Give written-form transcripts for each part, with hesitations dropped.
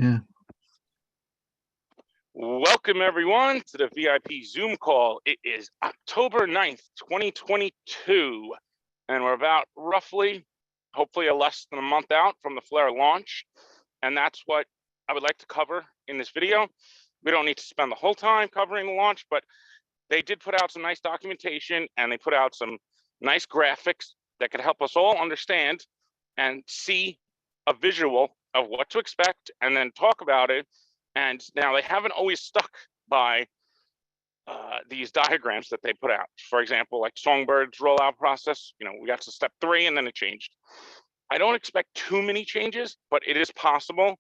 Yeah. Welcome everyone to the VIP Zoom call. It is October 9th, 2022, and we're about roughly, hopefully less than a month out from the FLR launch. And that's what I would like to cover in this video. We don't need to spend the whole time covering the launch, but they did put out some nice documentation and they put out some nice graphics that could help us all understand and see a visual of what to expect and then talk about it. And now they haven't always stuck by these diagrams that they put out. For example, like Songbird's rollout process, we got to step 3 and then it changed. I don't expect too many changes, but it is possible.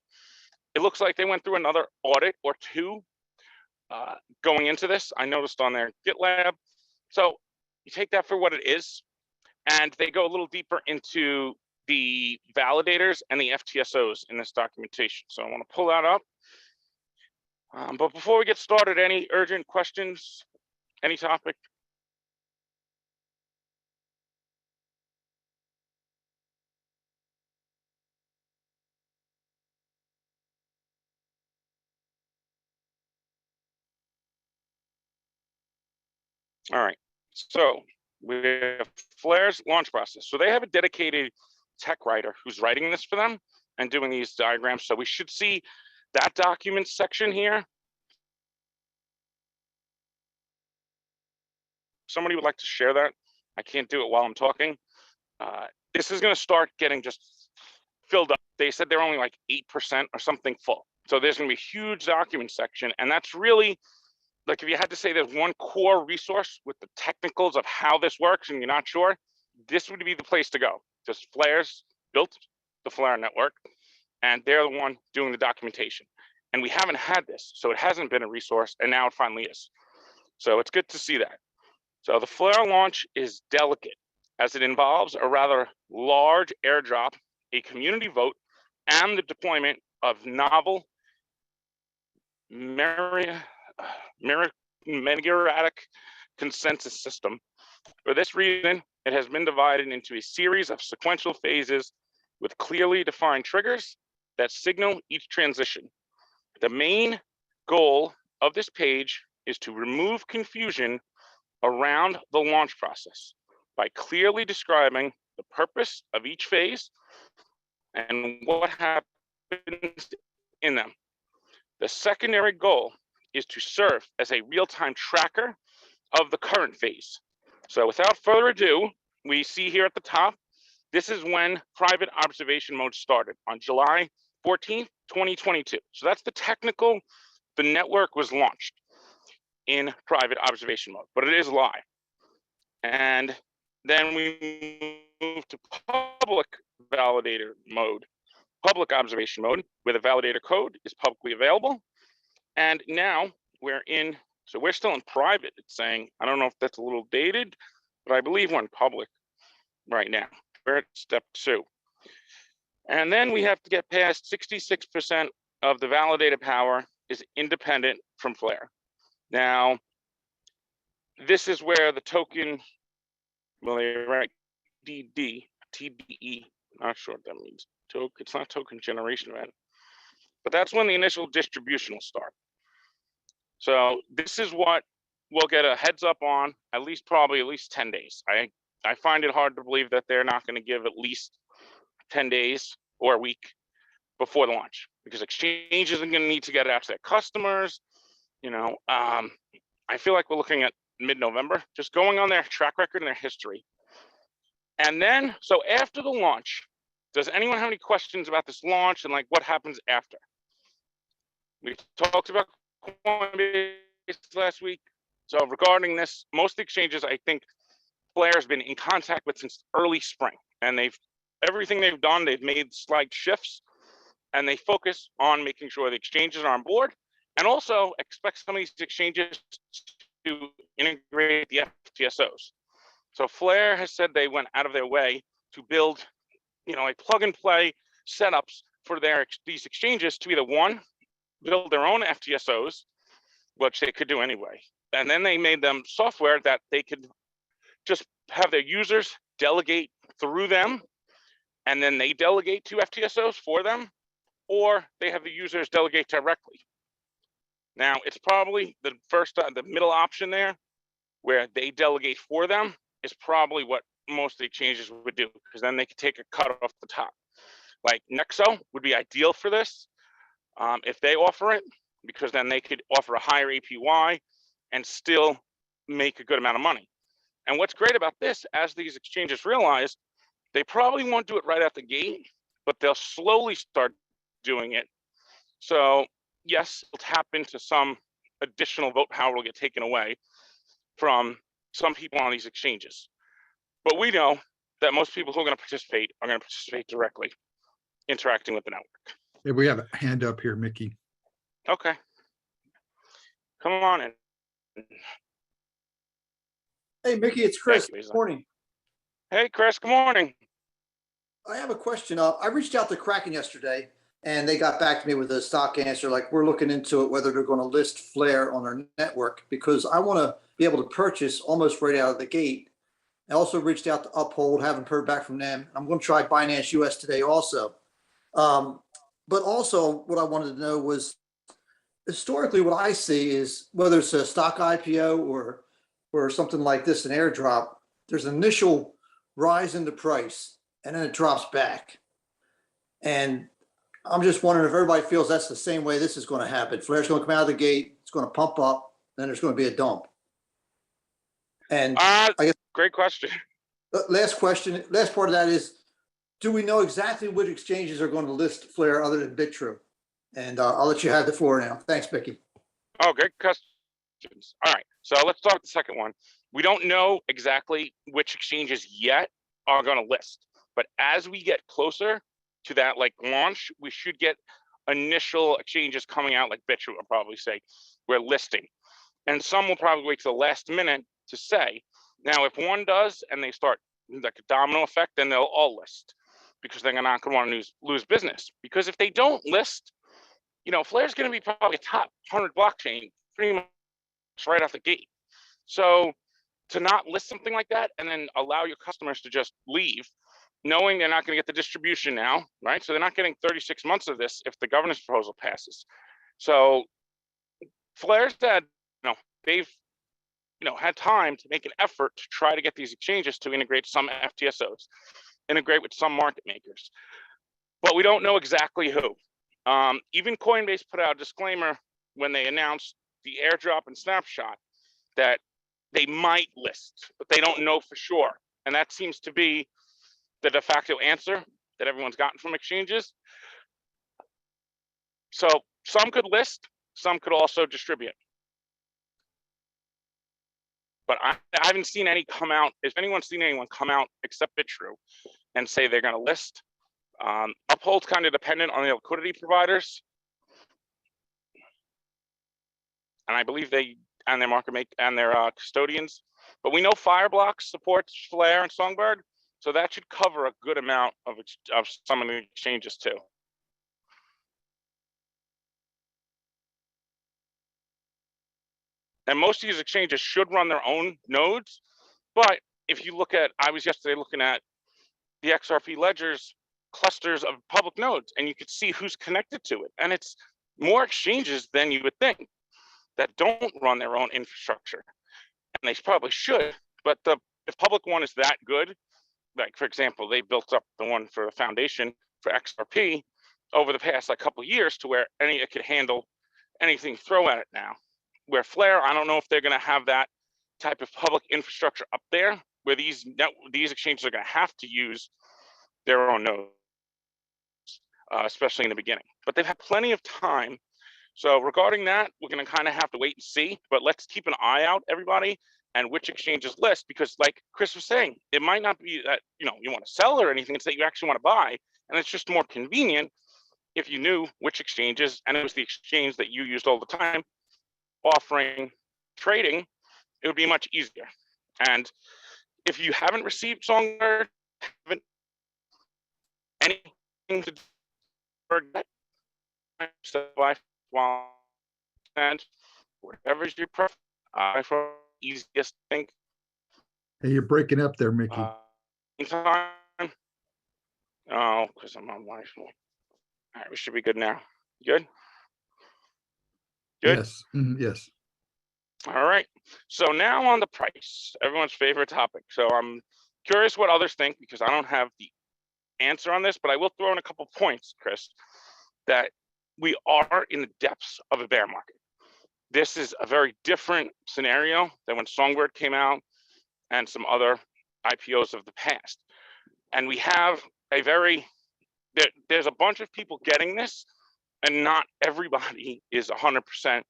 It looks like they went through another audit or two going into this. I noticed on their GitLab. So you take that for what it is, and they go a little deeper into the validators and the FTSOs in this documentation. So I want to pull that up. But before we get started, any urgent questions, any topic? All right, so we have FLR's launch process. So they have a dedicated tech writer who's writing this for them and doing these diagrams. So we should see that document section here. Somebody would like to share that. I can't do it while I'm talking. This is going to start getting just filled up. They said they're only like 8% or something full. So there's going to be a huge document section. And that's really, like, if you had to say there's one core resource with the technicals of how this works and you're not sure, this would be the place to go. Just FLR's built the FLR network, and they're the one doing the documentation. And we haven't had this, so it hasn't been a resource, and now it finally is. So it's good to see that. So the FLR launch is delicate, as it involves a rather large airdrop, a community vote, and the deployment of novel meritocratic consensus system. For this reason, it has been divided into a series of sequential phases with clearly defined triggers that signal each transition. The main goal of this page is to remove confusion around the launch process by clearly describing the purpose of each phase and what happens in them. The secondary goal is to serve as a real-time tracker of the current phase. So without further ado, we see here at the top, this is when private observation mode started on July 14th, 2022. So that's the technical, the network was launched in private observation mode, but it is live. And then we move to public validator mode, public observation mode, where the validator code is publicly available. And now we're in, so we're still in private. It's saying, I don't know if that's a little dated, but I believe we're in public right now. We're at step 2. And then we have to get past 66% of the validator power is independent from FLR. Now, this is where the token, well, they're right, TDE, not sure what that means. It's not token generation event, but that's when the initial distribution will start. So this is what we'll get a heads up on, probably at least 10 days. I find it hard to believe that they're not going to give at least 10 days or a week before the launch, because exchanges are going to need to get it out to their customers. I feel like we're looking at mid-November, just going on their track record and their history. And then, so after the launch, does anyone have any questions about this launch and like what happens after? We talked about Coinbase last week. So regarding this, most exchanges, I think FLR has been in contact with since early spring, and everything they've done, they've made slight shifts, and they focus on making sure the exchanges are on board, and also expect some of these exchanges to integrate the FTSOs. So FLR has said they went out of their way to build, like plug and play setups for these exchanges to either one, build their own FTSOs, which they could do anyway, and then they made them software that they could just have their users delegate through them, and then they delegate to FTSOs for them, or they have the users delegate directly. Now, it's probably the the middle option there, where they delegate for them, is probably what most of the exchanges would do, because then they could take a cut off the top. Like Nexo would be ideal for this if they offer it, because then they could offer a higher APY and still make a good amount of money. And what's great about this, as these exchanges realize, they probably won't do it right out the gate, but they'll slowly start doing it. So yes, it'll tap into some additional vote power will get taken away from some people on these exchanges. But we know that most people who are going to participate directly, interacting with the network. Yeah, we have a hand up here, Mickey. Okay. Come on in. Hey, Mickey, it's Chris. Good Morning. Hey, Chris, good morning. I have a question. I reached out to Kraken yesterday, and they got back to me with a stock answer. Like, we're looking into it, whether they're going to list FLR on their network, because I want to be able to purchase almost right out of the gate. I also reached out to Uphold, haven't heard back from them. I'm going to try Binance US today also. But also what I wanted to know was, historically, what I see is whether it's a stock IPO or something like this, an airdrop, there's an initial rise in the price and then it drops back. And I'm just wondering if everybody feels that's the same way this is going to happen. FLR's going to come out of the gate, it's going to pump up, then there's going to be a dump. And I guess great question. Last question, last part of that is, do we know exactly which exchanges are going to list FLR other than BitTrue? And I'll let you have the floor now. Thanks, Mickey. Oh, great questions. All right, so let's start with the second one. We don't know exactly which exchanges yet are going to list, but as we get closer to that like launch, we should get initial exchanges coming out, like BitTrue will probably say we're listing, and some will probably wait to the last minute to say. Now, if one does and they start like a domino effect, then they'll all list, because they're not going to want to lose business. Because if they don't list, you know, FLR's going to be probably a top 100 blockchain pretty much right off the gate. So to not list something like that and then allow your customers to just leave, knowing they're not going to get the distribution now, right? So they're not getting 36 months of this if the governance proposal passes. So FLR said, they've had time to make an effort to try to get these exchanges to integrate some FTSOs, integrate with some market makers, but we don't know exactly who. Even Coinbase put out a disclaimer when they announced the airdrop and snapshot that they might list, but they don't know for sure. And that seems to be the de facto answer that everyone's gotten from exchanges. So some could list, some could also distribute. But I haven't seen any come out. If anyone's seen anyone come out except BitTrue and say they're going to list, Uphold's kind of dependent on the liquidity providers, and I believe they and their market make and their custodians. But we know Fireblock supports FLR and Songbird, so that should cover a good amount of some of the exchanges too. And most of these exchanges should run their own nodes, but if you look at, I was yesterday looking at the XRP ledgers clusters of public nodes, and you could see who's connected to it, and it's more exchanges than you would think that don't run their own infrastructure, and they probably should. But the public one is that good, like for example, they built up the one for the foundation for XRP over the past like couple of years to where it could handle anything thrown at it now. Where FLR, I don't know if they're going to have that type of public infrastructure up there, where these exchanges are going to have to use their own nodes, especially in the beginning. But they've had plenty of time. So regarding that, we're going to kind of have to wait and see. But let's keep an eye out, everybody, and which exchanges list, because like Chris was saying, it might not be that you want to sell or anything. It's that you actually want to buy, and it's just more convenient if you knew which exchanges, and it was the exchange that you used all the time offering trading, it would be much easier. And if you haven't received Songbird, haven't anything to forget, and whatever's your preference, for easiest thing. Hey, you're breaking up there, Mickey. Time. Oh, because I'm on Wi-Fi. All right, we should be good now. Good? Good? Yes, yes. All right. So now on the price, everyone's favorite topic. So I'm curious what others think because I don't have the answer on this, but I will throw in a couple points, Chris, that we are in the depths of a bear market. This is a very different scenario than when Songbird came out and some other IPOs of the past. And we have a there's a bunch of people getting this, and not everybody is 100%,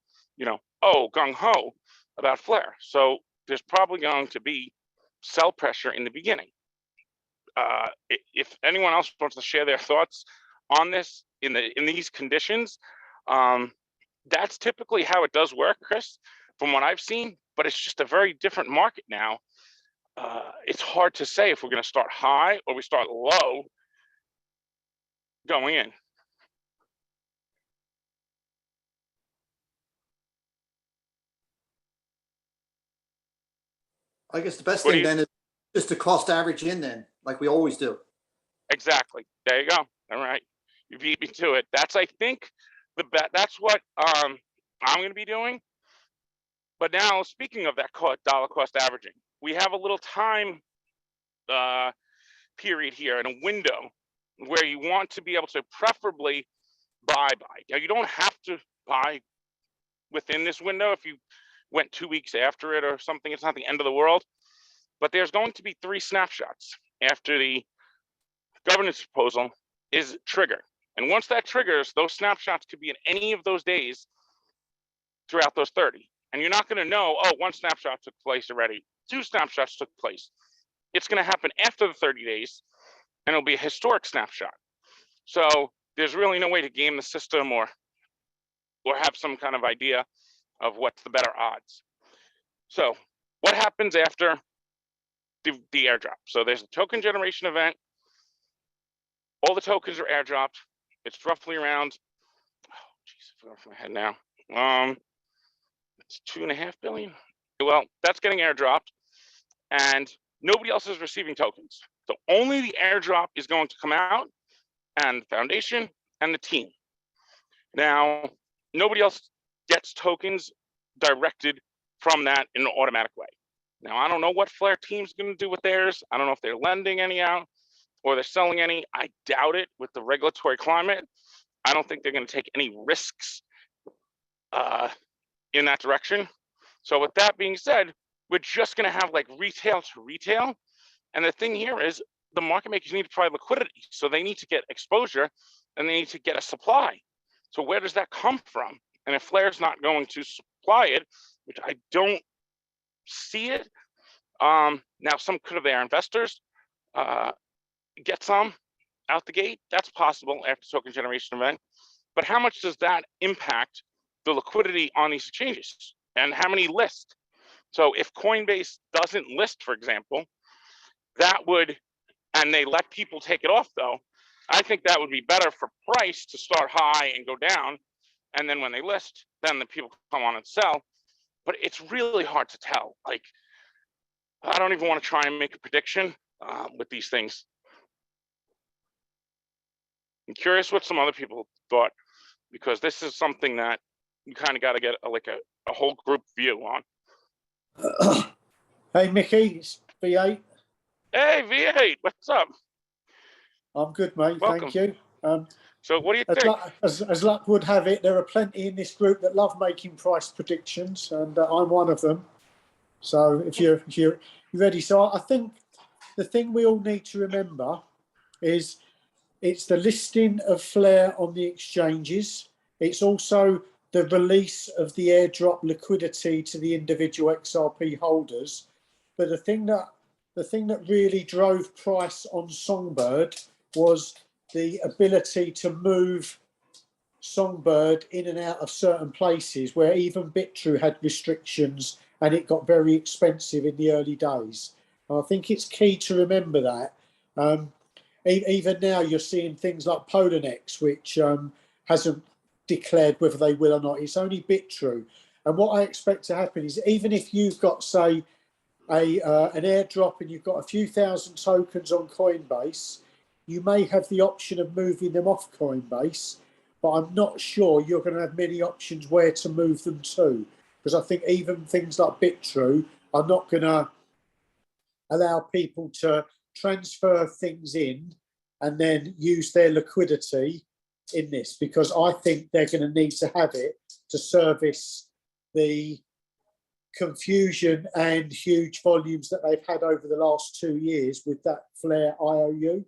oh, gung-ho about Flare. So there's probably going to be sell pressure in the beginning. If anyone else wants to share their thoughts on this in these conditions, that's typically how it does work, Chris, from what I've seen, but it's just a very different market now. It's hard to say if we're going to start high or we start low going in. I guess the best thing then is just to cost average in then, like we always do. Exactly. There you go. All right. You beat me to it. That's, I think, that's what I'm going to be doing. But now, speaking of that dollar cost averaging, we have a little time period here and a window where you want to be able to preferably buy. Now, you don't have to buy within this window if you went 2 weeks after it or something. It's not the end of the world. But there's going to be 3 snapshots after the governance proposal is triggered. And once that triggers, those snapshots could be in any of those days throughout those 30. And you're not going to know, oh, 1 snapshot took place already, 2 snapshots took place. It's going to happen after the 30 days, and it'll be a historic snapshot. So there's really no way to game the system or have some kind of idea of what's the better odds. So what happens after the airdrop? So there's a token generation event. All the tokens are airdropped. It's roughly around, oh, geez, I forgot off my head now. It's 2.5 billion. Well, that's getting airdropped, and nobody else is receiving tokens. So only the airdrop is going to come out, and the foundation and the team. Now, nobody else gets tokens directed from that in an automatic way. Now, I don't know what Flare team's going to do with theirs. I don't know if they're lending any out or they're selling any. I doubt it with the regulatory climate. I don't think they're going to take any risks in that direction. So with that being said, we're just going to have like retail to retail. And the thing here is the market makers need to provide liquidity. So they need to get exposure and they need to get a supply. So where does that come from? And if Flare's not going to supply it, which I don't see it, now some could of their investors get some out the gate. That's possible after token generation event. But how much does that impact the liquidity on these exchanges? And how many list? So if Coinbase doesn't list, for example, that would, and they let people take it off though, I think that would be better for price to start high and go down. And then when they list, then the people come on and sell. But it's really hard to tell. Like, I don't even want to try and make a prediction with these things. I'm curious what some other people thought, because this is something that you kind of got to get a whole group view on. Hey, Mickey, it's V8. Hey, V8, what's up? I'm good, mate. Welcome. Thank you. So what do you think? As luck would have it, there are plenty in this group that love making price predictions, and I'm one of them. So if you're ready, so I think the thing we all need to remember is it's the listing of Flare on the exchanges. It's also the release of the airdrop liquidity to the individual XRP holders. But the thing that really drove price on Songbird was the ability to move Songbird in and out of certain places where even BitTrue had restrictions and it got very expensive in the early days. And I think it's key to remember that. Even now you're seeing things like Poloniex, which hasn't declared whether they will or not. It's only BitTrue. And what I expect to happen is even if you've got, say, an airdrop and you've got a few thousand tokens on Coinbase, you may have the option of moving them off Coinbase, but I'm not sure you're going to have many options where to move them to, because I think even things like BitTrue are not going to allow people to transfer things in and then use their liquidity in this, because I think they're going to need to have it to service the confusion and huge volumes that they've had over the last 2 years with that FLR IOU.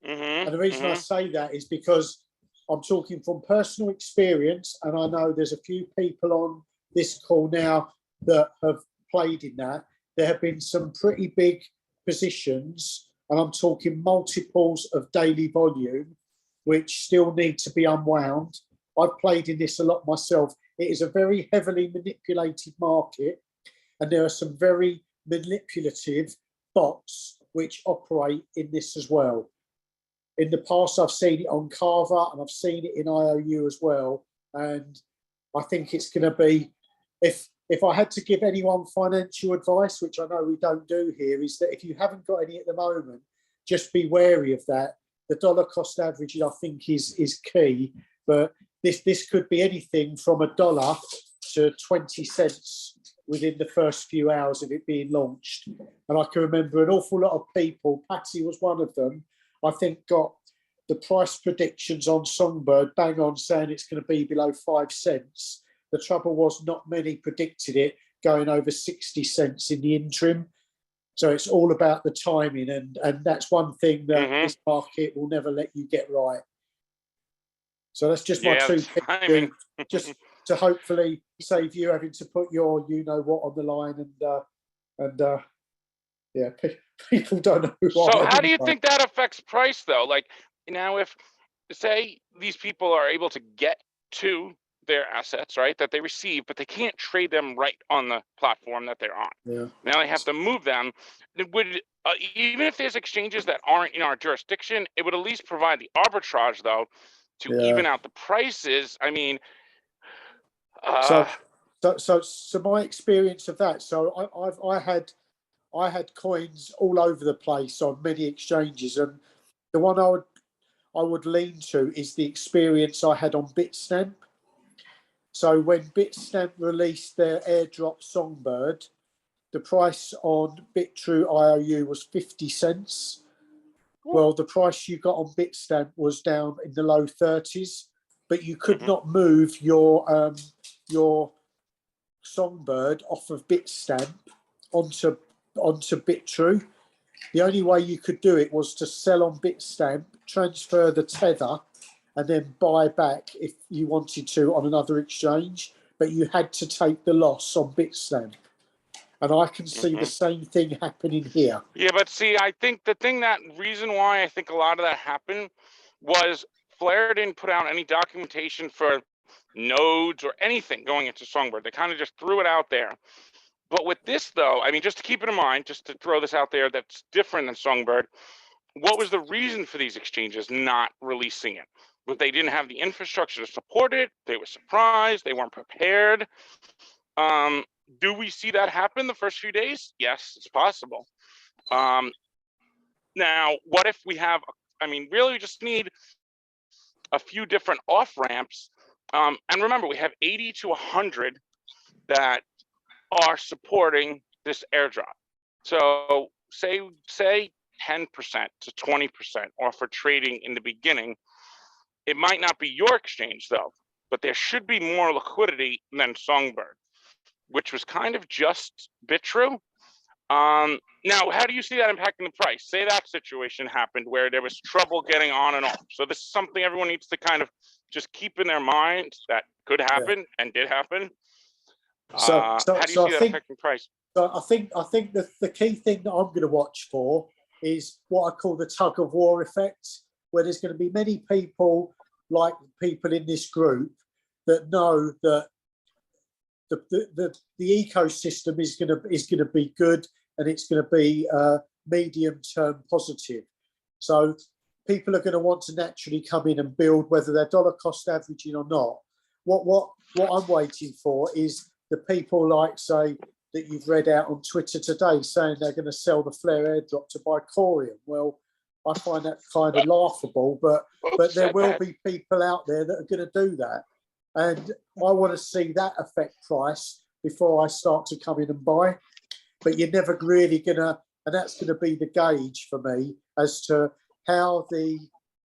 And the reason I say that is because I'm talking from personal experience, and I know there's a few people on this call now that have played in that. There have been some pretty big positions, and I'm talking multiples of daily volume, which still need to be unwound. I've played in this a lot myself. It is a very heavily manipulated market, and there are some very manipulative bots which operate in this as well. In the past, I've seen it on Carver and I've seen it in IOU as well. And I think it's going to be, if I had to give anyone financial advice, which I know we don't do here, is that if you haven't got any at the moment, just be wary of that. The dollar cost averaging, I think, is key. But this could be anything from $1 to 20 cents within the first few hours of it being launched. And I can remember an awful lot of people, Patsy was one of them, I think got the price predictions on Songbird bang on saying it's going to be below 5 cents. The trouble was not many predicted it going over 60 cents in the interim. So it's all about the timing. And that's one thing that this market will never let you get right. So that's just my 2 picks, just to hopefully save you having to put your you-know-what on the line. And yeah, people don't know who So I am how do you anyway. think that affects price, though? Like, now, if, say, these people are able to get to their assets, right, that they receive, but they can't trade them right on the platform that they're on. Yeah. Now they have to move them. It would, even if there's exchanges that aren't in our jurisdiction, it would at least provide the arbitrage, though, to even out the prices. I mean, So my experience of that. So I had coins all over the place on many exchanges, and the one I would lean to is the experience I had on Bitstamp. So when Bitstamp released their airdrop Songbird, the price on BitTrue IOU was 50 cents. Well, the price you got on Bitstamp was down in the low 30s, but you could not move your Songbird off of Bitstamp onto BitTrue. The only way you could do it was to sell on Bitstamp, transfer the tether, and then buy back if you wanted to on another exchange. But you had to take the loss on Bitstamp. And I can see the same thing happening here. Yeah, but see, I think reason why I think a lot of that happened was FLR didn't put out any documentation for nodes or anything going into Songbird. They kind of just threw it out there. But with this, though, I mean, just to keep it in mind, just to throw this out there that's different than Songbird, what was the reason for these exchanges not releasing it? But they didn't have the infrastructure to support it. They were surprised. They weren't prepared. Do we see that happen the first few days? Yes, it's possible. Now, what if we have, I mean, really we just need a few different off-ramps. And remember, we have 80 to 100 that are supporting this airdrop. So say 10% to 20% offer trading in the beginning. It might not be your exchange, though, but there should be more liquidity than Songbird, which was kind of just BitTrue. Now, how do you see that impacting the price? Say that situation happened where there was trouble getting on and off. So this is something everyone needs to kind of just keep in their mind that could happen and did happen. How do you see that affecting price? So I think the key thing that I'm going to watch for is what I call the tug of war effect, where there's going to be many people like people in this group that know that the ecosystem is going to be good and it's going to be medium term positive. So people are going to want to naturally come in and build, whether they're dollar cost averaging or not. What I'm waiting for is the people like, say, that you've read out on Twitter today saying they're going to sell the FLR airdrop to buy Corium. Well, I find that kind of laughable, but there will be people out there that are going to do that. And I want to see that affect price before I start to come in and buy. But you're never really going to, and that's going to be the gauge for me as to how the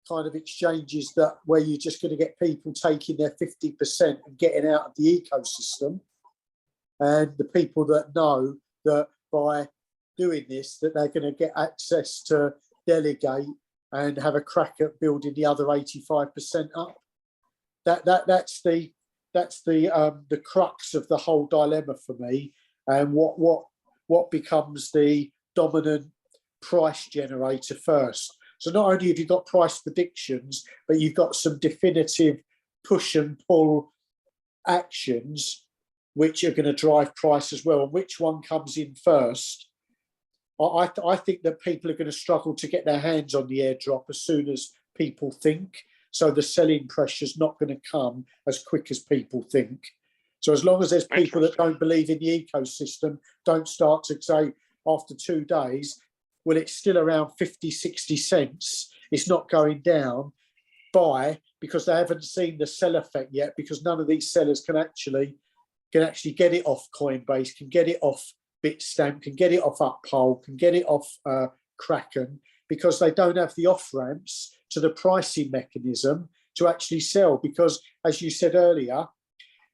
kind of exchanges that where you're just going to get people taking their 50% and getting out of the ecosystem, and the people that know that by doing this that they're going to get access to delegate and have a crack at building the other 85% up. That's the crux of the whole dilemma for me, and what becomes the dominant price generator first. So not only have you got price predictions, but you've got some definitive push and pull actions which are going to drive price as well. And which one comes in first? I think that people are going to struggle to get their hands on the airdrop as soon as people think. So the selling pressure is not going to come as quick as people think. So as long as there's people that don't believe in the ecosystem, don't start to say after 2 days, well, it's still around 50, 60 cents. It's not going down. Buy, because they haven't seen the sell effect yet, because none of these sellers can actually get it off Coinbase, can get it off Bitstamp, can get it off Uphold, can get it off Kraken, because they don't have the off ramps to the pricing mechanism to actually sell. Because as you said earlier,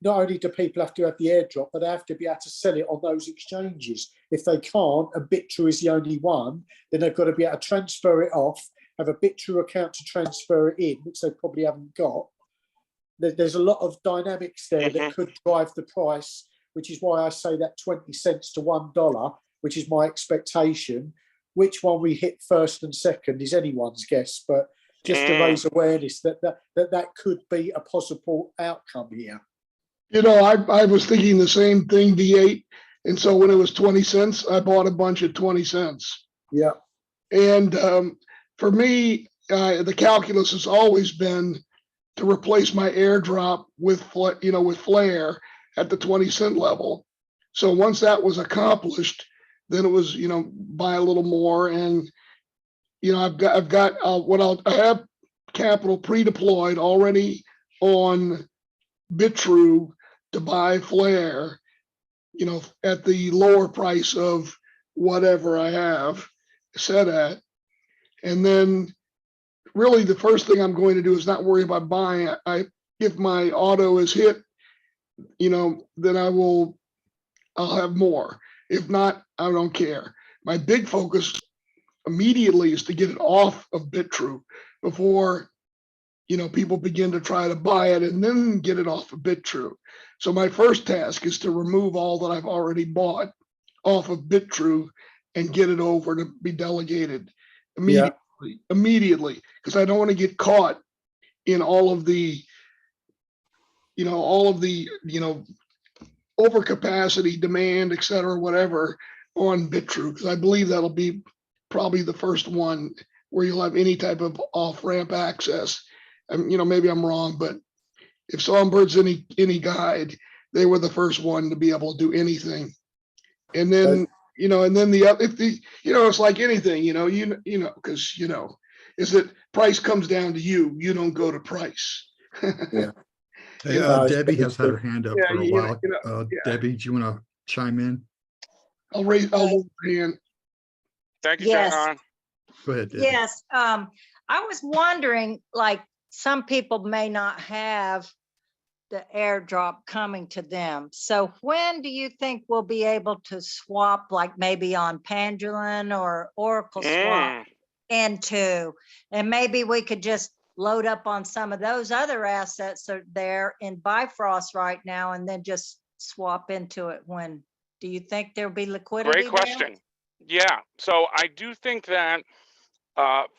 not only do people have to have the airdrop, but they have to be able to sell it on those exchanges. If they can't, and BitTrue is the only one, then they've got to be able to transfer it off, have a BitTrue account to transfer it in, which they probably haven't got. There's a lot of dynamics there that could drive the price, which is why I say that 20 cents to $1, which is my expectation. Which one we hit first and second is anyone's guess, but just to raise awareness that could be a possible outcome here. You know, I was thinking the same thing, D8. And so when it was 20 cents, I bought a bunch at 20 cents. Yeah. And for me, the calculus has always been to replace my airdrop with Flare at the 20-cent level. So once that was accomplished, then it was, buy a little more. And, I have capital pre-deployed already on BitTrue to buy Flare, at the lower price of whatever I have set at. And then really the first thing I'm going to do is not worry about buying. If my auto is hit, then I'll have more. If not, I don't care. My big focus immediately is to get it off of BitTrue before people begin to try to buy it and then get it off of BitTrue. So my first task is to remove all that I've already bought off of BitTrue and get it over to be delegated immediately, because I don't want to get caught in all of the overcapacity, demand, et cetera, whatever on BitTrue, because I believe that'll be probably the first one where you'll have any type of off-ramp access. Maybe I'm wrong, but if Songbird's any guide, they were the first one to be able to do anything. And then, and then the other, it's like anything, because, is that price comes down to you, you don't go to price. Yeah. Hey, Debbie has had her hand up for a while. Debbie, do you want to chime in? I'll raise her hand. Thank you, Yes. John. Go ahead, Debbie. Yes, I was wondering, like, some people may not have the airdrop coming to them. So when do you think we'll be able to swap, like maybe on Pendulum or Oracle swap into, and maybe we could just load up on some of those other assets that are there in Bifrost right now and then just swap into it when, do you think there'll be liquidity? Great question. Yeah, so I do think that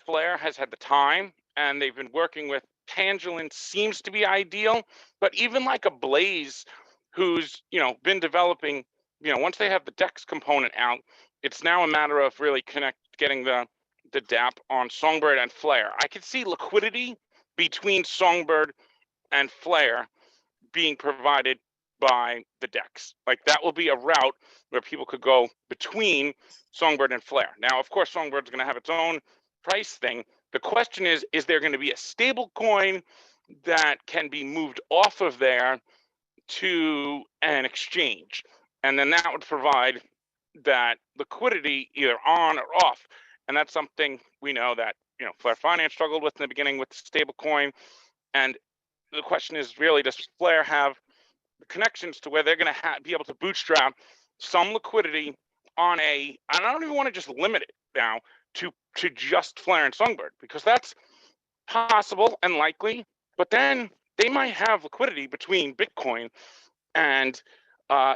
Flare has had the time and they've been working with Pendulum seems to be ideal, but even like a Blaze who's, been developing, once they have the DEX component out, it's now a matter of really getting the DApp on Songbird and Flare. I could see liquidity between Songbird and Flare being provided by the DEX. Like that will be a route where people could go between Songbird and Flare. Now, of course, Songbird's going to have its own price thing. The question is there going to be a stable coin that can be moved off of there to an exchange? And then that would provide that liquidity either on or off. And that's something we know that, Flare Finance struggled with in the beginning with the stable coin. And the question is really, does Flare have the connections to where they're going to be able to bootstrap some liquidity on and I don't even want to just limit it now to just Flare and Songbird, because that's possible and likely, but then they might have liquidity between Bitcoin and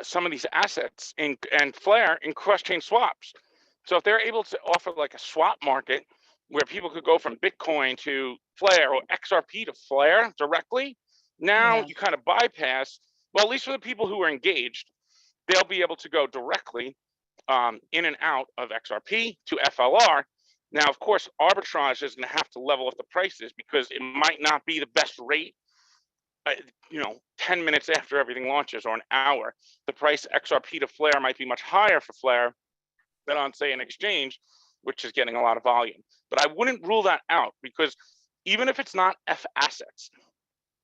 some of these assets and Flare in cross-chain swaps. So if they're able to offer like a swap market where people could go from Bitcoin to Flare or XRP to Flare directly, now you kind of bypass, well, at least for the people who are engaged, they'll be able to go directly in and out of XRP to FLR. Now, of course, arbitrage is going to have to level up the prices because it might not be the best rate, 10 minutes after everything launches or an hour. The price XRP to Flare might be much higher for Flare than on, say, an exchange, which is getting a lot of volume. But I wouldn't rule that out, because even if it's not F assets,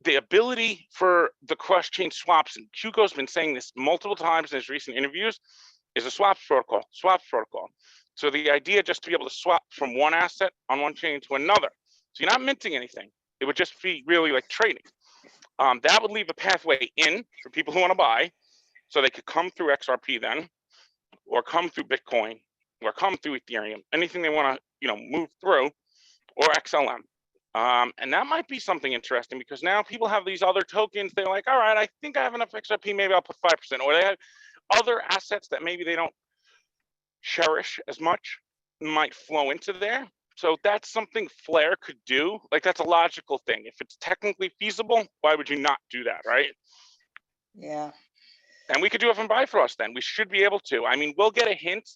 the ability for the cross-chain swaps, and Hugo's been saying this multiple times in his recent interviews, is a swaps protocol. So the idea just to be able to swap from one asset on one chain to another. So you're not minting anything. It would just be really like trading. That would leave a pathway in for people who want to buy, so they could come through XRP then, or come through Bitcoin, or come through Ethereum, anything they want to, move through, or XLM. And that might be something interesting, because now people have these other tokens. They're like, all right, I think I have enough XRP, maybe I'll put 5%, or they have other assets that maybe they don't cherish as much might flow into there. So that's something Flare could do. Like, that's a logical thing. If it's technically feasible, why would you not do that, right? Yeah. And we could do it from Bifrost then. We should be able to. I mean, we'll get a hint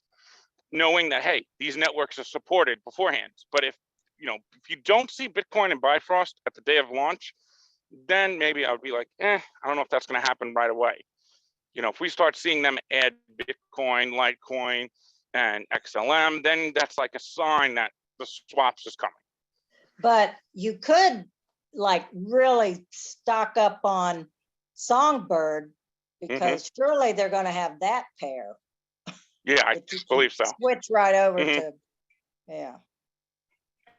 knowing that, hey, these networks are supported beforehand. But if you don't see Bitcoin and Bifrost at the day of launch, then maybe I would be like, I don't know if that's going to happen right away. If we start seeing them add Bitcoin, Litecoin, and XLM, then that's like a sign that the swaps is coming. But you could like really stock up on Songbird, because surely they're going to have that pair. Yeah, I believe so. Switch right over to, yeah.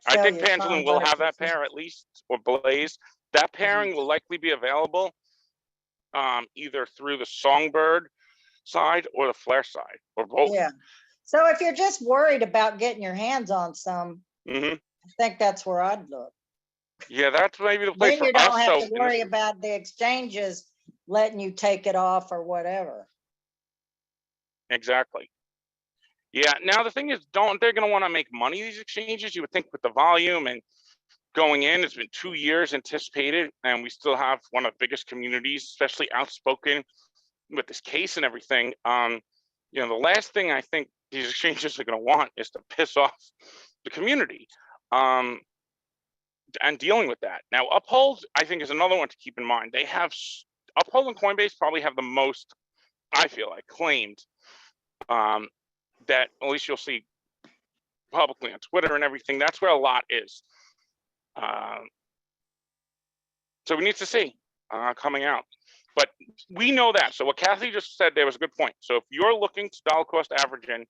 I think Pendulum will have that pair at least, or Blaze. That pairing will likely be available either through the Songbird side or the Flare side, or both. Yeah. So if you're just worried about getting your hands on some, I think that's where I'd look. Yeah, that's maybe the place then you for us. don't have to worry about the exchanges letting you take it off or whatever. Exactly. Yeah. Now the thing is, they're going to want to make money, these exchanges? You would think with the volume and going in, it's been 2 years anticipated, and we still have one of the biggest communities, especially outspoken with this case and everything. The last thing I think these exchanges are going to want is to piss off the community, and dealing with that. Now, Uphold, I think, is another one to keep in mind. They have Uphold and Coinbase probably have the most, I feel like, claimed that at least you'll see publicly on Twitter and everything. That's where a lot is. So we need to see coming out. But we know that. So what Kathy just said there was a good point. So if you're looking to dollar cost average in,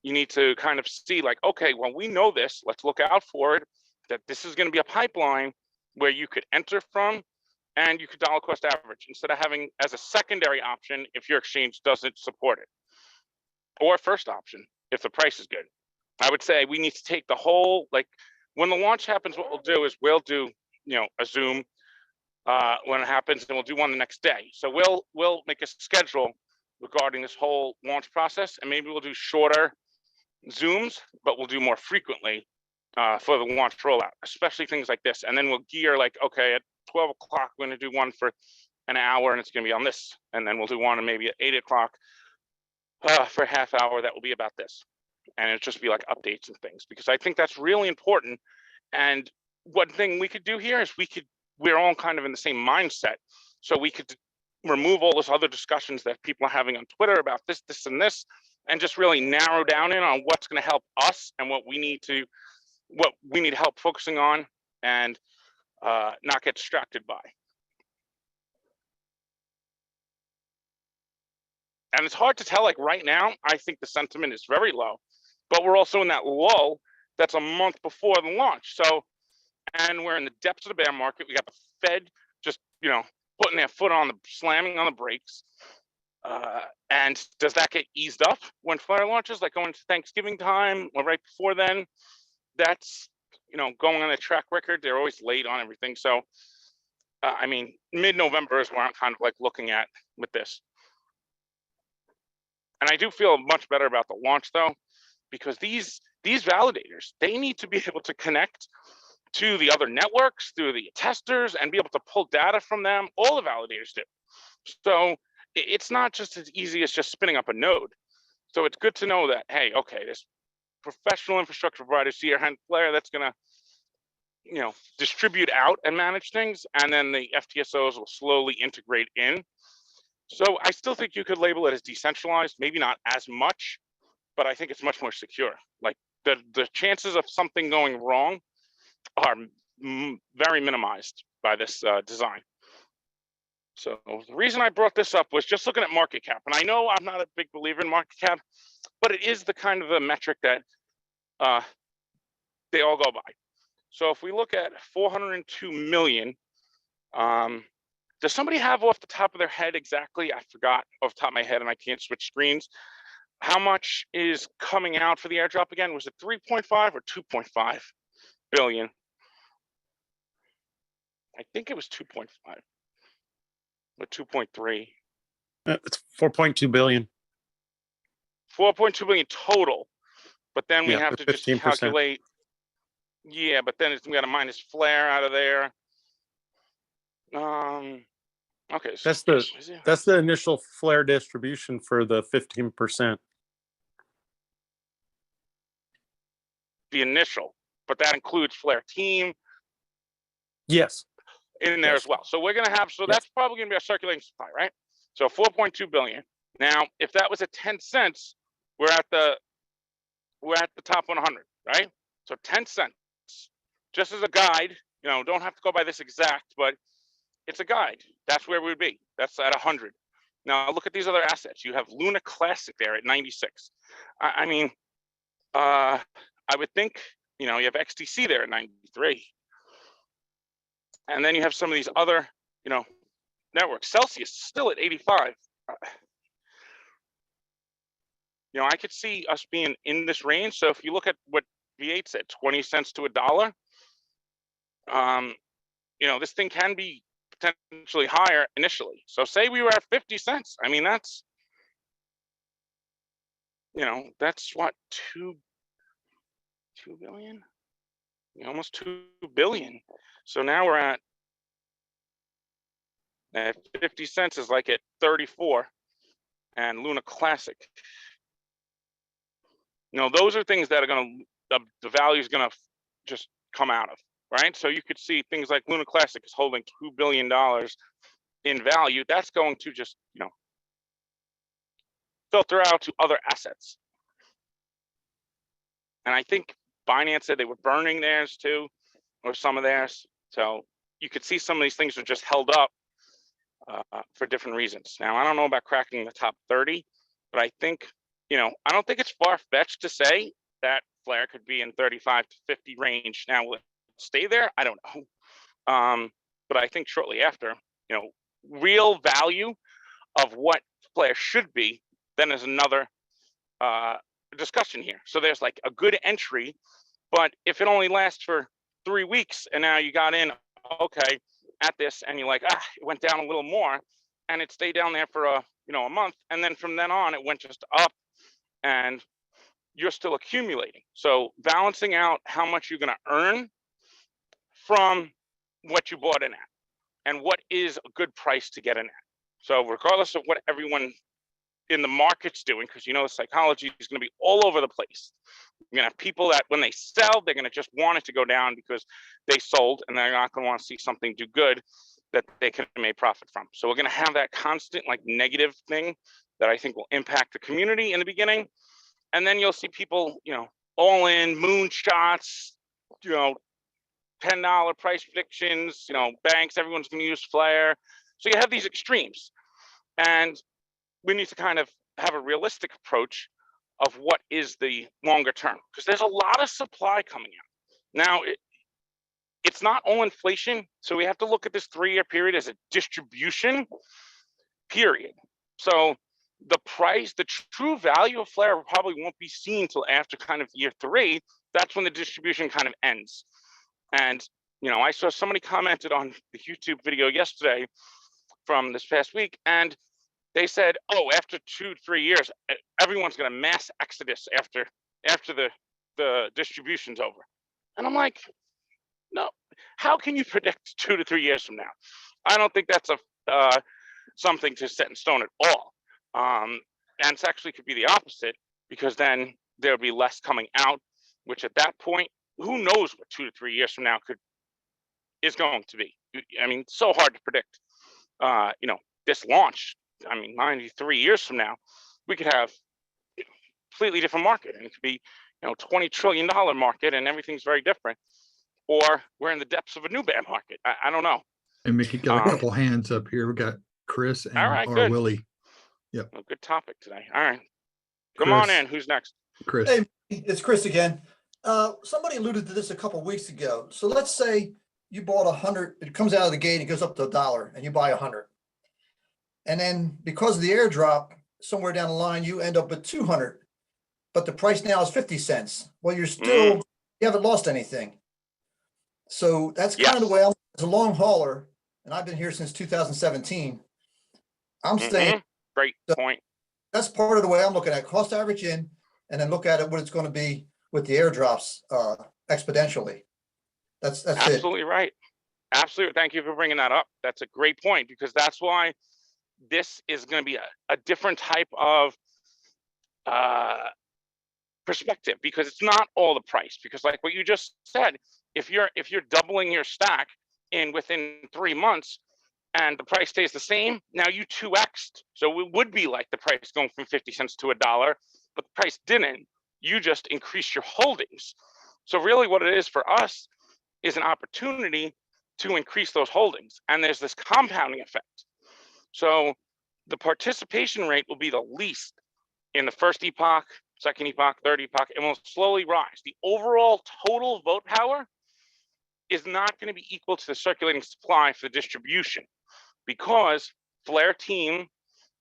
you need to kind of see like, okay, well, we know this. Let's look out for it, that this is going to be a pipeline where you could enter from and you could dollar cost average instead of having as a secondary option if your exchange doesn't support it, or first option if the price is good. I would say we need to take the whole, like when the launch happens, what we'll do is we'll do, a Zoom when it happens, and we'll do one the next day. So we'll make a schedule regarding this whole launch process, and maybe we'll do shorter Zooms, but we'll do more frequently for the launch rollout, especially things like this. And then we'll gear like, okay, at 12 o'clock, we're going to do one for an hour, and it's going to be on this. And then we'll do one maybe at 8 o'clock for a half hour that will be about this. And it'll just be like updates and things, because I think that's really important. And one thing we could do here is we're all kind of in the same mindset. So we could remove all those other discussions that people are having on Twitter about this, and this, and just really narrow down in on what's going to help us and what we need to what we need help focusing on and not get distracted by. And it's hard to tell, like right now, I think the sentiment is very low, but we're also in that lull that's a month before the launch. So, and we're in the depths of the bear market. We got the Fed just, you know, putting their foot on the, slamming on the brakes. And does that get eased up when Flare launches, like going to Thanksgiving time or right before then? That's, you know, going on a track record. They're always late on everything. So, I mean, mid-November is where I'm kind of like looking at with this. And I do feel much better about the launch though, because these validators, they need to be able to connect to the other networks through the testers and be able to pull data from them. All the validators do. So it's not just as easy as just spinning up a node. So it's good to know that, hey, okay, this professional infrastructure provider, behind Flare, that's gonna, you know, distribute out and manage things, and then the FTSOs will slowly integrate in. So I still think you could label it as decentralized, maybe not as much, but I think it's much more secure. Like the chances of something going wrong are very minimized by this design. So the reason I brought this up was just looking at market cap. And I know I'm not a big believer in market cap, but it is the kind of a metric that they all go by. So if we look at 402 million, does somebody have off the top of their head exactly? I forgot off the top of my head and I can't switch screens. How much is coming out for the airdrop again? Was it 3.5 or 2.5 billion? I think it was 2.5 or 2.3. It's 4.2 billion. 4.2 billion total. But then we Yeah, have to just 15%. calculate. Yeah, but then we got to minus Flare out of there. Okay, so that's the initial Flare distribution for the 15%. The initial, but that includes Flare team Yes. in there Yes. as well. So we're gonna have, so Yes. that's probably gonna be our circulating supply, right? So 4.2 billion. Now, if that was at 10 cents, we're at the top 100, right? So 10 cents, just as a guide, you know, don't have to go by this exact, but it's a guide. That's where we would be. That's at 100. Now look at these other assets. You have Luna Classic there at 96. I mean, I would think, you know, you have XTC there at 93. And then you have some of these other, you know, networks. Celsius still at 85. You know, I could see us being in this range. So if you look at what V8 said, 20 cents to $1, you know, this thing can be potentially higher initially. So say we were at 50 cents. I mean, that's, you know, that's what, 2 billion? Almost 2 billion. So now we're at 50 cents is like at 34, and Luna Classic. You know, those are things that are going to, the value is going to just come out of, right? So you could see things like Luna Classic is holding $2 billion in value. That's going to just, you know, filter out to other assets. And I think Binance said they were burning theirs too, or some of theirs. So you could see some of these things are just held up for different reasons. Now, I don't know about cracking the top 30, but I think, you know, I don't think it's far-fetched to say that Flare could be in 35 to 50 range. Now, will it stay there? I don't know. But I think shortly after, you know, real value of what Flare should be, then there's another discussion here. So there's like a good entry, but if it only lasts for 3 weeks and now you got in, okay, at this, and you're like, it went down a little more, and it stayed down there for a month, and then from then on it went just up, and you're still accumulating. So balancing out how much you're going to earn from what you bought in at, and what is a good price to get in at. So regardless of what everyone in the market's doing, because you know the psychology is going to be all over the place. You're going to have people that when they sell, they're going to just want it to go down because they sold, and they're not going to want to see something do good that they can make profit from. So we're going to have that constant like negative thing that I think will impact the community in the beginning. And then you'll see people, you know, all in moonshots, $10 price predictions, banks, everyone's going to use Flare. So you have these extremes, and we need to kind of have a realistic approach of what is the longer term, because there's a lot of supply coming out. Now, it's not all inflation, so we have to look at this 3-year period as a distribution period. So the price, the true value of Flare probably won't be seen until after kind of year 3. That's when the distribution kind of ends. And, I saw somebody commented on the YouTube video yesterday from this past week, and they said, oh, after 2-3 years, everyone's going to mass exodus after the distribution's over. And I'm like, no, how can you predict 2 to 3 years from now? I don't think that's something to set in stone at all. And it's actually could be the opposite, because then there'll be less coming out, which at that point, who knows what 2 to 3 years from now is going to be. I mean, it's so hard to predict. This launch, 93 years from now, we could have a completely different market, and it could be, $20 trillion market, and everything's very different. Or we're in the depths of a new bear market. I don't know. And Mickey got a couple hands up here. We got Chris and all right, our Willie. Yep. Well, good topic today. All right. Come on in. Who's next? Chris. Hey, it's Chris again. Somebody alluded to this a couple of weeks ago. So let's say you bought 100, it comes out of the gate, it goes up to $1, and you buy 100. And then because of the airdrop, somewhere down the line, you end up with 200, but the price now is 50 cents. Well, you're still, you haven't lost anything. So that's kind of the way as a long hauler, and I've been here since 2017. I'm saying, great point. That's part of the way I'm looking at cost average in, and then look at it what it's going to be with the airdrops exponentially. That's absolutely right. Absolutely. Thank you for bringing that up. That's a great point, because that's why this is going to be a different type of perspective, because it's not all the price. Because like what you just said, if you're doubling your stack within 3 months and the price stays the same, now you 2x'd. So it would be like the price going from 50 cents to $1, but the price didn't. You just increased your holdings. So really what it is for us is an opportunity to increase those holdings. And there's this compounding effect. So the participation rate will be the least in the first epoch, second epoch, third epoch, and will slowly rise. The overall total vote power is not going to be equal to the circulating supply for the distribution, because Flare team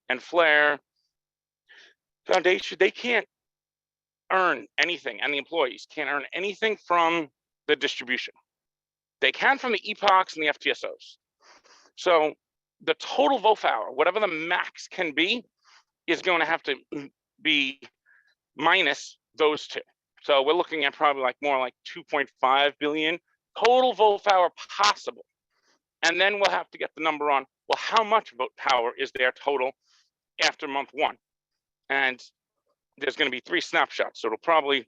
and Flare Foundation, they can't earn anything, and the employees can't earn anything from the distribution. They can from the epochs and the FTSOs. So the total vote power, whatever the max can be, is going to have to be minus those two. So we're looking at probably more like 2.5 billion total vote power possible. And then we'll have to get the number on, well, how much vote power is there total after month 1? And there's going to be 3 snapshots. So it'll probably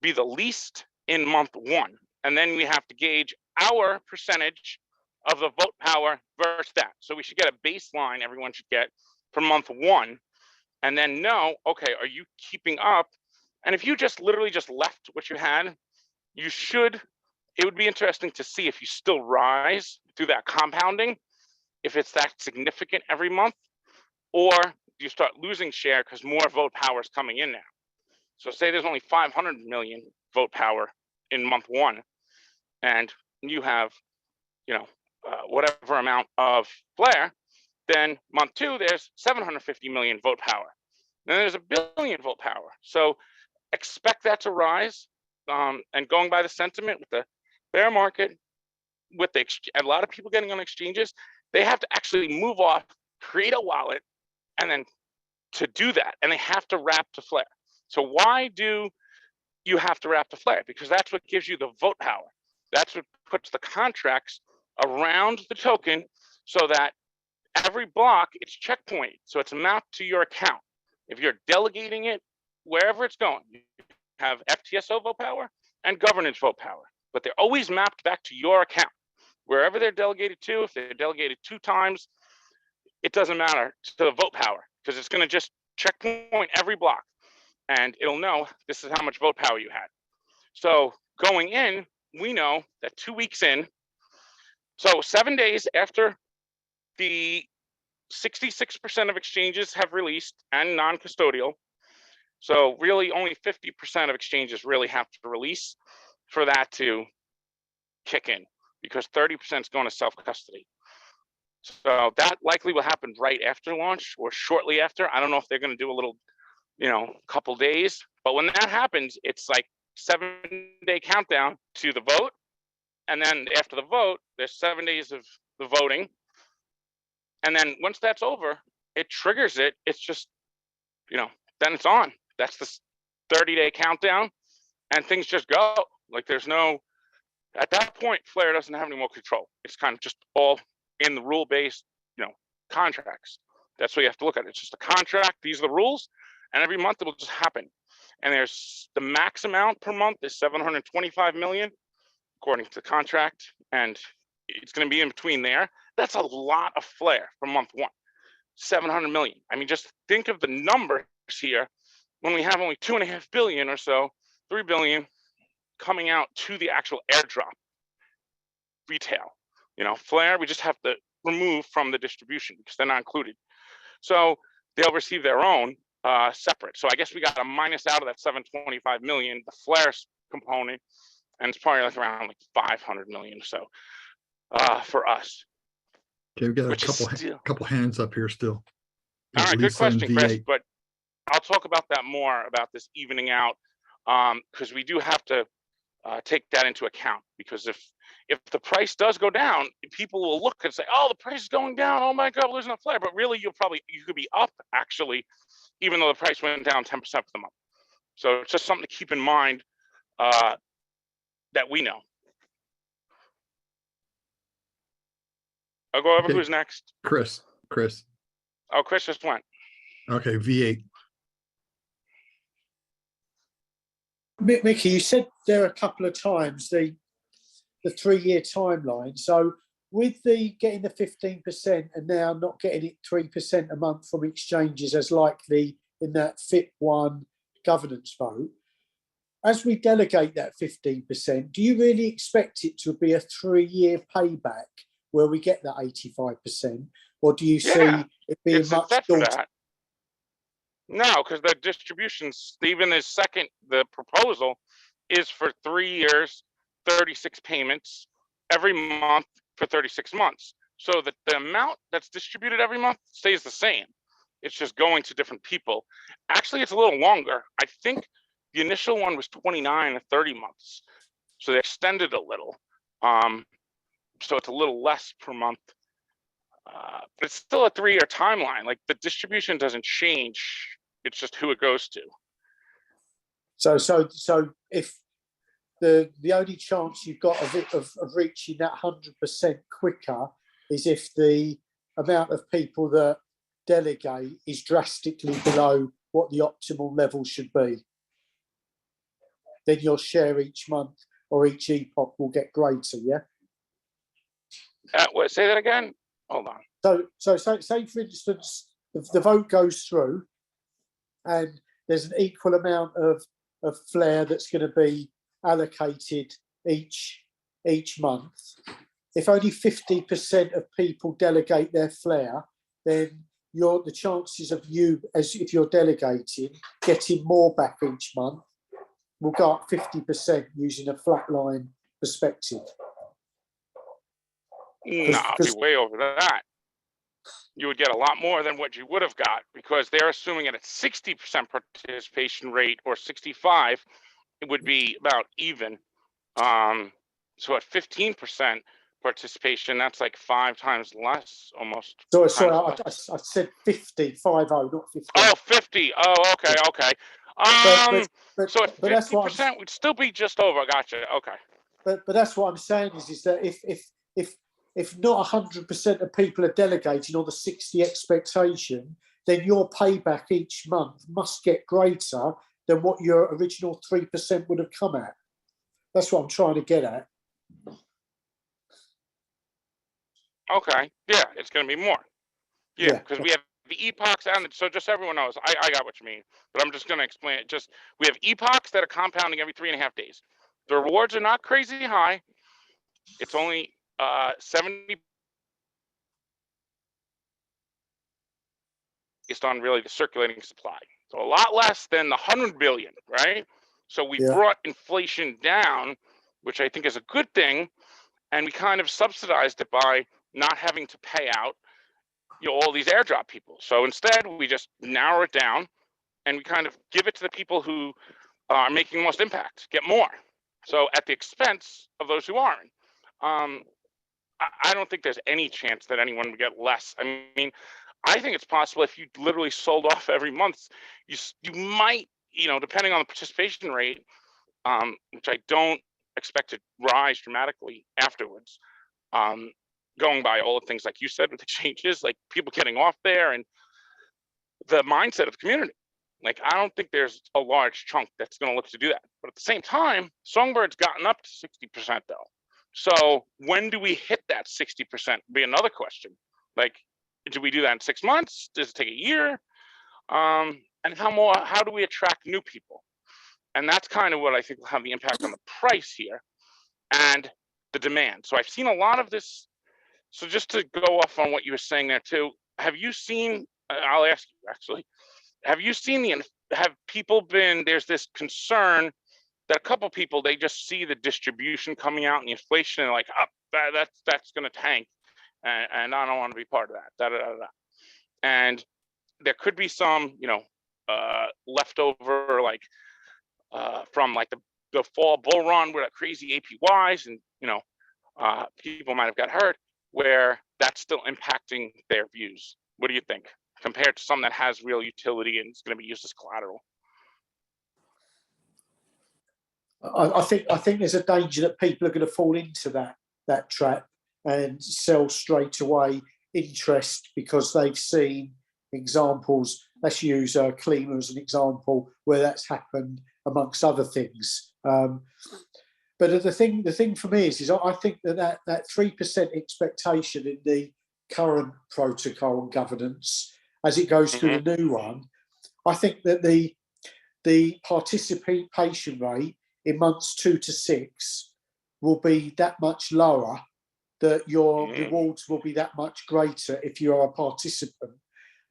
be the least in month 1. And then we have to gauge our percentage of the vote power versus that. So we should get a baseline everyone should get for month 1, and then know, okay, are you keeping up? And if you just literally just left what you had, it would be interesting to see if you still rise through that compounding, if it's that significant every month, or you start losing share because more vote power is coming in now. So say there's only 500 million vote power in month 1, and you have, whatever amount of Flare, then month 2, there's 750 million vote power. Then there's 1 billion vote power. So expect that to rise. And going by the sentiment with the bear market, with a lot of people getting on exchanges, they have to actually move off, create a wallet, and then to do that, and they have to wrap to Flare. So why do you have to wrap to Flare? Because that's what gives you the vote power. That's what puts the contracts around the token so that every block, it's checkpointed. So it's mapped to your account. If you're delegating it, wherever it's going, you have FTSO vote power and governance vote power, but they're always mapped back to your account. Wherever they're delegated to, if they're delegated 2 times, it doesn't matter to the vote power, because it's going to just checkpoint every block, and it'll know this is how much vote power you had. So going in, we know that 2 weeks in, so 7 days after the 66% of exchanges have released and non-custodial, so really only 50% of exchanges really have to release for that to kick in, because 30% is going to self-custody. So that likely will happen right after launch or shortly after. I don't know if they're going to do a little, couple days, but when that happens, it's like 7-day countdown to the vote. And then after the vote, there's 7 days of the voting. And then once that's over, it triggers it. It's just, then it's on. That's the 30-day countdown, and things just go. Like there's no, at that point, Flare doesn't have any more control. It's kind of just all in the rule-based, contracts. That's what you have to look at. It's just a contract. These are the rules, and every month it will just happen. And there's the max amount per month is 725 million, according to the contract, and it's going to be in between there. That's a lot of Flare for month one. 700 million. I mean, just think of the numbers here when we have only 2.5 billion or so, 3 billion coming out to the actual airdrop retail. Flare, we just have to remove from the distribution because they're not included. So they'll receive their own separate. So I guess we got a minus out of that 725 million, the Flare component, and it's probably like around like 500 million or so for us. Okay, we got a couple hands up here still. All right, good question, Chris. But I'll talk about that more, about this evening out, because we do have to take that into account. Because if the price does go down, people will look and say, "Oh, the price is going down. Oh my God, losing a Flare." But really, you could be up actually, even though the price went down 10% for the month. So it's just something to keep in mind that we know. I'll go over who's next. Chris. Oh, Chris just went. Okay, V8. Mickey, you said there a couple of times the 3-year timeline. So with the getting the 15% and now not getting it 3% a month from exchanges as likely in that FIP1 governance vote, as we delegate that 15%, do you really expect it to be a 3-year payback where we get that 85%, or do you see it being much shorter? No, because the distributions, even the proposal is for 3 years, 36 payments every month for 36 months. So that the amount that's distributed every month stays the same. It's just going to different people. Actually, it's a little longer. I think the initial one was 29 or 30 months. So they extended a little. So it's a little less per month. But it's still a 3-year timeline. Like the distribution doesn't change. It's just who it goes to. So if the only chance you've got of reaching that 100% quicker is if the amount of people that delegate is drastically below what the optimal level should be, then your share each month or each epoch will get greater, yeah? Say that again? Hold on. So say for instance, the vote goes through and there's an equal amount of Flare that's going to be allocated each month. If only 50% of people delegate their Flare, then the chances of you, as if you're delegating, getting more back each month will go up 50% using a flatline perspective. No, I'd be way over that. You would get a lot more than what you would have got, because they're assuming at a 60% participation rate or 65, it would be about even. So at 15% participation, that's like 5 times less, almost. Sorry, I said 50, not 50. Oh, 50. Oh, okay. But so at 50%, we'd still be just over. Gotcha. Okay. But that's what I'm saying is that if not 100% of people are delegating or the 60 expectation, then your payback each month must get greater than what your original 3% would have come at. That's what I'm trying to get at. Okay. Yeah, it's going to be more. Yeah, because we have the epochs, and so just so everyone knows, I got what you mean, but I'm just going to explain it. We have epochs that are compounding every 3.5 days. The rewards are not crazy high. It's only 70 based on really the circulating supply. So a lot less than the 100 billion, right? So we brought inflation down, which I think is a good thing. And we kind of subsidized it by not having to pay out, all these airdrop people. So instead, we just narrow it down and we kind of give it to the people who are making the most impact, get more. So at the expense of those who aren't. I don't think there's any chance that anyone would get less. I mean, I think it's possible if you literally sold off every month, you might, depending on the participation rate, which I don't expect to rise dramatically afterwards, going by all the things like you said with exchanges, like people getting off there and the mindset of the community. Like, I don't think there's a large chunk that's going to look to do that. But at the same time, Songbird's gotten up to 60% though. So when do we hit that 60%? Be another question. Like, do we do that in 6 months? Does it take a year? And how do we attract new people? And that's kind of what I think will have the impact on the price here and the demand. So I've seen a lot of this. So just to go off on what you were saying there too, have you seen, I'll ask you actually, have you seen there's this concern that a couple people, they just see the distribution coming out and the inflation and like, oh, that's going to tank. And I don't want to be part of that. And there could be some, leftover, like, from like the fall bull run with crazy APYs and, people might have got hurt, where that's still impacting their views. What do you think, compared to some that has real utility and is going to be used as collateral? I think there's a danger that people are going to fall into that trap and sell straight away interest because they've seen examples. Let's use Klima as an example where that's happened amongst other things. But the thing for me is I think that 3% expectation in the current protocol and governance as it goes through the new one, I think that the participation rate in months 2 to 6 will be that much lower, that your rewards will be that much greater if you are a participant.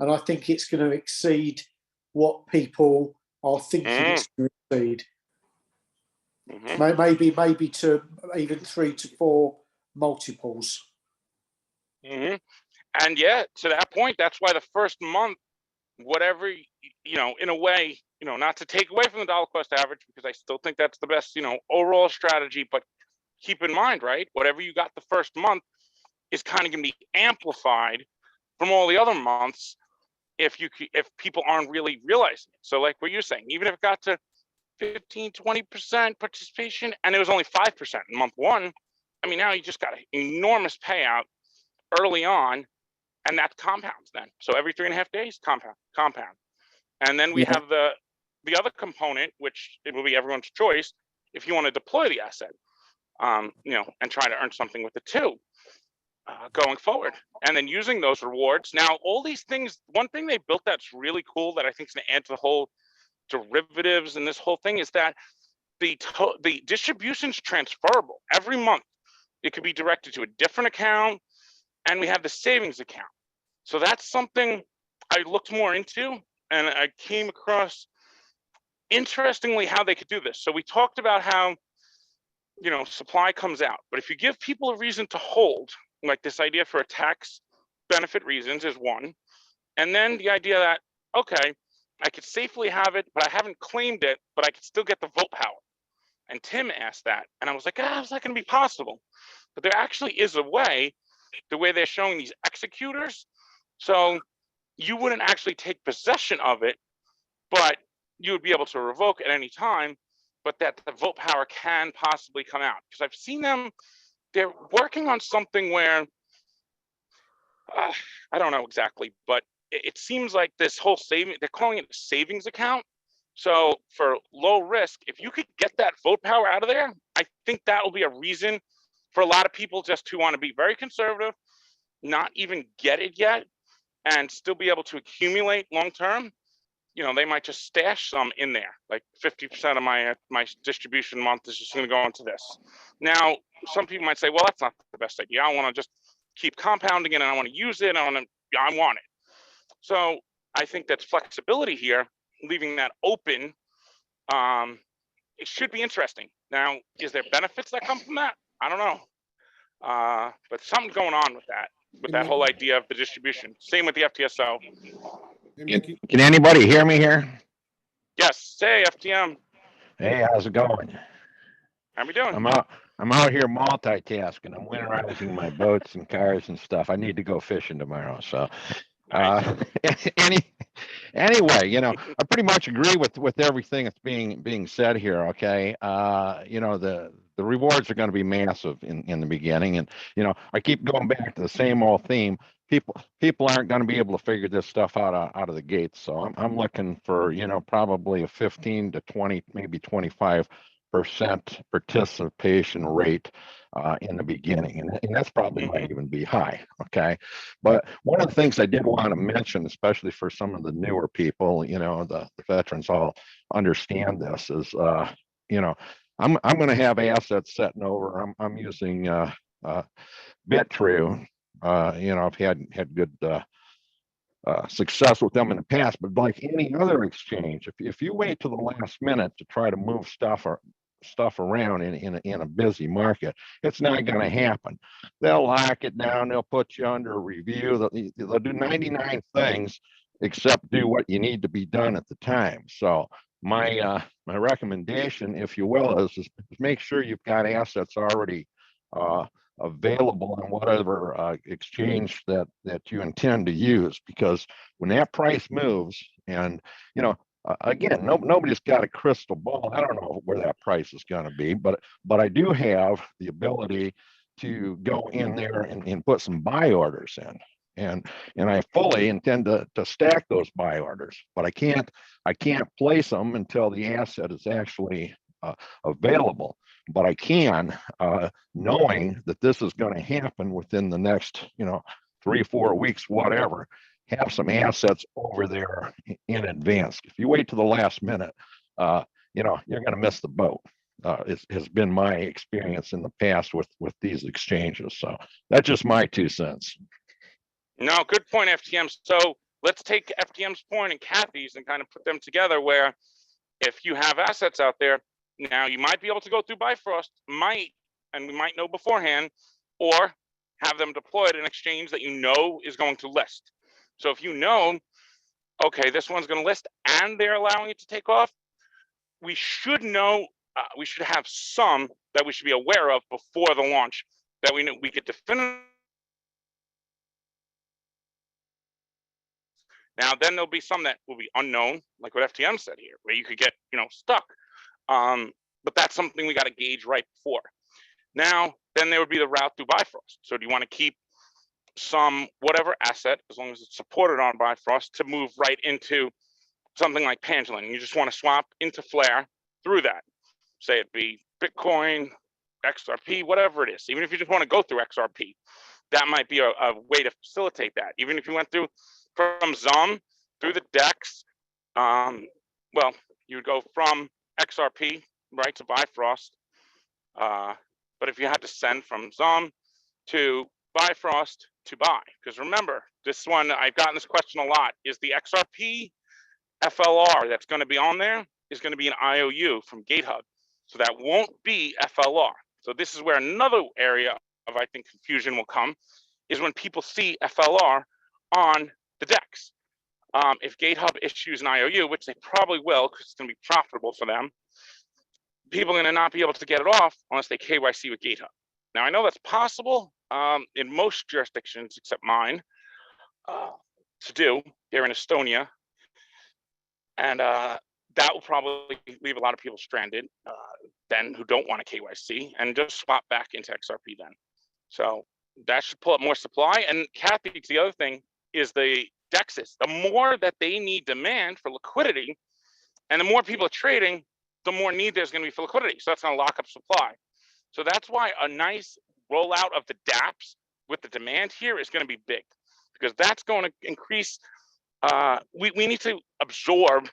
And I think it's going to exceed what people are thinking it's going to exceed. Maybe to even 3 to 4 multiples. And yeah, to that point, that's why the first month, whatever, in a way, not to take away from the dollar cost average, because I still think that's the best, overall strategy, but keep in mind, right, whatever you got the first month is kind of going to be amplified from all the other months if people aren't really realizing it. So like what you're saying, even if it got to 15-20% participation and it was only 5% in month 1, I mean, now you just got an enormous payout early on, and that compounds then. So every 3.5 days, compound. And then we have the other component, which it will be everyone's choice if you want to deploy the asset, and try to earn something with it too, going forward. And then using those rewards. Now, all these things, one thing they built that's really cool that I think is going to add to the whole derivatives and this whole thing is that the distribution's transferable every month. It could be directed to a different account, and we have the savings account. So that's something I looked more into, and I came across, interestingly, how they could do this. So we talked about how, supply comes out, but if you give people a reason to hold, like this idea for a tax benefit reasons is one, and then the idea that, okay, I could safely have it, but I haven't claimed it, but I could still get the vote power. And Tim asked that, and I was like, how's that going to be possible? But there actually is a way, the way they're showing these executors. So you wouldn't actually take possession of it, but you would be able to revoke at any time, but that the vote power can possibly come out. Because I've seen them, they're working on something where, I don't know exactly, but it seems like this whole saving, they're calling it a savings account. So for low risk, if you could get that vote power out of there, I think that will be a reason for a lot of people just who want to be very conservative, not even get it yet, and still be able to accumulate long term. they might just stash some in there, like 50% of my distribution month is just going to go into this. Now, some people might say, well, that's not the best idea. I want to just keep compounding it, and I want to use it, and I want it. So I think that's flexibility here, leaving that open. It should be interesting. Now, is there benefits that come from that? I don't know. But something's going on with that whole idea of the distribution. Same with the FTSO. Can anybody hear me here? Yes. Say FTM. Hey, how's it going? How we doing? I'm out here multitasking. I'm winterizing my boats and cars and stuff. I need to go fishing tomorrow. So anyway, I pretty much agree with everything that's being said here. Okay. The rewards are going to be massive in the beginning. And, I keep going back to the same old theme. People aren't going to be able to figure this stuff out of the gates. So I'm looking for, probably a 15 to 20, maybe 25% participation rate in the beginning. And that's probably might even be high. Okay. But one of the things I did want to mention, especially for some of the newer people, the veterans all understand this is, I'm going to have assets setting over. I'm using Bitrue. I've had good success with them in the past, but like any other exchange, if you wait to the last minute to try to move stuff around in a busy market, it's not going to happen. They'll lock it down. They'll put you under review. They'll do 99 things except do what you need to be done at the time. So my recommendation, if you will, is make sure you've got assets already available on whatever exchange that you intend to use, because when that price moves, and again, nobody's got a crystal ball. I don't know where that price is going to be, but I do have the ability to go in there and put some buy orders in. And I fully intend to stack those buy orders, but I can't place them until the asset is actually available. But I can, knowing that this is going to happen within the next 3-4 weeks, whatever, have some assets over there in advance. If you wait to the last minute, you're going to miss the boat. It has been my experience in the past with these exchanges. So that's just my 2 cents. No, good point, FTM. So let's take FTM's point and Kathy's and kind of put them together, where if you have assets out there, now you might be able to go through Bifrost, and we might know beforehand, or have them deployed in an exchange that is going to list. So if okay, this one's going to list and they're allowing it to take off, we should know, we should have some that we should be aware of before the launch, that we could definitively. Now, then there'll be some that will be unknown, like what FTM said here, where you could get, stuck. But that's something we got to gauge right before. Now, then there would be the route through Bifrost. So do you want to keep some whatever asset, as long as it's supported on Bifrost, to move right into something like Pendulum? You just want to swap into Flare through that. Say it be Bitcoin, XRP, whatever it is. Even if you just want to go through XRP, that might be a way to facilitate that. Even if you went through from ZUM through the DEX, you would go from XRP right to Bifrost. But if you had to send from ZUM to Bifrost to buy, because remember, this one, I've gotten this question a lot, is the XRP FLR that's going to be on there is going to be an IOU from GateHub. So that won't be FLR. So this is where another area of, I think, confusion will come, is when people see FLR on the DEX. If GateHub issues an IOU, which they probably will, because it's going to be profitable for them, people are going to not be able to get it off unless they KYC with GateHub. Now, I know that's possible in most jurisdictions except mine to do here in Estonia. And that will probably leave a lot of people stranded then who don't want to KYC and just swap back into XRP then. So that should pull up more supply. And Kathy, the other thing is the DEXs. The more that they need demand for liquidity, and the more people are trading, the more need there's going to be for liquidity. So that's going to lock up supply. So that's why a nice rollout of the dApps with the demand here is going to be big, because that's going to increase we need to absorb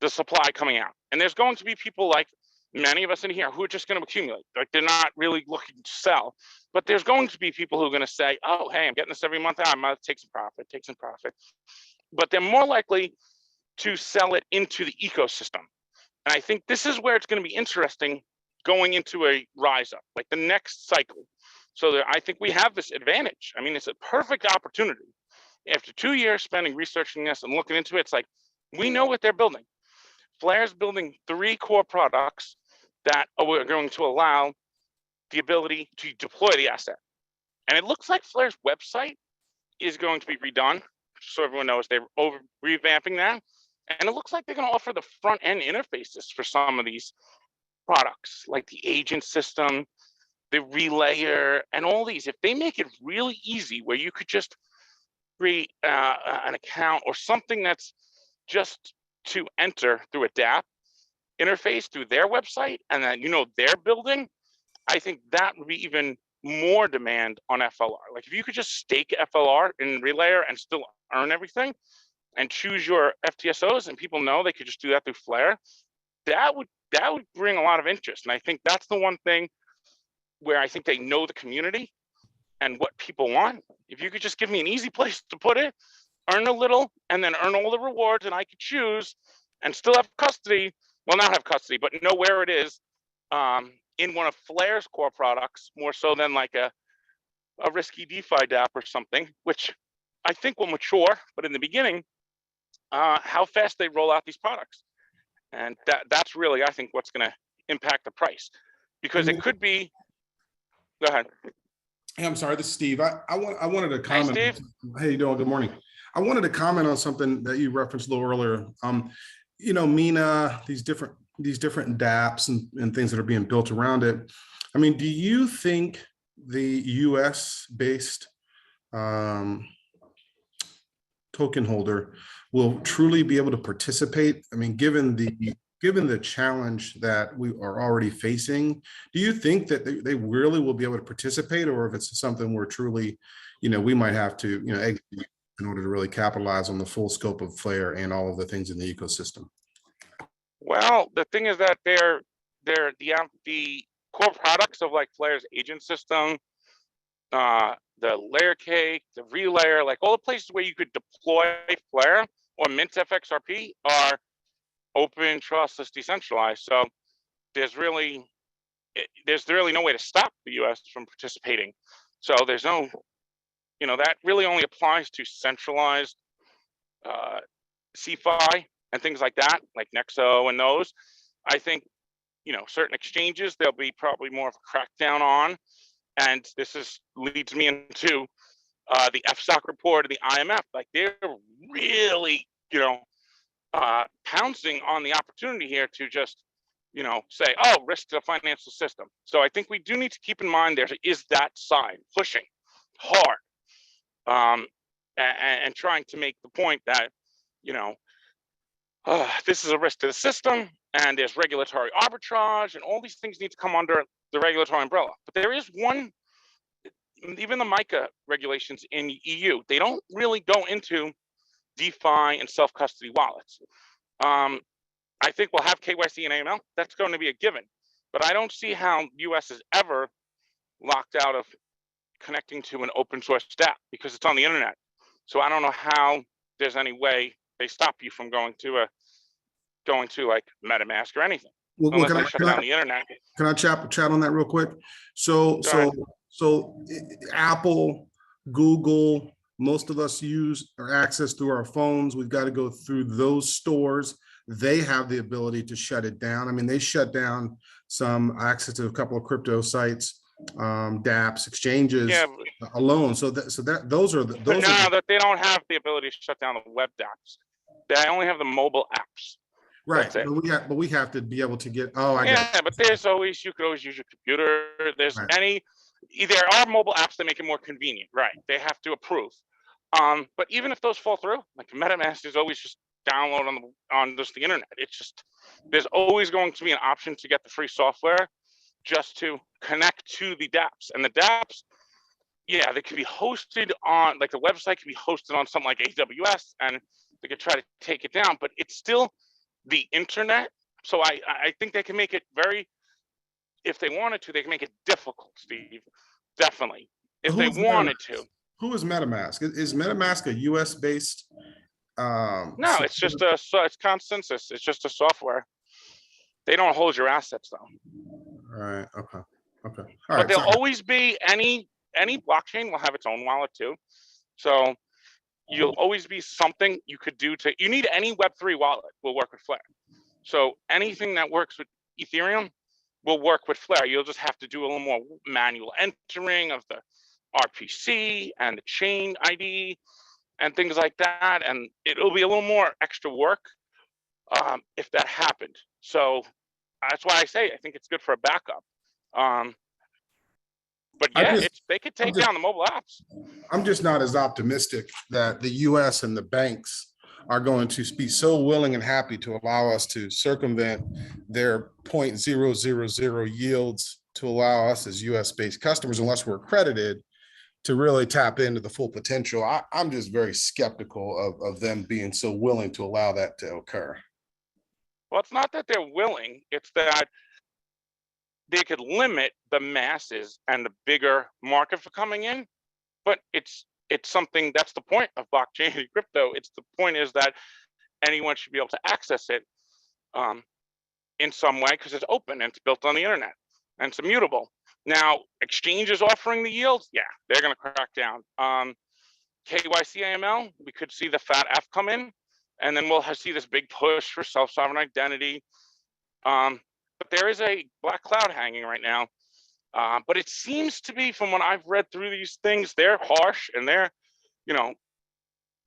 the supply coming out. And there's going to be people like many of us in here who are just going to accumulate. Like they're not really looking to sell, but there's going to be people who are going to say, oh, hey, I'm getting this every month. I might take some profit. But they're more likely to sell it into the ecosystem. And I think this is where it's going to be interesting going into a rise up, like the next cycle. So I think we have this advantage. I mean, it's a perfect opportunity. After 2 years spending researching this and looking into it, it's like, we know what they're building. Flare's building 3 core products that are going to allow the ability to deploy the asset. And it looks like Flare's website is going to be redone. So everyone knows they're revamping that. And it looks like they're going to offer the front end interfaces for some of these products, like the agent system, the relayer, and all these. If they make it really easy where you could just create an account or something that's just to enter through a DApp interface through their website, and then they're building, I think that would be even more demand on FLR. Like if you could just stake FLR in Relayer and still earn everything and choose your FTSOs, and people know they could just do that through Flare, that would bring a lot of interest. And I think that's the one thing where I think they know the community and what people want. If you could just give me an easy place to put it, earn a little, and then earn all the rewards, and I could choose and still have custody, well, not have custody, but know where it is in one of Flare's core products, more so than like a risky DeFi DApp or something, which I think will mature, but in the beginning, how fast they roll out these products. And that's really, I think, what's going to impact the price, because it could be, go ahead. Hey, I'm sorry, this is Steve. I wanted to comment. Hey, Steve. How you doing? Good morning. I wanted to comment on something that you referenced a little earlier. Mina, these different dApps and things that are being built around it. I mean, do you think the US-based token holder will truly be able to participate? I mean, given the challenge that we are already facing, do you think that they really will be able to participate, or if it's something where truly, we might have to, execute in order to really capitalize on the full scope of Flare and all of the things in the ecosystem? Well, the thing is that they're the core products of like Flare's agent system, the layer cake, the relayer, like all the places where you could deploy Flare or mint FXRP are open, trustless, decentralized. So there's really no way to stop the US from participating. So there's no, that really only applies to centralized CeFi and things like that, like Nexo and those. I think, certain exchanges, there'll be probably more of a crackdown on. And this leads me into the FSOC report of the IMF. Like they're really, pouncing on the opportunity here to just, say, oh, risk to the financial system. So I think we do need to keep in mind there is that side pushing hard and trying to make the point that, this is a risk to the system, and there's regulatory arbitrage, and all these things need to come under the regulatory umbrella. But there is one, even the MiCA regulations in EU, they don't really go into DeFi and self-custody wallets. I think we'll have KYC and AML. That's going to be a given. But I don't see how US is ever locked out of connecting to an open source DApp because it's on the internet. So I don't know how there's any way they stop you from going to like MetaMask or anything. Well, unless they shut down the internet. Can I chat on that real quick? So Apple, Google, most of us use or access through our phones. We've got to go through those stores. They have the ability to shut it down. I mean, they shut down some access to a couple of crypto sites, dApps, exchanges alone. So those are that they don't have the ability to shut down the web dApps. They only have the mobile apps. Right, but we have to be able to get. But you could always use your computer. There are mobile apps that make it more convenient, right? They have to approve. But even if those fall through, like MetaMask is always just download on just the internet. It's just there's always going to be an option to get the free software just to connect to the dApps. And the dApps, they could be hosted on, like the website could be hosted on something like AWS, and They could try to take it down, but it's still the internet. So I think they can make it very, if they wanted to, they can make it difficult, Steve. Definitely, if they wanted to. Who is MetaMask? Is MetaMask a US based? No, it's just it's consensus. It's just a software. They don't hold your assets though. Right. Okay. Okay. All but right. there'll always be any blockchain will have its own wallet too. So you'll always be something you could do to. You need any Web3 wallet will work with Flare. So anything that works with Ethereum will work with Flare. You'll just have to do a little more manual entering of the RPC and the chain ID and things like that, and it'll be a little more extra work if that happened. So that's why I say I think it's good for a backup. But yeah, they could take down the mobile apps. I'm just not as optimistic that the US and the banks are going to be so willing and happy to allow us to circumvent their 0.000 yields to allow us as US based customers, unless we're accredited, to really tap into the full potential. I'm just very skeptical of them being so willing to allow that to occur. Well, it's not that they're willing, it's that they could limit the masses and the bigger market for coming in, but it's something, that's the point of blockchain and crypto. It's the point is that anyone should be able to access it in some way because it's open and it's built on the internet and it's immutable. Now, exchanges offering the yields, yeah, they're going to crack down. KYC AML, we could see the fat F come in, and then we'll see this big push for self-sovereign identity. But there is a black cloud hanging right now. But it seems to be, from what I've read through these things, they're harsh and they're,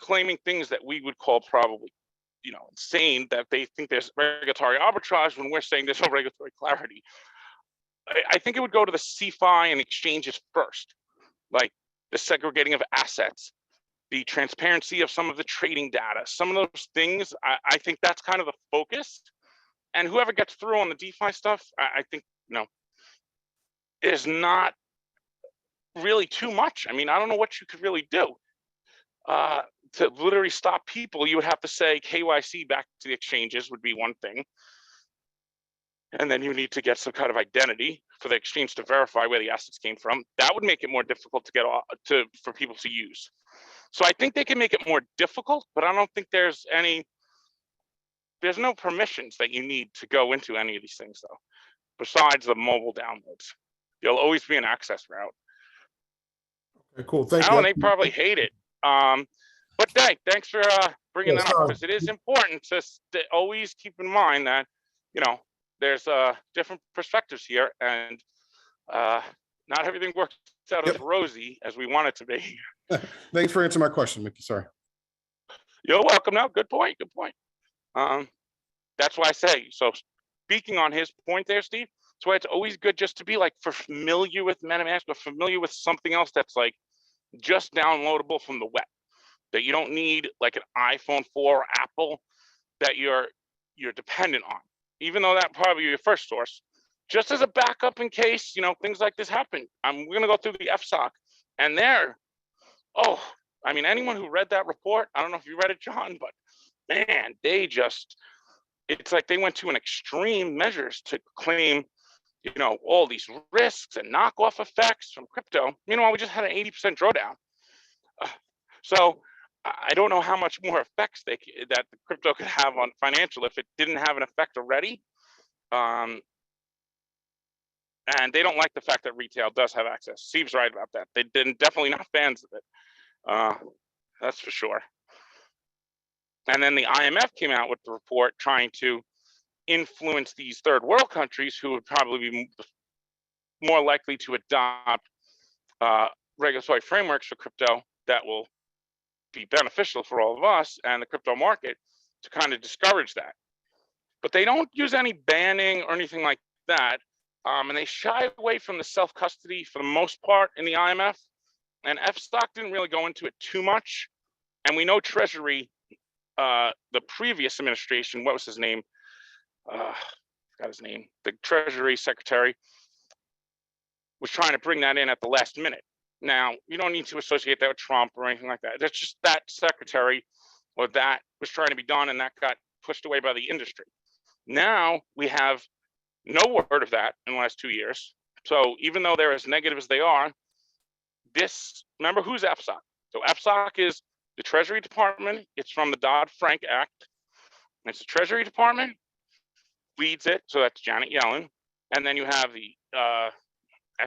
claiming things that we would call probably, insane, that they think there's regulatory arbitrage when we're saying there's no regulatory clarity. I think it would go to the CeFi and exchanges first, like the segregating of assets, the transparency of some of the trading data, some of those things. I think that's kind of the focus. And whoever gets through on the DeFi stuff, I think, is not really too much. I mean, I don't know what you could really do to literally stop people. You would have to say KYC back to the exchanges would be one thing. And then you need to get some kind of identity for the exchange to verify where the assets came from. That would make it more difficult to get for people to use. So I think they can make it more difficult, but I don't think there's no permissions that you need to go into any of these things though, besides the mobile downloads. You'll always be an access route. Okay, cool, thank you. I know they probably hate it. But thanks for bringing that up, because it is important to always keep in mind that, there's different perspectives here, and not everything works out as rosy as we want it to be. Thanks for answering my question, Mickey. Sorry. You're welcome. No, good point. Good point. That's why I say, so speaking on his point there, Steve, that's why it's always good just to be like familiar with MetaMask or familiar with something else that's like just downloadable from the web, that you don't need like an iPhone 4 or Apple that you're dependent on, even though that probably your first source, just as a backup in case, things like this happen. We're going to go through the FSOC, and I mean, anyone who read that report, I don't know if you read it, John, but man, it's like they went to an extreme measures to claim, all these risks and knockoff effects from crypto. Meanwhile, we just had an 80% drawdown. So I don't know how much more effects that the crypto could have on financial if it didn't have an effect already. And they don't like the fact that retail does have access. Steve's right about that. They're definitely not fans of it. That's for sure. And then the IMF came out with the report trying to influence these third world countries who would probably be more likely to adopt regulatory frameworks for crypto that will be beneficial for all of us and the crypto market, to kind of discourage that. But they don't use any banning or anything like that. And they shy away from the self-custody for the most part in the IMF. And FSOC didn't really go into it too much. And we know Treasury, the previous administration, what was his name? Forgot his name. The Treasury Secretary was trying to bring that in at the last minute. Now, you don't need to associate that with Trump or anything like that. That's just that secretary or that was trying to be done and that got pushed away by the industry. Now we have no word of that in the last 2 years. So even though they're as negative as they are, remember who's FSOC? So FSOC is the Treasury Department. It's from the Dodd-Frank Act. It's the Treasury Department leads it, so that's Janet Yellen. And then you have the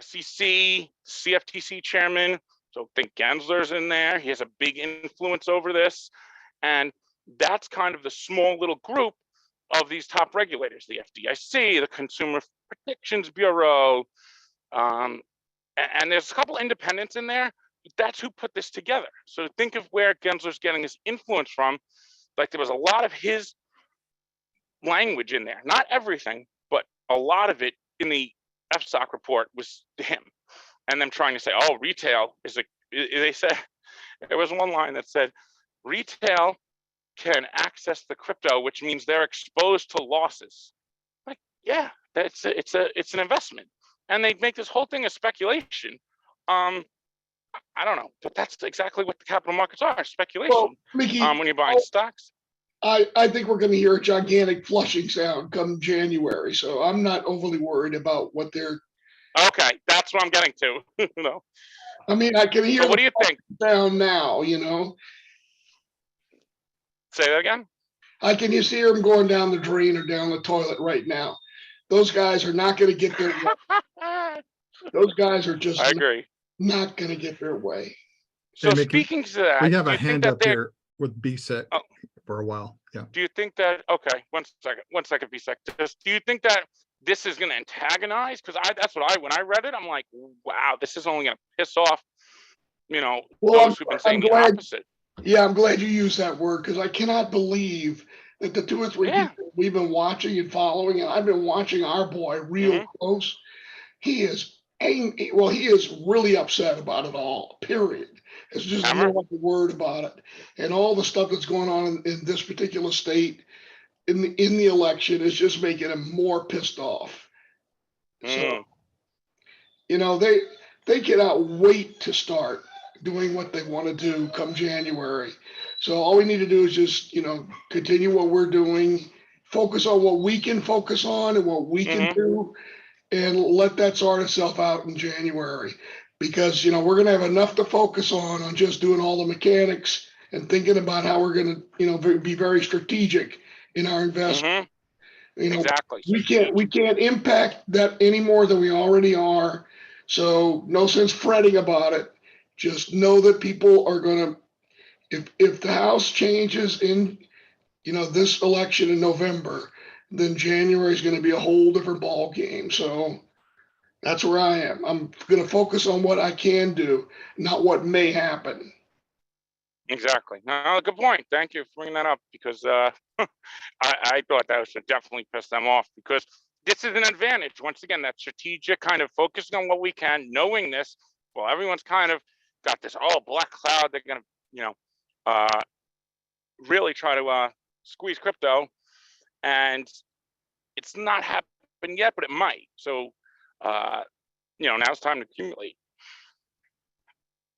SEC, CFTC chairman. So I think Gensler's in there. He has a big influence over this. And that's kind of the small little group of these top regulators, the FDIC, the Consumer Protections Bureau, and there's a couple independents in there, but that's who put this together. So think of where Gensler's getting his influence from. Like there was a lot of his language in there, not everything, but a lot of it in the FSOC report was him and them trying to say, oh, retail they said, there was one line that said, retail can access the crypto, which means they're exposed to losses. Like, yeah, it's an investment. And they make this whole thing a speculation. I don't know, but that's exactly what the capital markets are, speculation. Well, Mickey, when you're buying stocks. I think we're going to hear a gigantic flushing sound come January, so I'm not overly worried about what they're. Okay, that's what I'm getting to. No. I mean, I can hear. So what do you think? Sound now, you know. Say that again. I can just hear them going down the drain or down the toilet right now. Those guys are not going to get their way. Those guys are just. I agree. Not going to get their way. So Hey, Mickey, speaking to that, we have a hand up here with BSEC for a while. Yeah. Do you think that, okay, one second, BSEC. Do you think that this is going to antagonize? Because when I read it, I'm like, wow, this is only going to piss off, those who've been saying the opposite. Yeah, I'm glad you used that word because I cannot believe that the 2 or 3 people we've been watching and following, and I've been watching our boy real close. He is angry. Well, he is really upset about it all, period. It's just no other word about it. And all the stuff that's going on in this particular state in the election is just making him more pissed off. So, they cannot wait to start doing what they want to do come January. So all we need to do is just, continue what we're doing, focus on what we can focus on and what we can do, and let that sort itself out in January. Because, we're going to have enough to focus on just doing all the mechanics and thinking about how we're going to, be very strategic in our investment. Exactly. We can't impact that any more than we already are. So no sense fretting about it. Just know that people are going to, if the House changes in, this election in November, then January is going to be a whole different ball game. So that's where I am. I'm going to focus on what I can do, not what may happen. Exactly. No, good point. Thank you for bringing that up because I thought that should definitely piss them off because this is an advantage. Once again, that strategic kind of focusing on what we can, knowing this. Well, everyone's kind of got this black cloud. They're going to, really try to squeeze crypto, and it's not happened yet, but it might. So, now it's time to accumulate.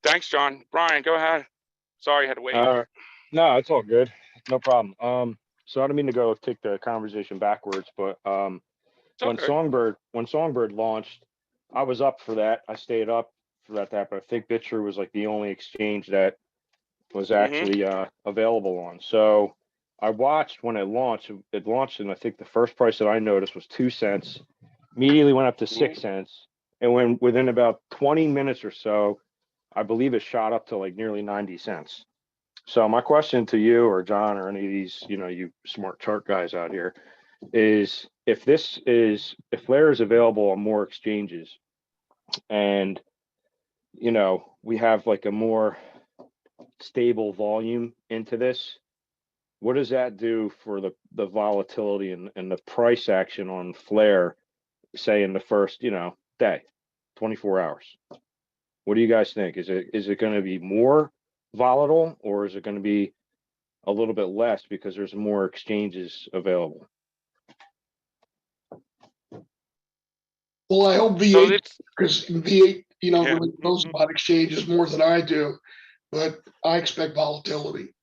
Thanks, John. Brian, go ahead. Sorry, I had to wait. No, it's all good. No problem. So I don't mean to take the conversation backwards, but when Songbird launched, I was up for that. I stayed up for that, but I think BitTrue was like the only exchange that was actually available on. So I watched when it launched. It launched, and I think the first price that I noticed was 2 cents. Immediately went up to 6 cents, and when within about 20 minutes or so, I believe it shot up to like nearly 90 cents. So my question to you or John or any of these, you smart chart guys out here is if Layer is available on more exchanges and, we have like a more stable volume into this, what does that do for the volatility and the price action on Flare, say in the first, day, 24 hours? What do you guys think? Is it going to be more volatile or is it going to be a little bit less because there's more exchanges available? Well, I hope V8, because V8, really knows about exchanges more than I do, but I expect volatility.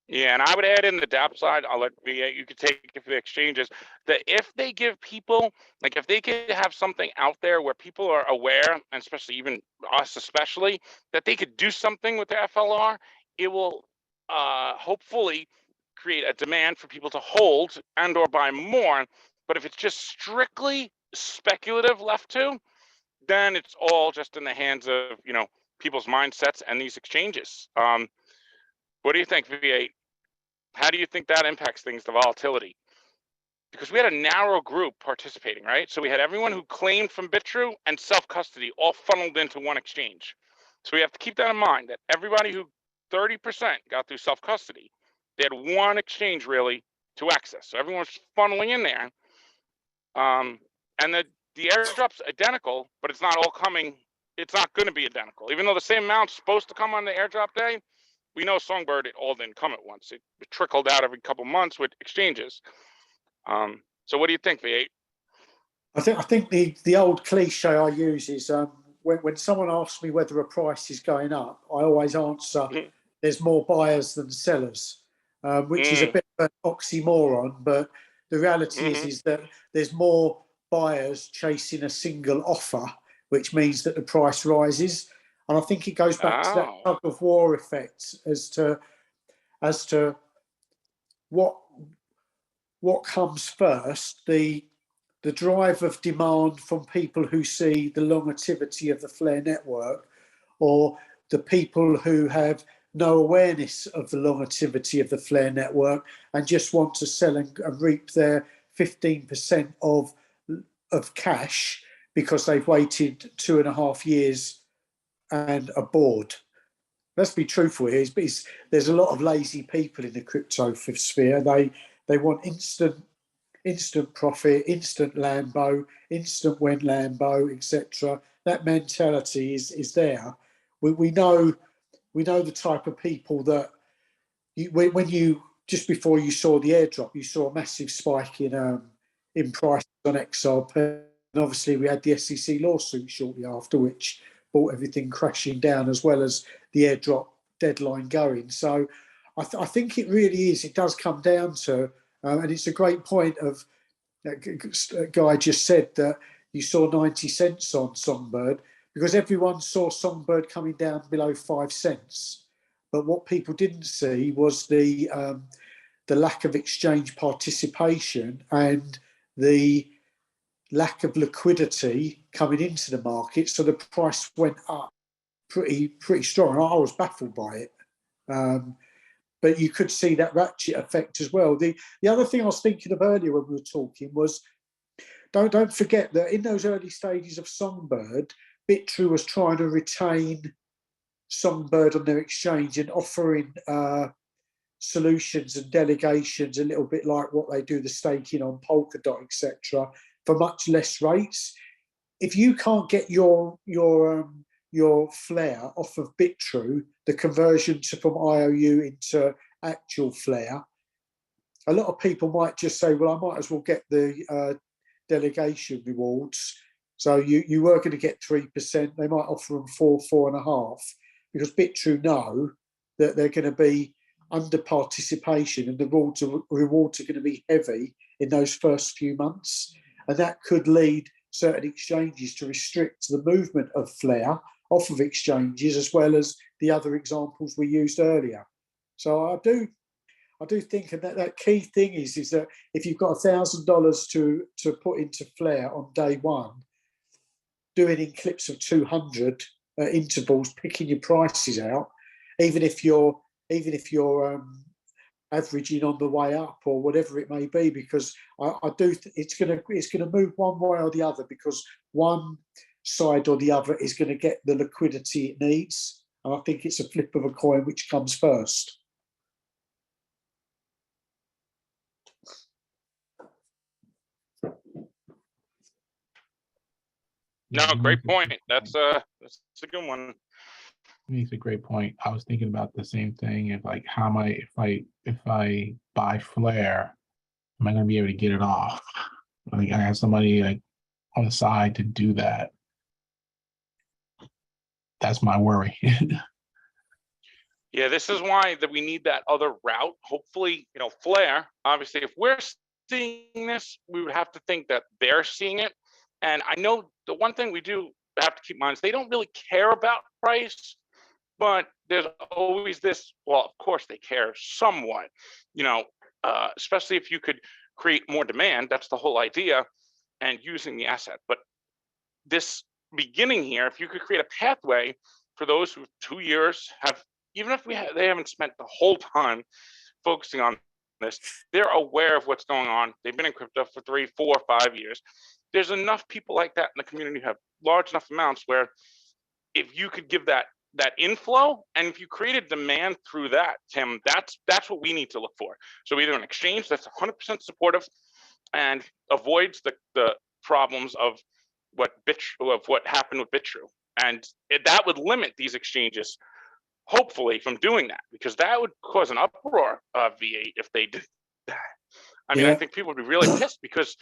Yeah, and I would add in the DApp side. I'll let VA, you could take it for the exchanges, that if they give people, like if they could have something out there where people are aware, and especially even us especially, that they could do something with their FLR, it will hopefully create a demand for people to hold and or buy more. But if it's just strictly speculative left to, then it's all just in the hands of, you know, people's mindsets and these exchanges. What do you think, VA? How do you think that impacts things, the volatility? Because we had a narrow group participating, right? So we had everyone who claimed from Bitrue and self-custody all funneled into one exchange. So we have to keep that in mind, that everybody who 30% got through self-custody, they had one exchange really to access. So everyone's funneling in there. And the airdrop's identical, but it's not all coming. It's not going to be identical. Even though the same amount's supposed to come on the airdrop day, we know Songbird, it all didn't come at once. It trickled out every couple months with exchanges. So what do you think, V8? I think the old cliche I use is when someone asks me whether a price is going up, I always answer, there's more buyers than sellers, which is a bit of an oxymoron, but the reality is that there's more buyers chasing a single offer, which means that the price rises. And I think it goes back to that tug of war effect as to what comes first, the drive of demand from people who see the longevity of the FLARE network, or the people who have no awareness of the longevity of the FLARE network and just want to sell and reap their 15% of cash because they've waited 2.5 years and are bored. Let's be truthful here. There's a lot of lazy people in the crypto sphere. They want instant profit, instant Lambo, instant when Lambo, etc. That mentality is there. We know the type of people that when you just before you saw the airdrop, you saw a massive spike in prices on XRPL. And obviously, we had the SEC lawsuit shortly after, which brought everything crashing down, as well as the airdrop deadline going. So I think it really is. It does come down to, and it's a great point of a guy just said that you saw 90 cents on Songbird because everyone saw Songbird coming down below 5 cents. But what people didn't see was the lack of exchange participation and the lack of liquidity coming into the market, so the price went up pretty strong. I was baffled by it, but you could see that ratchet effect as well. The other thing I was thinking of earlier when we were talking was, don't forget that in those early stages of Songbird, Bitrue was trying to retain Songbird on their exchange and offering solutions and delegations, a little bit like what they do the staking on Polkadot, etc., for much less rates. If you can't get your FLARE off of Bitrue, the conversion from IOU into actual FLARE, a lot of people might just say, well, I might as well get the delegation rewards. So you were going to get 3%. They might offer them 4.5, because Bitrue know that they're going to be under participation and the rewards are going to be heavy in those first few months. And that could lead certain exchanges to restrict the movement of FLARE off of exchanges, as well as the other examples we used earlier. So I do think that key thing is that if you've got $1,000 to put into FLARE on day one, doing in clips of 200 intervals, picking your prices out, even if you're averaging on the way up or whatever it may be, because I do it's going to move one way or the other, because one side or the other is going to get the liquidity it needs, and I think it's a flip of a coin which comes first. No, great point. That's a good one. It's a great point. I was thinking about the same thing. If like, how am I, if I buy FLARE, am I going to be able to get it off? Like, I have somebody like on the side to do that. That's my worry. Yeah, this is why that we need that other route. Hopefully, Flare, obviously, if we're seeing this, we would have to think that they're seeing it. And I know the one thing we do have to keep in mind is they don't really care about price, but there's always this, well, of course they care somewhat, especially if you could create more demand, that's the whole idea, and using the asset. But this beginning here, if you could create a pathway for those who 2 years have, even if they haven't spent the whole time focusing on this, they're aware of what's going on. They've been in crypto for 3, 4, 5 years. There's enough people like that in the community who have large enough amounts where if you could give that inflow, and if you create a demand through that, Tim, that's what we need to look for. So either an exchange that's 100% supportive and avoids the problems of what happened with BitTrue, and that would limit these exchanges, hopefully, from doing that, because that would cause an uproar of V8 if they did that. I mean, I think people would be really pissed, because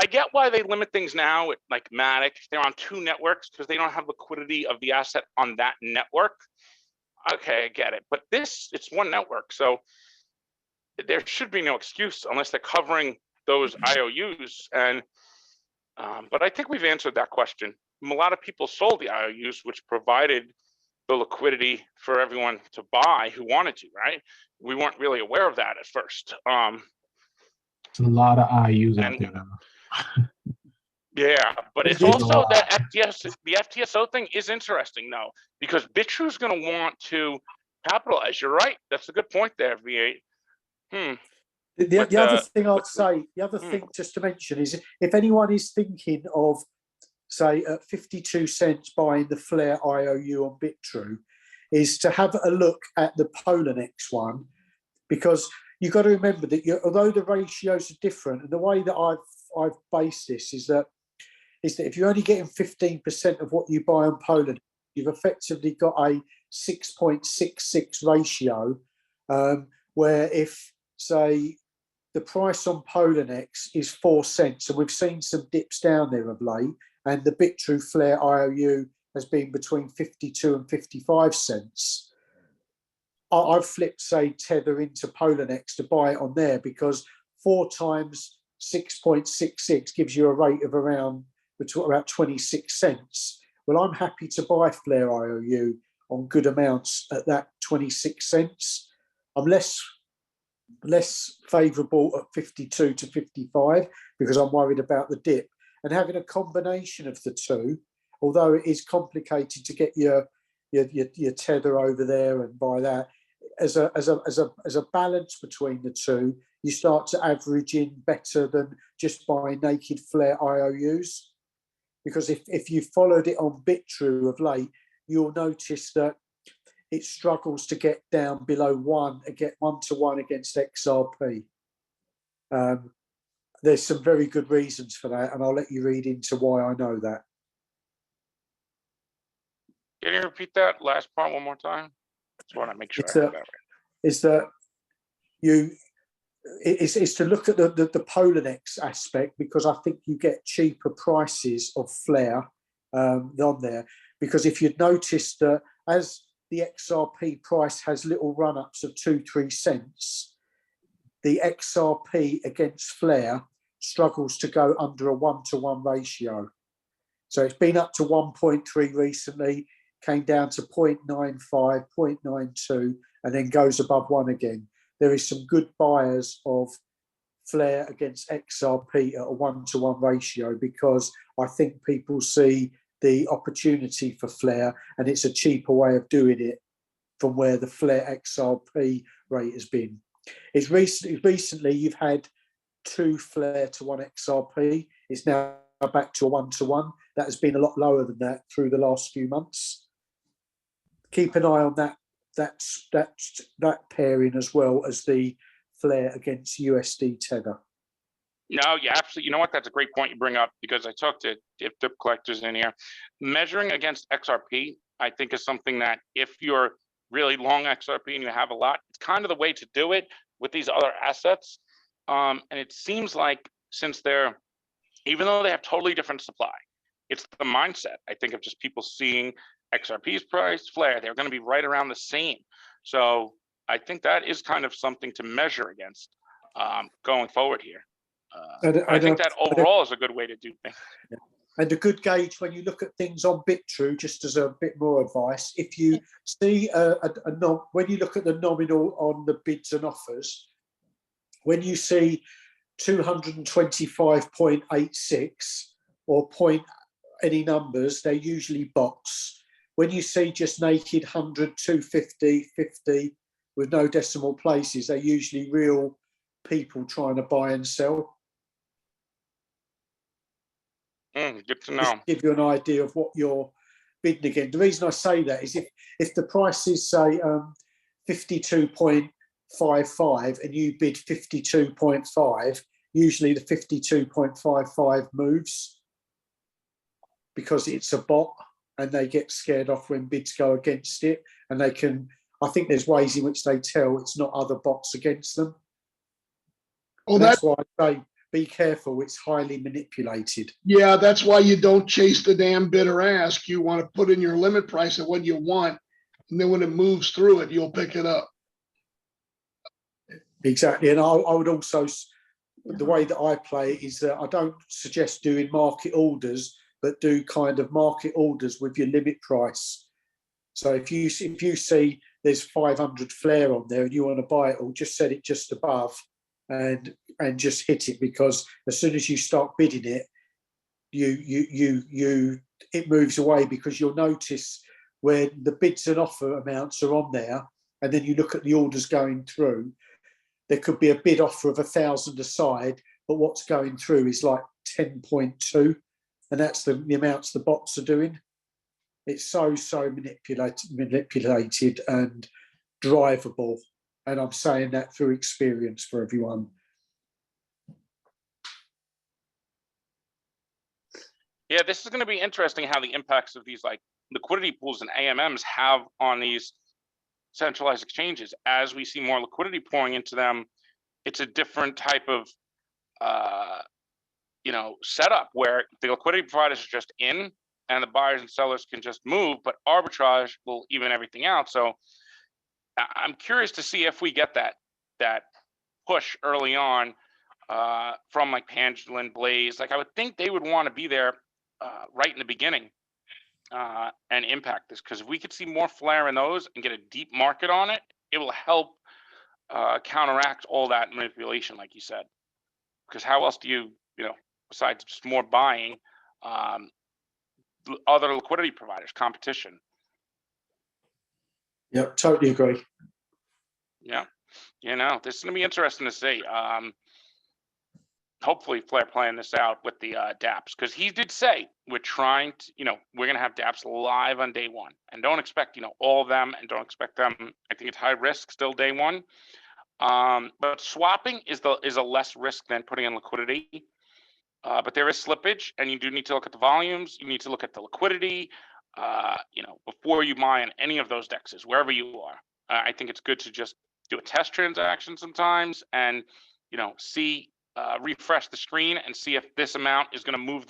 I get why they limit things now with like Matic. They're on 2 networks because they don't have liquidity of the asset on that network. Okay, I get it. But it's 1 network. So there should be no excuse unless they're covering those IOUs. And but I think we've answered that question. A lot of people sold the IOUs, which provided the liquidity for everyone to buy who wanted to, right? We weren't really aware of that at first. It's a lot of IOUs out there now. Yeah, but it's also that the FTSO thing is interesting though, because BitTrue's going to want to capitalize. You're right. That's a good point there, V8. The other thing I'd say, the other thing just to mention is if anyone is thinking of, say, at 52 cents buying the Flare IOU on BitTrue, is to have a look at the Poloniex one, because you've got to remember that although the ratios are different, and the way that I've based this is that if you're only getting 15% of what you buy on Poloniex, you've effectively got a 6.66 ratio, where if, say, the price on Poloniex is 4 cents, and we've seen some dips down there of late, and the BitTrue Flare IOU has been between 52 and 55 cents. I've flipped, say, Tether into Poloniex to buy it on there, because 4 times 6.66 gives you a rate of around 26 cents. Well, I'm happy to buy Flare IOU on good amounts at that 26 cents. I'm less favourable at 52 to 55 because I'm worried about the dip. And having a combination of the two, although it is complicated to get your Tether over there and buy that, as a balance between the two, you start to average in better than just buying naked Flare IOUs. Because if you followed it on BitTrue of late, you'll notice that it struggles to get down below 1 to 1 against XRP. There's some very good reasons for that, and I'll let you read into why I know that. Can you repeat that last part one more time? Just want to make sure I have that right. It's to look at the Poloniex aspect, because I think you get cheaper prices of Flare on there. Because if you'd noticed that as the XRP price has little run-ups of 2-3 cents, the XRP against Flare struggles to go under a 1-to-1 ratio. So it's been up to 1.3 recently, came down to 0.95, 0.92, and then goes above 1 again. There is some good buyers of Flare against XRP at a 1-to-1 ratio, because I think people see the opportunity for Flare, and it's a cheaper way of doing it from where the Flare XRP rate has been. It's recently you've had 2 Flare to 1 XRP. It's now back to a 1-to-1. That has been a lot lower than that through the last few months. Keep an eye on that pairing, as well as the Flare against USD Tether. No, yeah, absolutely. You know what? That's a great point you bring up, because I talked to dip collectors in here. Measuring against XRP, I think, is something that if you're really long XRP and you have a lot, it's kind of the way to do it with these other assets. And it seems like, since even though they have totally different supply, it's the mindset, I think, of just people seeing XRP's price, Flare, they're going to be right around the same. So I think that is kind of something to measure against going forward here. I think that overall is a good way to do things. And a good gauge when you look at things on BitTrue, just as a bit more advice, if you see when you look at the nominal on the bids and offers, when you see 225.86 or any numbers, they're usually bots. When you see just naked 100, 250, 50 with no decimal places, they're usually real people trying to buy and sell. Good to know. Just give you an idea of what you're bidding against. The reason I say that is if the price is, say, 52.55 and you bid 52.5, usually the 52.55 moves because it's a bot and they get scared off when bids go against it. And they can, I think there's ways in which they tell it's not other bots against them. Well, that's why I say be careful, it's highly manipulated. Yeah, that's why you don't chase the damn bid or ask. You want to put in your limit price at what you want. And then when it moves through it, you'll pick it up. Exactly. And I would also, the way that I play is that I don't suggest doing market orders, but do kind of market orders with your limit price. So if you see there's 500 flare on there and you want to buy it, or just set it just above and just hit it, because as soon as you start bidding it, it moves away, because you'll notice when the bids and offer amounts are on there, and then you look at the orders going through, there could be a bid offer of 1,000 aside, but what's going through is like 10.2, and that's the amounts the bots are doing. It's so manipulated and drivable, and I'm saying that through experience for everyone. Yeah, this is going to be interesting how the impacts of these like liquidity pools and AMMs have on these centralized exchanges. As we see more liquidity pouring into them, it's a different type of setup where the liquidity providers are just in and the buyers and sellers can just move, but arbitrage will even everything out. So I'm curious to see if we get that push early on from like Pangolin, Blaze. Like I would think they would want to be there right in the beginning and impact this, because if we could see more flare in those and get a deep market on it, it will help counteract all that manipulation, like you said. Because how else do you besides just more buying, other liquidity providers, competition? Yeah, totally agree. Yeah, this is going to be interesting to see. Hopefully Flair playing this out with the dApps, because he did say we're trying to, we're going to have dApps live on day one, and don't expect, all of them, and don't expect them. I think it's high risk still day one. But swapping is a less risk than putting in liquidity. But there is slippage, and you do need to look at the volumes. You need to look at the liquidity, before you buy in any of those dexes, wherever you are. I think it's good to just do a test transaction sometimes and, see, refresh the screen and see if this amount is going to move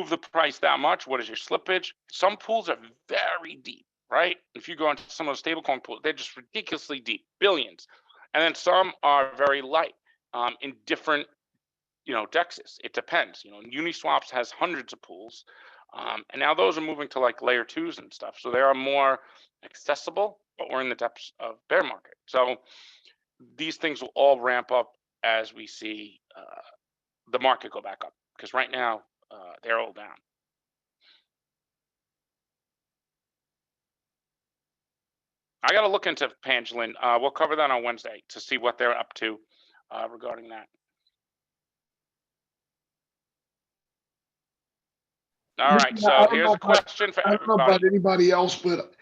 the price that much. What is your slippage? Some pools are very deep, right? If you go into some of the stablecoin pools, they're just ridiculously deep, billions. And then some are very light in different, dexes. It depends. Uniswaps has hundreds of pools. And now those are moving to like layer 2s and stuff. So they are more accessible, but we're in the depths of bear market. So these things will all ramp up as we see the market go back up, because right now they're all down. I got to look into Pangolin. We'll cover that on Wednesday to see what they're up to regarding that. All right, so here's a question for everybody. I don't know about anybody else, but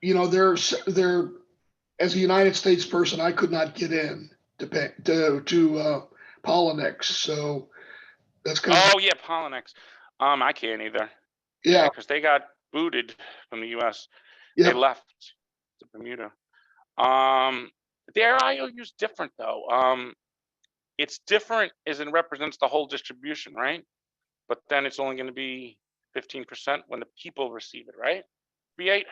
there, as a United States person, I could not get in to Polynex, so that's kind of. Oh yeah, Polynex. I can't either. Yeah, because they got booted from the U.S. Yep. They left to Bermuda. Their IOU is different though. It's different as it represents the whole distribution, right? But then it's only going to be 15% when the people receive it, right? V8?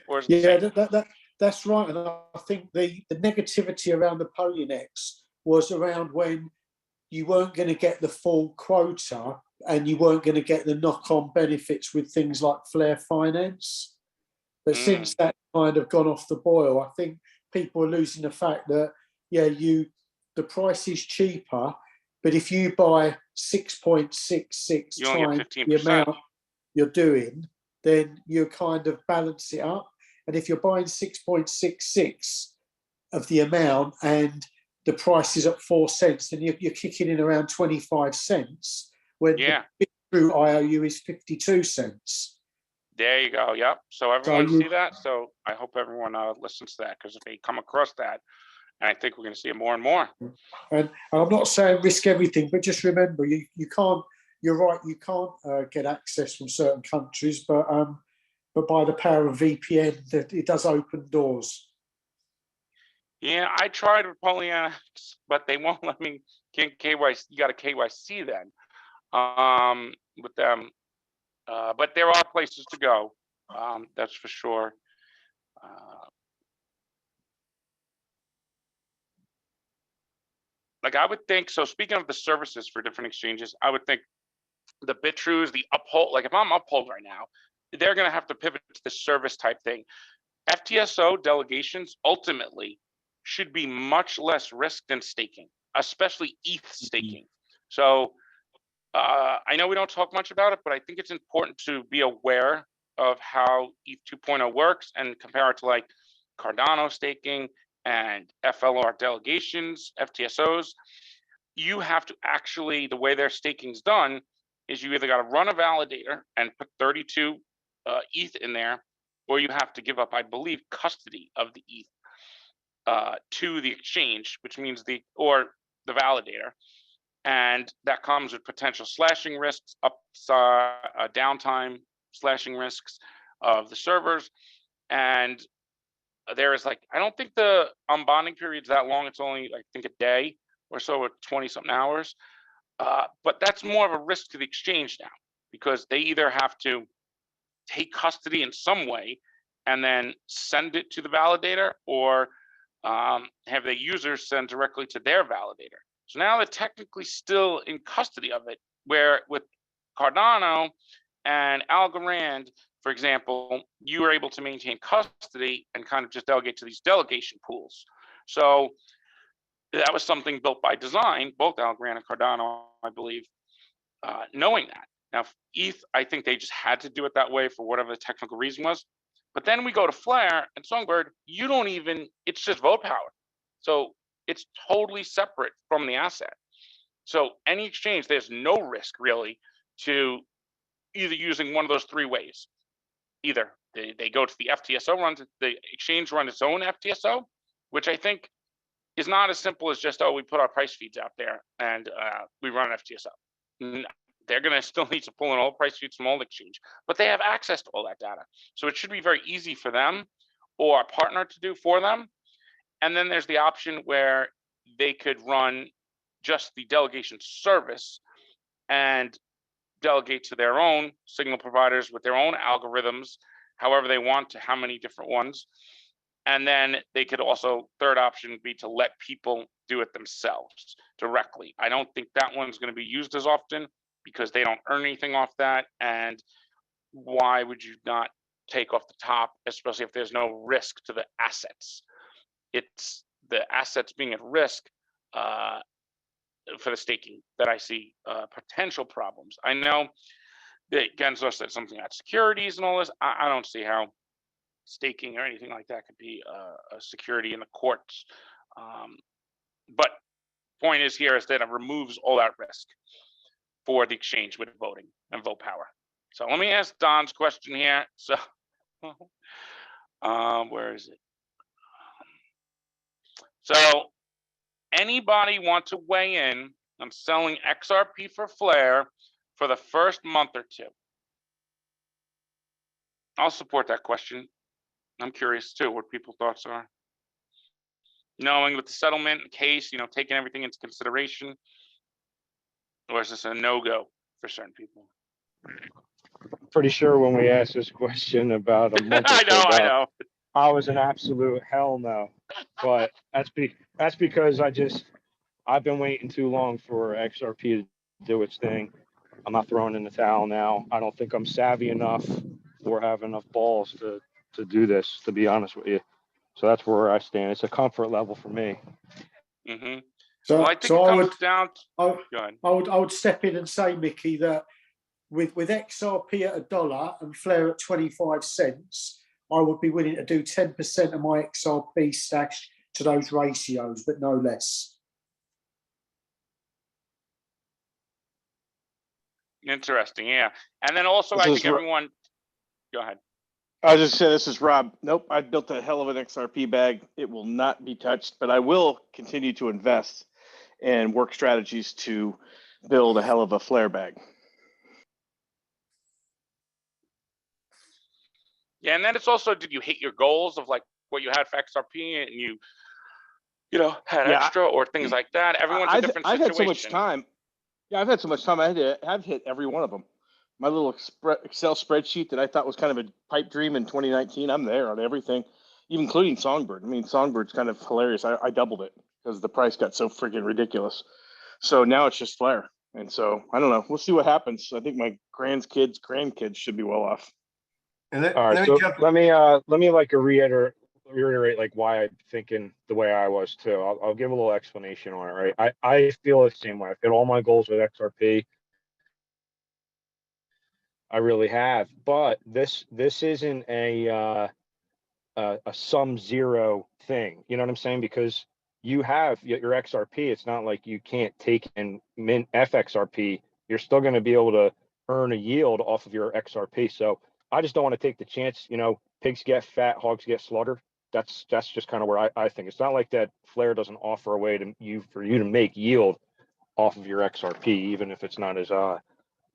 Or is it That's right. And I think the negativity around the Poloniex was around when you weren't going to get the full quota and you weren't going to get the knock-on benefits with things like Flare Finance. But since that kind of gone off the boil, I think people are losing the fact that, yeah, the price is cheaper, but if you buy 6.66 times the amount you're doing, then you kind of balance it up. And if you're buying 6.66 of the amount and the price is at 4 cents, then you're kicking in around 25 cents when the true IOU is 52 cents. There you go. Yep. So everyone see that. So I hope everyone listens to that, because if they come across that, and I think we're going to see it more and more. And I'm not saying risk everything, but just remember, you can't. You're right. You can't get access from certain countries, but by the power of VPN, that it does open doors. Yeah, I tried with Poloniex, but they won't let me get KYC. You got a KYC then with them. But there are places to go. That's for sure. Like I would think, so speaking of the services for different exchanges, I would think the Bitrues, the Uphold, like if I'm Uphold right now, they're going to have to pivot to the service type thing. FTSO delegations ultimately should be much less risk than staking, especially ETH staking. So I know we don't talk much about it, but I think it's important to be aware of how ETH 2.0 works and compare it to like Cardano staking and FLR delegations, FTSOs. You have to actually, the way their staking's done is you either got to run a validator and put 32 ETH in there, or you have to give up, I believe, custody of the ETH to the exchange, which means the validator. And that comes with potential slashing risks, upside, downtime slashing risks of the servers. And there is like, I don't think the unbonding period is that long. It's only, I think, a day or so, or 20 something hours. But that's more of a risk to the exchange now, because they either have to take custody in some way and then send it to the validator, or have the users send directly to their validator. So now they're technically still in custody of it, where with Cardano and Algorand, for example, you were able to maintain custody and kind of just delegate to these delegation pools. So that was something built by design, both Algorand and Cardano, I believe, knowing that. Now, ETH, I think they just had to do it that way for whatever the technical reason was. But then we go to Flare and Songbird, you don't even, it's just vote power. So it's totally separate from the asset. So any exchange, there's no risk really to either using one of those three ways. Either they go to the FTSO, the exchange runs its own FTSO, which I think is not as simple as just, oh, we put our price feeds out there and we run an FTSO. They're going to still need to pull in all price feeds from all the exchange, but they have access to all that data. So it should be very easy for them or a partner to do for them. And then there's the option where they could run just the delegation service and delegate to their own signal providers with their own algorithms, however they want, to how many different ones. And then they could also, third option be to let people do it themselves directly. I don't think that one's going to be used as often because they don't earn anything off that. And why would you not take off the top, especially if there's no risk to the assets? It's the assets being at risk for the staking that I see potential problems. I know that Genzo said something about securities and all this. I don't see how staking or anything like that could be a security in the courts. But point is here is that it removes all that risk for the exchange with voting and vote power. So let me ask Don's question here. So where is it? So anybody want to weigh in on selling XRP for Flare for the first month or two? I'll support that question. I'm curious too what people's thoughts are. Knowing with the settlement case, taking everything into consideration, or is this a no-go for certain people? Pretty sure when we asked this question about a month I know. I was an absolute hell no. But that's because I've been waiting too long for XRP to do its thing. I'm not throwing in the towel now. I don't think I'm savvy enough or have enough balls to do this, to be honest with you. So that's where I stand. It's a comfort level for me. Mm-hmm. So, Well, I think so it I comes would, down. I, Go ahead. I would step in and say, Mickey, that with XRP at $1 and Flare at 25 cents, I would be willing to do 10% of my XRP stash to those ratios, but no less. Interesting, yeah. And then also, This I is think everyone. Go ahead. I was just saying, this is Rob. Nope, I built a hell of an XRP bag. It will not be touched, but I will continue to invest and work strategies to build a hell of a Flare bag. Yeah, and then it's also, did you hit your goals of like what you had for XRP and you had extra or things like that? Everyone's a different situation. I've had so much time. Yeah, I've had so much time. I've hit every one of them. My little Excel spreadsheet that I thought was kind of a pipe dream in 2019, I'm there on everything, even including Songbird. I mean, Songbird's kind of hilarious. I doubled it because the price got so freaking ridiculous. So now it's just Flare. And so I don't know. We'll see what happens. I think my grandkids should be well off. And all right, so let me like reiterate like why I'm thinking the way I was too. I'll give a little explanation on it, right? I feel the same way. I've hit all my goals with XRP. I really have, but this isn't a sum zero thing. You know what I'm saying? Because you have your XRP. It's not like you can't take and mint FXRP. You're still going to be able to earn a yield off of your XRP. So I just don't want to take the chance. Pigs get fat, hogs get slaughtered. That's just kind of where I think. It's not like that Flare doesn't offer a way for you to make yield off of your XRP, even if it's not as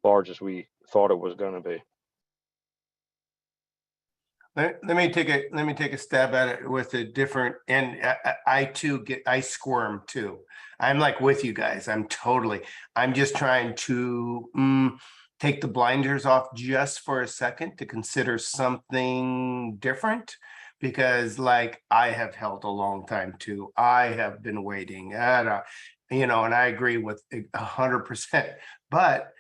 large as we thought it was going to be. Let me take a stab at it with a different, and I squirm too. I'm like with you guys. I'm just trying to take the blinders off just for a second to consider something different, because like I have held a long time too. I have been waiting and I agree with 100%, but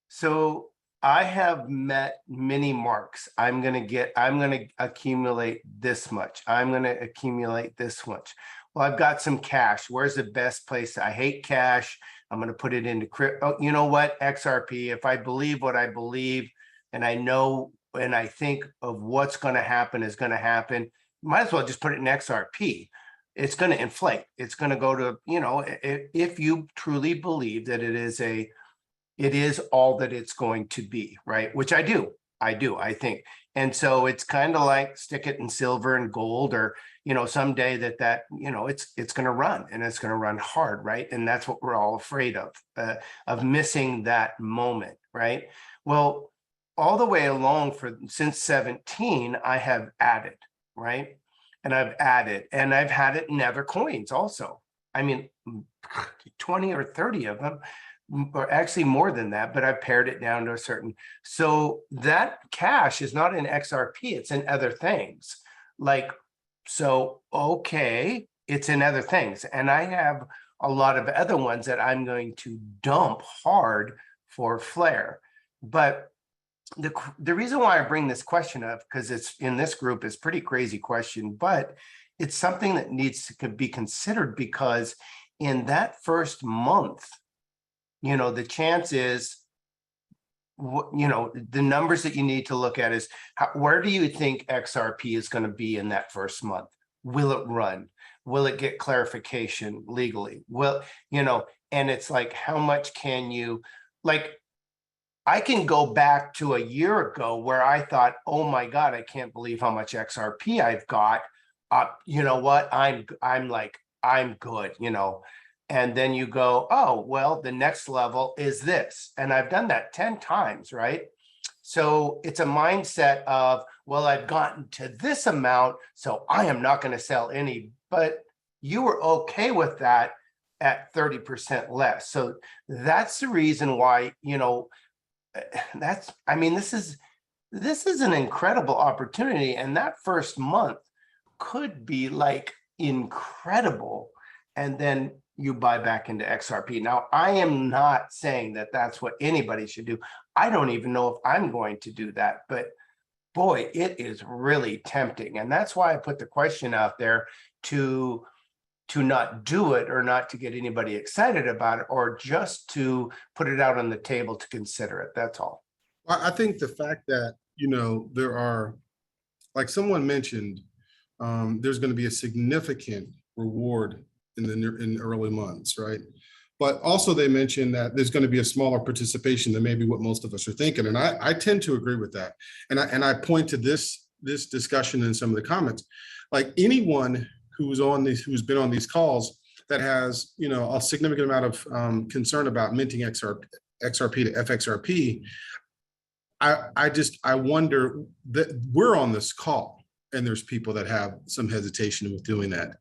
so I have met many marks. I'm going to accumulate this much. I'm going to accumulate this much. Well, I've got some cash. Where's the best place? I hate cash. I'm going to put it into crypto. You know what? XRP, if I believe what I believe and I know and I think of what's going to happen is going to happen, might as well just put it in XRP. It's going to inflate. It's going to go to, if you truly believe that it is all that it's going to be, right? Which I do, I think. And so it's kind of like stick it in silver and gold, or, someday that it's going to run, and it's going to run hard, right? And that's what we're all afraid of missing that moment, right? Well, all the way along since 17, I have added, right? And I've had it in other coins also. I mean, 20 or 30 of them, or actually more than that, but I pared it down to a certain. So that cash is not in XRP, it's in other things. Okay, it's in other things. And I have a lot of other ones that I'm going to dump hard for Flare. But the reason why I bring this question up, because it's in this group, is pretty crazy question, but it's something that needs to be considered, because in that first month, the chance is, the numbers that you need to look at is where do you think XRP is going to be in that first month? Will it run? Will it get clarification legally? And it's like, how much can you, I can go back to a year ago where I thought, oh my God, I can't believe how much XRP I've got. You know what? I'm good, And then you go, oh, well, the next level is this. And I've done that 10 times, right? So it's a mindset of, well, I've gotten to this amount, so I am not going to sell any. But you were okay with that at 30% less. So that's the reason why, this this is an incredible opportunity. And that first month could be like incredible. And then you buy back into XRP. Now, I am not saying that that's what anybody should do. I don't even know if I'm going to do that, but boy, it is really tempting. And that's why I put the question out there to not do it, or not to get anybody excited about it, or just to put it out on the table to consider it. That's all. Well, I think the fact that, you know, there are, like someone mentioned, there's going to be a significant reward in the early months, right? But also they mentioned that there's going to be a smaller participation than maybe what most of us are thinking. And I tend to agree with that. And I point to this discussion in some of the comments, like anyone who's been on these calls that has, you know, a significant amount of concern about minting XRP to FXRP. I wonder that we're on this call and there's people that have some hesitation with doing that,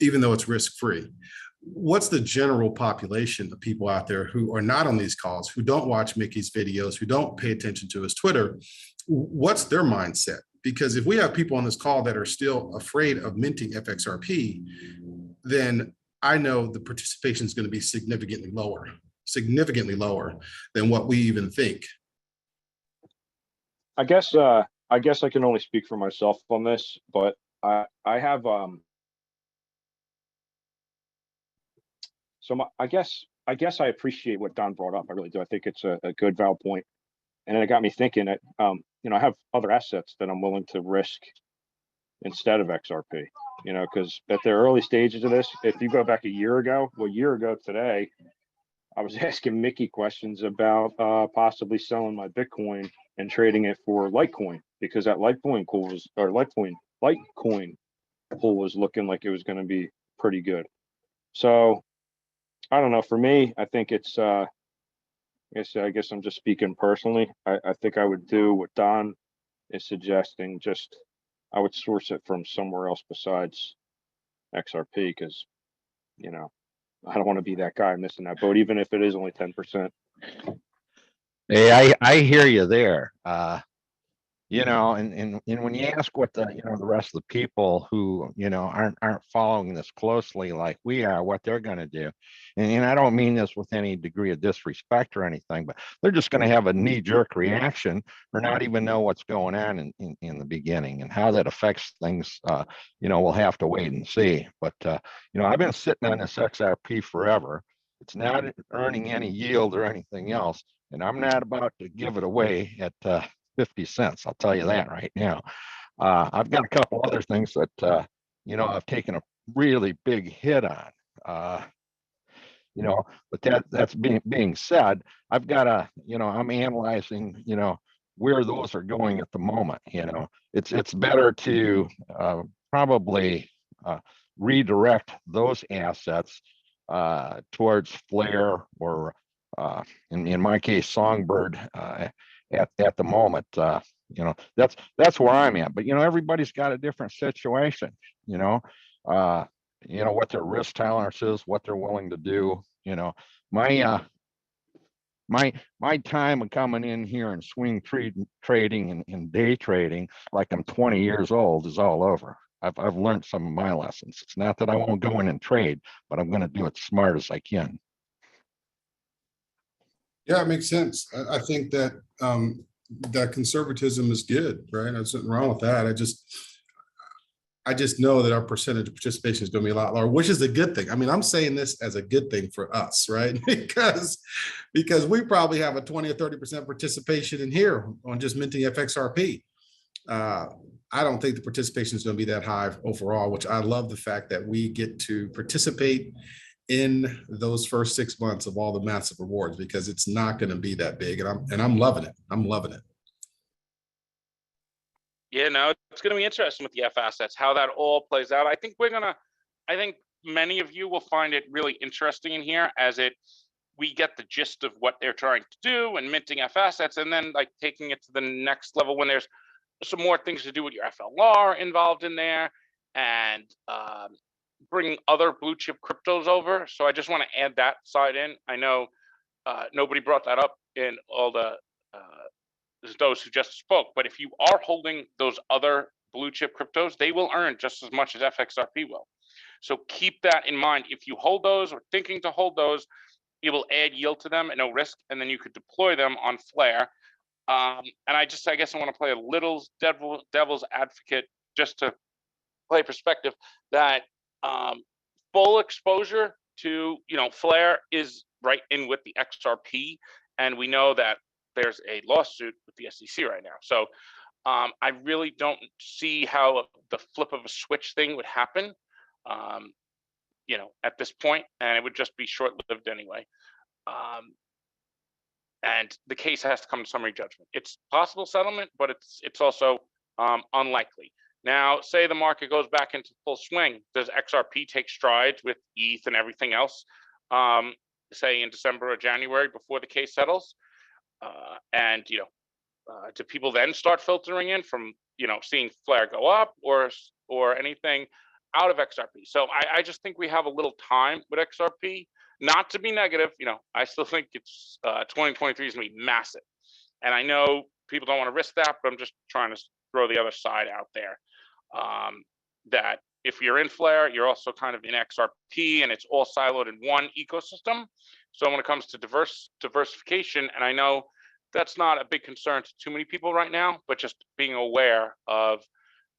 even though it's risk-free. What's the general population of people out there who are not on these calls, who don't watch Mickey's videos, who don't pay attention to his Twitter? What's their mindset? Because if we have people on this call that are still afraid of minting FXRP, then I know the participation is going to be significantly lower than what we even think. I guess I can only speak for myself on this, but I have I guess I appreciate what Don brought up. I really do. I think it's a good valid point. And then it got me thinking that you know, I have other assets that I'm willing to risk instead of XRP, you know, because at the early stages of this, if you go back a year ago today, I was asking Mickey questions about possibly selling my Bitcoin and trading it for Litecoin, because that Litecoin pool was looking like it was going to be pretty good. So I don't know. For me, I think it's I guess I'm just speaking personally. I think I would do what Don is suggesting. Just I would source it from somewhere else besides XRP, because, you know, I don't want to be that guy missing that boat, even if it is only 10%. Hey, I hear you there. You know, and when you ask what the, you know, the rest of the people who, you know, aren't following this closely like we are, what they're going to do, and I don't mean this with any degree of disrespect or anything, but they're just going to have a knee-jerk reaction or not even know what's going on in the beginning, and how that affects things. You know, we'll have to wait and see. But you know, I've been sitting on this XRP forever. It's not earning any yield or anything else, and I'm not about to give it away at 50 cents. I'll tell you that right now. I've got a couple other things that, you know, I've taken a really big hit on, you know, but that's being said, I've got a, you know, I'm analyzing, you know, where those are going at the moment. You know, it's better to probably redirect those assets towards Flare, or in my case, Songbird, at the moment. You know, that's where I'm at. But, you know, everybody's got a different situation, you know, what their risk tolerance is, what they're willing to do. You know, my time of coming in here and swing trading and day trading like I'm 20 years old is all over. I've learned some of my lessons. It's not that I won't go in and trade, but I'm going to do it smart as I can. Yeah, it makes sense. I think that that conservatism is good, right? There's nothing wrong with that. I just know that our percentage of participation is going to be a lot lower, which is a good thing. I mean, I'm saying this as a good thing for us, right? because we probably have a 20 or 30% participation in here on just minting FXRP. I don't think the participation is going to be that high overall, which I love the fact that we get to participate in those first 6 months of all the massive rewards, because it's not going to be that big, and I'm loving it. I'm loving it. Yeah, no, it's going to be interesting with the F assets, how that all plays out. I think many of you will find it really interesting in here, as we get the gist of what they're trying to do and minting F assets, and then like taking it to the next level when there's some more things to do with your FLR involved in there, and bringing other blue chip cryptos over. So I just want to add that side in. I know nobody brought that up in all the those who just spoke. But if you are holding those other blue chip cryptos, they will earn just as much as FXRP will. So keep that in mind. If you hold those or thinking to hold those, it will add yield to them at no risk, and then you could deploy them on Flare. And I guess I want to play a little devil's advocate just to play perspective that full exposure to Flare is right in with the XRP, and we know that there's a lawsuit with the SEC right now. So I really don't see how the flip of a switch thing would happen, at this point, and it would just be short-lived anyway. And the case has to come to summary judgment. It's possible settlement, but it's also unlikely. Now, say the market goes back into full swing. Does XRP take strides with ETH and everything else, say in December or January before the case settles? And do people then start filtering in from seeing Flare go up or anything out of XRP? So I just think we have a little time with XRP. Not to be negative, I still think it's 2023 is gonna be massive, and I know people don't want to risk that, but I'm just trying to throw the other side out there. That if you're in Flare, you're also kind of in XRP, and it's all siloed in one ecosystem. So when it comes to diversification, and I know that's not a big concern to too many people right now, but just being aware of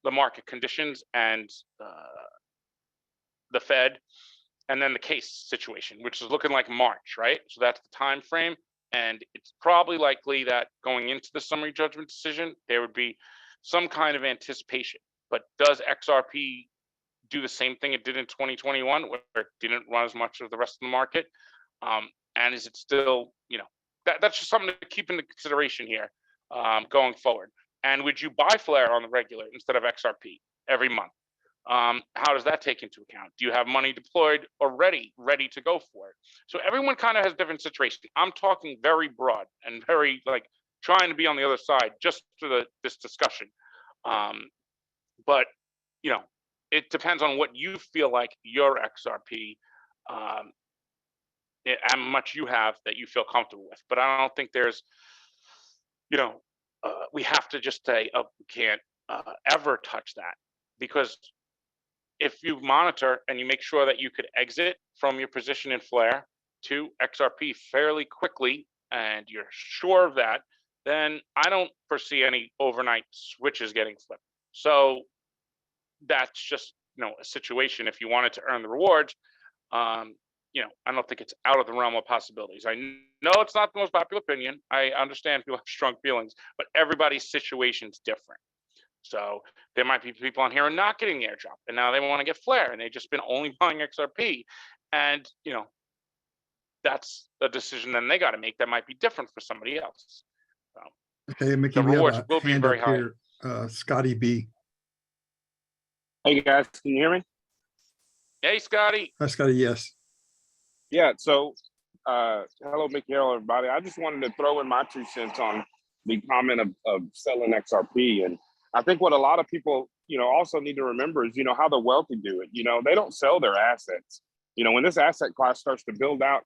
the market conditions and the Fed, and then the case situation, which is looking like March, right? So that's the time frame, and it's probably likely that going into the summary judgment decision, there would be some kind of anticipation. But does XRP do the same thing it did in 2021, where it didn't run as much of the rest of the market? And is it still, that's just something to keep into consideration here going forward. And would you buy Flare on the regular instead of XRP every month? How does that take into account? Do you have money deployed already, ready to go for it? So everyone kind of has different situations. I'm talking very broad and very trying to be on the other side just for this discussion. But it depends on what you feel like your XRP, how much you have that you feel comfortable with. But I don't think there's, we have to just say, oh, we can't ever touch that, because if you monitor and you make sure that you could exit from your position in Flare to XRP fairly quickly, and you're sure of that, then I don't foresee any overnight switches getting flipped. So that's just a situation. If you wanted to earn the rewards, I don't think it's out of the realm of possibilities. I know it's not the most popular opinion. I understand people have strong feelings, but everybody's situation's different. So there might be people on here who are not getting the airdrop, and now they want to get Flare, and they've just been only buying XRP. And, that's a decision then they got to make that might be different for somebody else. So, okay, Mickey, the we rewards have will a be hand very up high. here. Scotty B. Hey guys, can you hear me? Hey, Scotty. Hi, Scotty, yes. Yeah, so hello, Mickey, hello, everybody. I just wanted to throw in my 2 cents on the comment of selling XRP. And I think what a lot of people, also need to remember is, how the wealthy do it. They don't sell their assets. When this asset class starts to build out,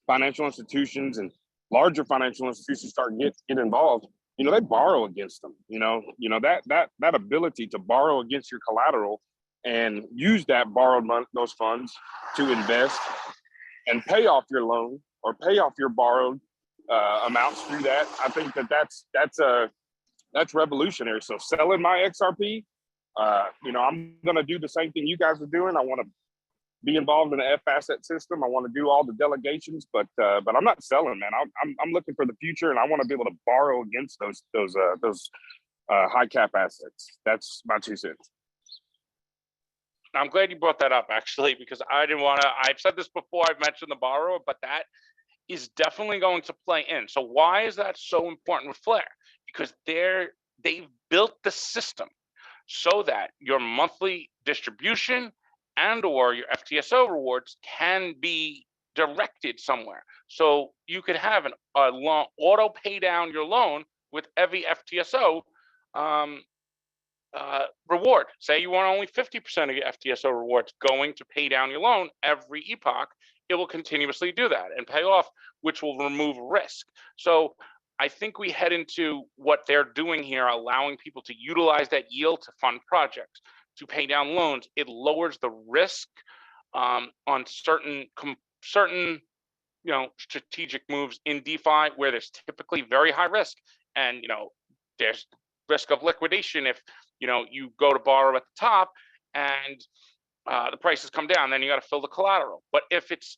financial institutions and larger financial institutions start get involved, they borrow against them. That ability to borrow against your collateral and use that borrowed money, those funds, to invest and pay off your loan or pay off your borrowed amounts through that. I think that's revolutionary. So selling my XRP, I'm going to do the same thing you guys are doing. I want to be involved in the F asset system. I want to do all the delegations, but I'm not selling, man. I'm looking for the future, and I want to be able to borrow against those high cap assets. That's my 2 cents. I'm glad you brought that up, actually, because I didn't want to. I've said this before. I've mentioned the borrower, but that is definitely going to play in. So why is that so important with Flare? Because they've built the system so that your monthly distribution and or your FTSO rewards can be directed somewhere. So you could have a loan, auto pay down your loan with every FTSO reward. Say you want only 50% of your FTSO rewards going to pay down your loan every epoch, it will continuously do that and pay off, which will remove risk. So I think we head into what they're doing here, allowing people to utilize that yield to fund projects, to pay down loans. It lowers the risk on certain strategic moves in DeFi where there's typically very high risk, and there's risk of liquidation if you go to borrow at the top and the prices come down, then you got to fill the collateral. But if it's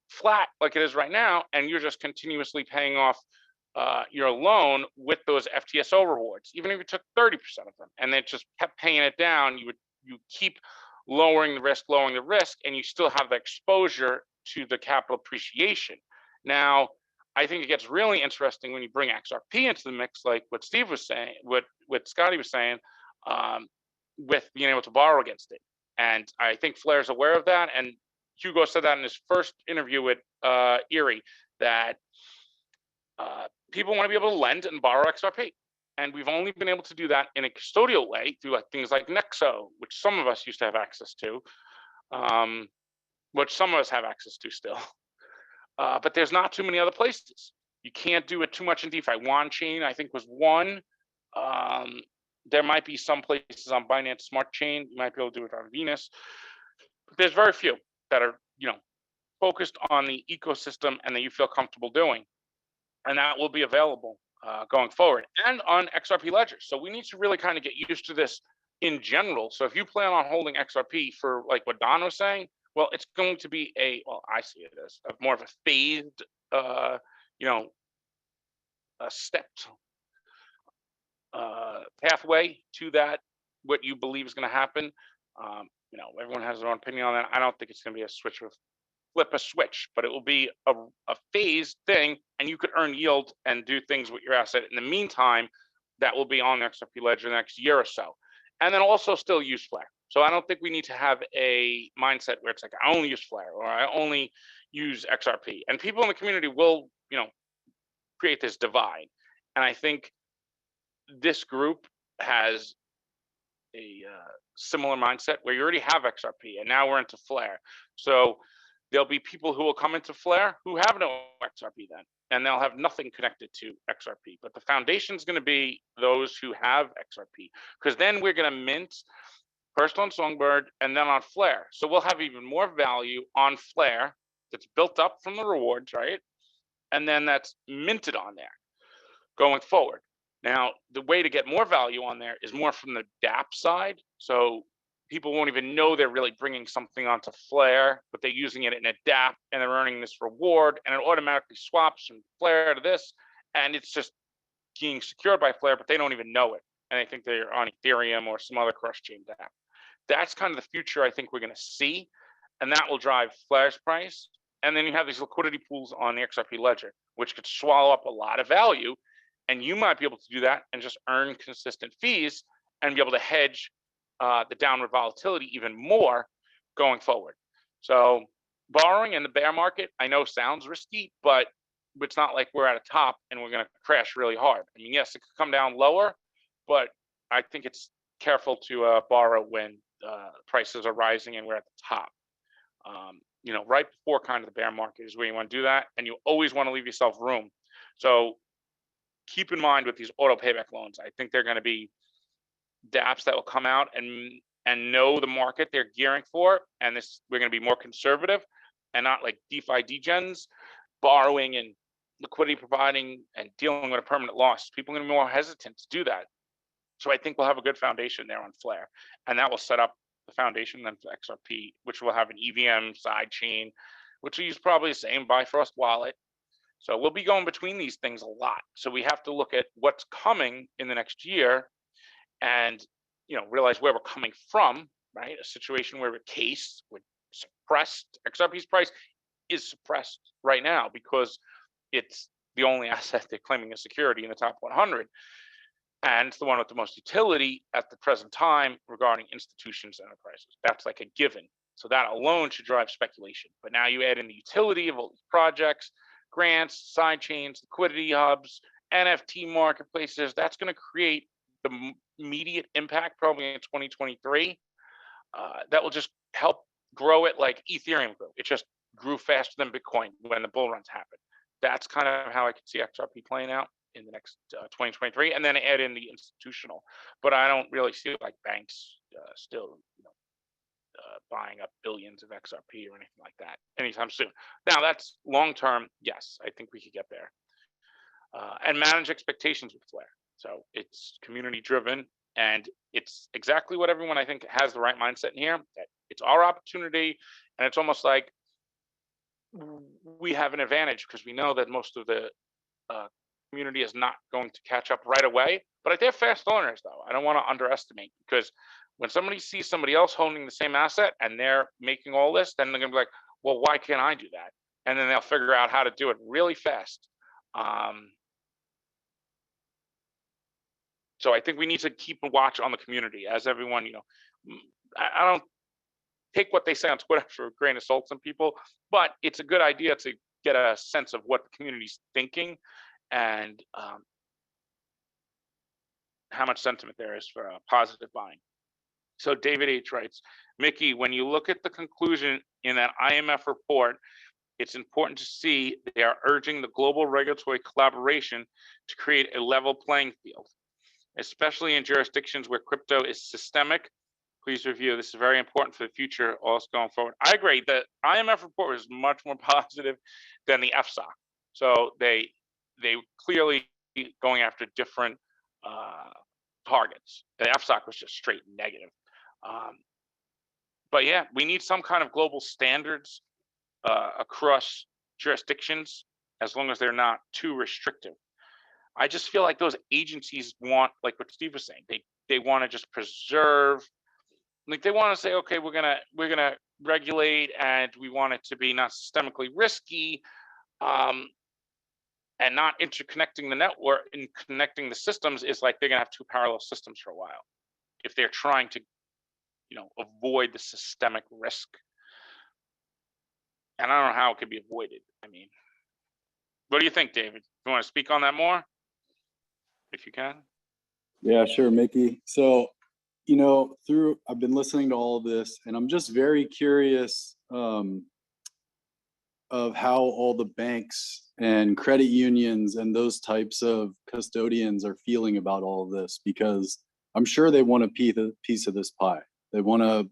flat like it is right now, and you're just continuously paying off your loan with those FTSO rewards, even if you took 30% of them and then just kept paying it down, you keep lowering the risk, and you still have the exposure to the capital appreciation. Now, I think it gets really interesting when you bring XRP into the mix, like what Steve was saying, what Scotty was saying, with being able to borrow against it. And I think FLR is aware of that. And Hugo said that in his first interview with Erie, that people want to be able to lend and borrow XRP. And we've only been able to do that in a custodial way through things like Nexo, which some of us used to have access to, which some of us have access to still. But there's not too many other places. You can't do it too much in DeFi. Chain, I think, was one. There might be some places on Binance Smart Chain. You might be able to do it on Venus. But there's very few that are, focused on the ecosystem and that you feel comfortable doing. And that will be available going forward, and on XRP ledgers. So we need to really kind of get used to this in general. So if you plan on holding XRP for like what Don was saying, well, it's going to be I see it as more of a phased, a stepped pathway to that, what you believe is going to happen. Everyone has their own opinion on that. I don't think it's going to be a flip a switch, but it will be a phased thing, and you could earn yield and do things with your asset. In the meantime, that will be on the XRP ledger the next year or so. And then also still use FLR. So I don't think we need to have a mindset where it's like, I only use FLR or I only use XRP. And people in the community will, create this divide. And I think this group has a similar mindset where you already have XRP and now we're into FLR. So there'll be people who will come into FLR who have no XRP then, and they'll have nothing connected to XRP. But the foundation is going to be those who have XRP, because then we're going to mint first on Songbird and then on FLR. So we'll have even more value on FLR that's built up from the rewards, right? And then that's minted on there going forward. Now, the way to get more value on there is more from the DApp side. So people won't even know they're really bringing something onto FLR, but they're using it in a DApp and they're earning this reward, and it automatically swaps from FLR to this, and it's just being secured by FLR, but they don't even know it. And they think they're on Ethereum or some other cross-chain DApp. That's kind of the future I think we're going to see, and that will drive FLR's price. And then you have these liquidity pools on the XRP ledger, which could swallow up a lot of value, and you might be able to do that and just earn consistent fees and be able to hedge the downward volatility even more going forward. So borrowing in the bear market, I know sounds risky, but it's not like we're at a top and we're going to crash really hard. I mean, yes, it could come down lower, but I think it's careful to borrow when prices are rising and we're at the top. Right before kind of the bear market is where you want to do that, and you always want to leave yourself room. So keep in mind with these auto payback loans, I think they're going to be dApps that will come out and know the market they're gearing for, and we're going to be more conservative and not like DeFi degens borrowing and liquidity providing and dealing with a permanent loss. People are going to be more hesitant to do that. So I think we'll have a good foundation there on FLR, and that will set up the foundation then for XRP, which will have an EVM side chain, which will use probably the same Bifrost wallet. So we'll be going between these things a lot. So we have to look at what's coming in the next year and realize where we're coming from, right? A situation where we're cased, we're suppressed. XRP's price is suppressed right now because it's the only asset they're claiming as security in the top 100. And it's the one with the most utility at the present time regarding institutions and enterprises. That's like a given. So that alone should drive speculation. But now you add in the utility of all these projects, grants, side chains, liquidity hubs, NFT marketplaces. That's going to create the immediate impact probably in 2023. That will just help grow it like Ethereum grew. It just grew faster than Bitcoin when the bull runs happened. that's kind of how I could see XRP playing out in the next 2023, and then add in the institutional. But I don't really see like banks still, buying up billions of XRP or anything like that anytime soon. Now that's long term. Yes, I think we could get there, and manage expectations with Flare. So it's community driven, and it's exactly what everyone I think has the right mindset in here. That it's our opportunity, and it's almost like we have an advantage because we know that most of the community is not going to catch up right away. But they're fast learners, though. I don't want to underestimate, because when somebody sees somebody else holding the same asset and they're making all this, then they're gonna be like, well, why can't I do that? And then they'll figure out how to do it really fast. So I think we need to keep a watch on the community, as everyone, I don't take what they say on Twitter for a grain of salt, some people, but it's a good idea to get a sense of what the community's thinking, and how much sentiment there is for positive buying. So David H. writes, Mickey, when you look at the conclusion in that IMF report, it's important to see they are urging the global regulatory collaboration to create a level playing field, especially in jurisdictions where crypto is systemic. Please review. This is very important for the future, also going forward. I agree. The IMF report was much more positive than the FSOC. So they clearly going after different targets. The FSOC was just straight negative. But yeah, we need some kind of global standards across jurisdictions, as long as they're not too restrictive. I just feel like those agencies want, like what Steve was saying, they want to just preserve, like they want to say, okay, we're gonna regulate, and we want it to be not systemically risky, and not interconnecting the network and connecting the systems is like they're gonna have two parallel systems for a while if they're trying to, avoid the systemic risk. And I don't know how it could be avoided. I mean, what do you think, David? You want to speak on that more, if you can? Yeah, sure, Mickey. So, I've been listening to all of this, and I'm just very curious of how all the banks and credit unions and those types of custodians are feeling about all of this, because I'm sure they want a piece of this pie. They want to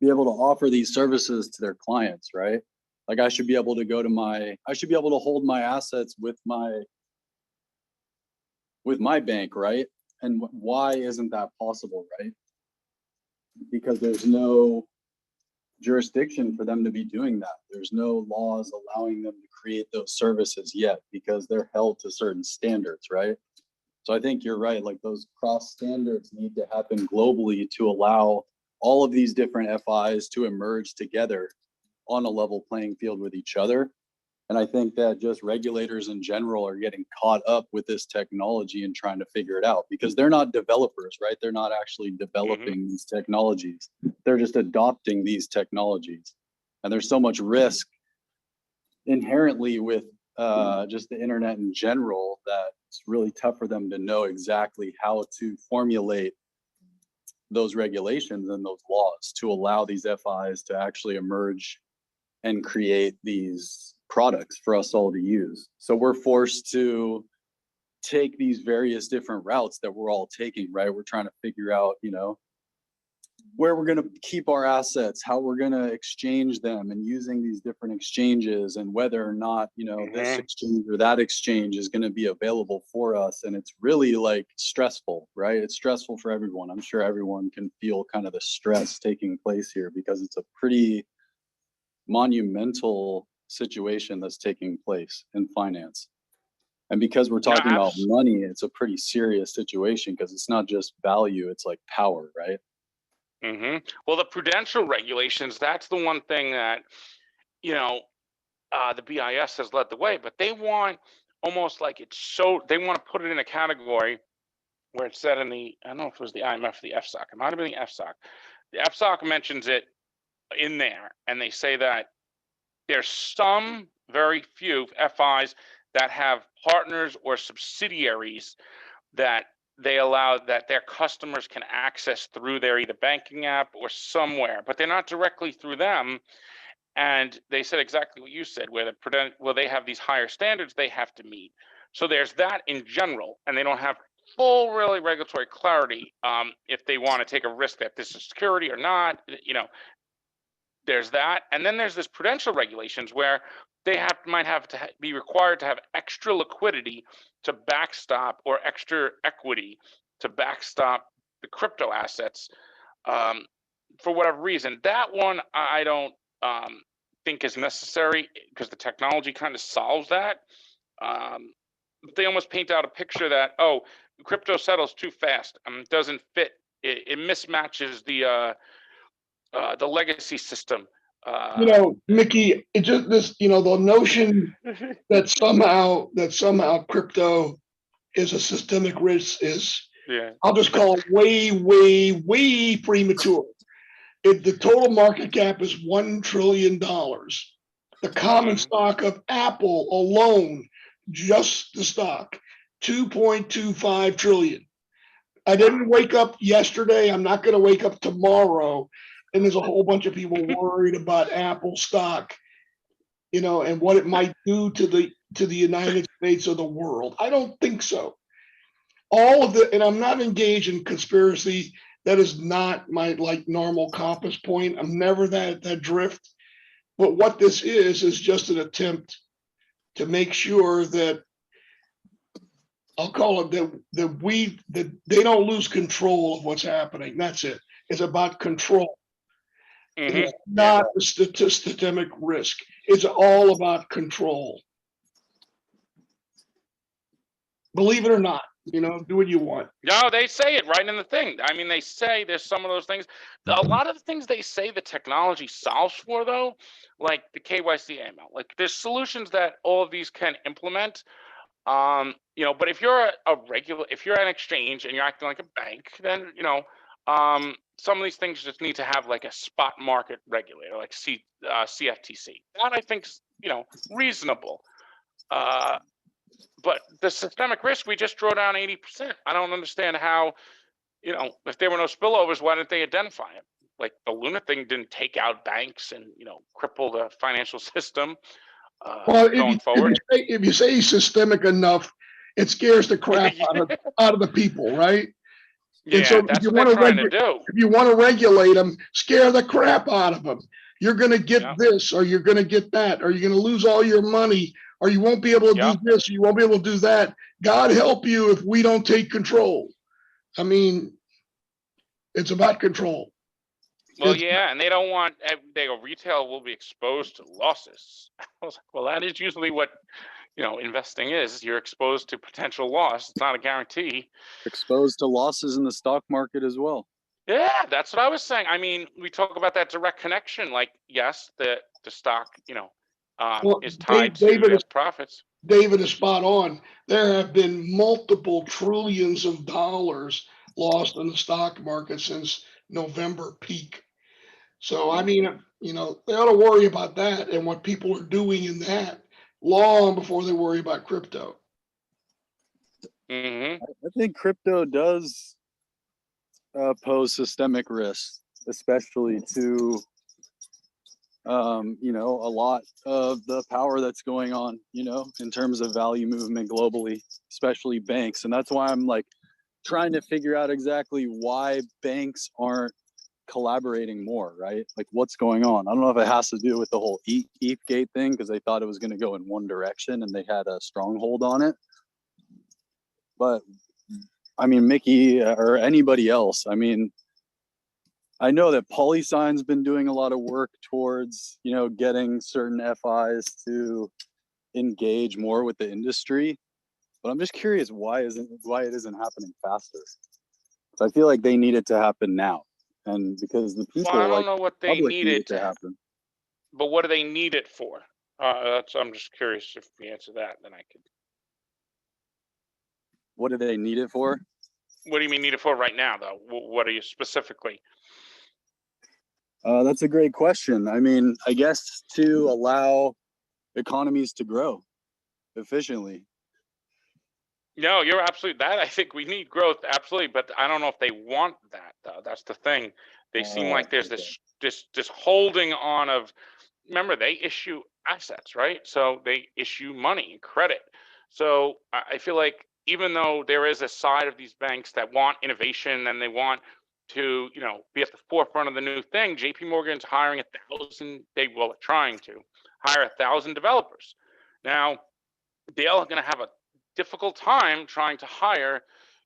be able to offer these services to their clients, right? Like I should be able to hold my assets with my bank, right? And why isn't that possible, right? Because there's no jurisdiction for them to be doing that. There's no laws allowing them to create those services yet, because they're held to certain standards, right? So I think you're right, like those cross standards need to happen globally to allow all of these different FIs to emerge together on a level playing field with each other. And I think that just regulators in general are getting caught up with this technology and trying to figure it out, because they're not developers, right? They're not actually developing these technologies. They're just adopting these technologies. And there's so much risk inherently with just the internet in general that it's really tough for them to know exactly how to formulate those regulations and those laws to allow these FIs to actually emerge and create these products for us all to use. So we're forced to take these various different routes that we're all taking, right? We're trying to figure out, where we're going to keep our assets, how we're going to exchange them, and using these different exchanges, and whether or not, this exchange or that exchange is going to be available for us. And it's really like stressful, right? It's stressful for everyone. I'm sure everyone can feel kind of the stress taking place here, because it's a pretty monumental situation that's taking place in finance. And because we're talking about money, it's a pretty serious situation, because it's not just value, it's like power, right? Well, the prudential regulations, that's the one thing that, the BIS has led the way, but they want almost like they want to put it in a category where it's said in the, I don't know if it was the IMF or the FSOC, it might have been the FSOC. The FSOC mentions it in there, and they say that there's some very few FIs that have partners or subsidiaries that they allow that their customers can access through their either banking app or somewhere, but they're not directly through them. And they said exactly what you said, where they have these higher standards they have to meet. So there's that in general, and they don't have full really regulatory clarity if they want to take a risk that this is security or not. There's that, and then there's this prudential regulations where they might have to be required to have extra liquidity to backstop, or extra equity to backstop the crypto assets for whatever reason. That one I don't think is necessary, because the technology kind of solves that. They almost paint out a picture that, oh, crypto settles too fast, doesn't fit, it mismatches the legacy system. Mickey, it just this, the notion that somehow crypto is a systemic risk is, I'll just call it way premature. The total market cap is $1 trillion. The common stock of Apple alone, just the stock, 2.25 trillion. I didn't wake up yesterday. I'm not going to wake up tomorrow. And there's a whole bunch of people worried about Apple stock, and what it might do to the United States or the world. I don't think so. And I'm not engaged in conspiracy. That is not my normal compass point. I'm never that drift. But what this is just an attempt to make sure that, I'll call it that they don't lose control of what's happening. That's it. It's about control. It's not a systemic risk. It's all about control. Believe it or not, do what you want. No, they say it right in the thing. I mean, they say there's some of those things. A lot of the things they say the technology solves for, though, like the KYC AML, like there's solutions that all of these can implement. But if you're if you're an exchange and you're acting like a bank, then some of these things just need to have like a spot market regulator, like CFTC. That I think's reasonable. But the systemic risk, we just draw down 80%. I don't understand how, if there were no spillovers, why didn't they identify it? Like the Luna thing didn't take out banks and cripple the financial system. Going forward, if you say systemic enough, it scares the crap out of the people, right? Yeah, and so that's what they're trying to do. If you want to regulate them, scare the crap out of them. You're going to get this, or you're going to get that, or you're going to lose all your money, or you won't be able to do this, or you won't be able to do that. God help you if we don't take control. I mean, it's about control. Well, and they don't want, retail will be exposed to losses. I was like, well, that is usually what, investing is. You're exposed to potential loss. It's not a guarantee. Exposed to losses in the stock market as well. Yeah, that's what I was saying. I mean, we talk about that direct connection. Like, yes, the stock, is tied to the profits. David is spot on. There have been multiple trillions of dollars lost in the stock market since November peak. So, I mean, they ought to worry about that and what people are doing in that long before they worry about crypto. I think crypto does pose systemic risks, especially to, a lot of the power that's going on, in terms of value movement globally, especially banks. And that's why I'm trying to figure out exactly why banks aren't collaborating more, right? Like what's going on? I don't know if it has to do with the whole ETH thing, because they thought it was going to go in one direction and they had a stronghold on it. But I mean, Mickey or anybody else, I mean, I know that PolySign's been doing a lot of work towards, getting certain FIs to engage more with the industry, but I'm just curious why it isn't happening faster. So I feel like they need it to happen now. And because the people, I don't know what they need it to happen. But what do they need it for? I'm just curious if we answer that, then I could. What do they need it for? What do you mean need it for right now, though? What are you specifically? That's a great question. I mean, I guess to allow economies to grow efficiently. No, you're absolutely that. I think we need growth, absolutely, but I don't know if they want that, though. That's the thing. They seem like there's this holding on of, remember, they issue assets, right? So they issue money and credit. So I feel like even though there is a side of these banks that want innovation and they want to, be at the forefront of the new thing, JP Morgan's hiring 1,000, trying to hire 1,000 developers. Now, they're going to have a difficult time trying to hire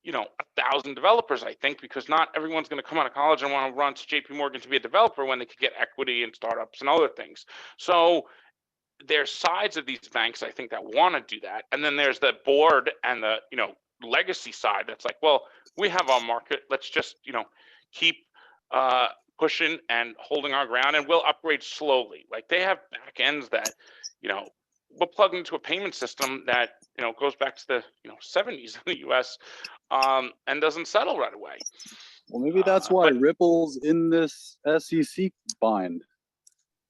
1,000 developers, I think, because not everyone's going to come out of college and want to run to JP Morgan to be a developer when they could get equity in startups and other things. So there's sides of these banks, I think, that want to do that. And then there's the board and the, legacy side that's like, well, we have our market. Let's just, keep pushing and holding our ground, and we'll upgrade slowly. Like they have back ends that, we'll plug into a payment system that, goes back to the, 70s in the US and doesn't settle right away. Well, maybe that's why Ripple's in this SEC bind,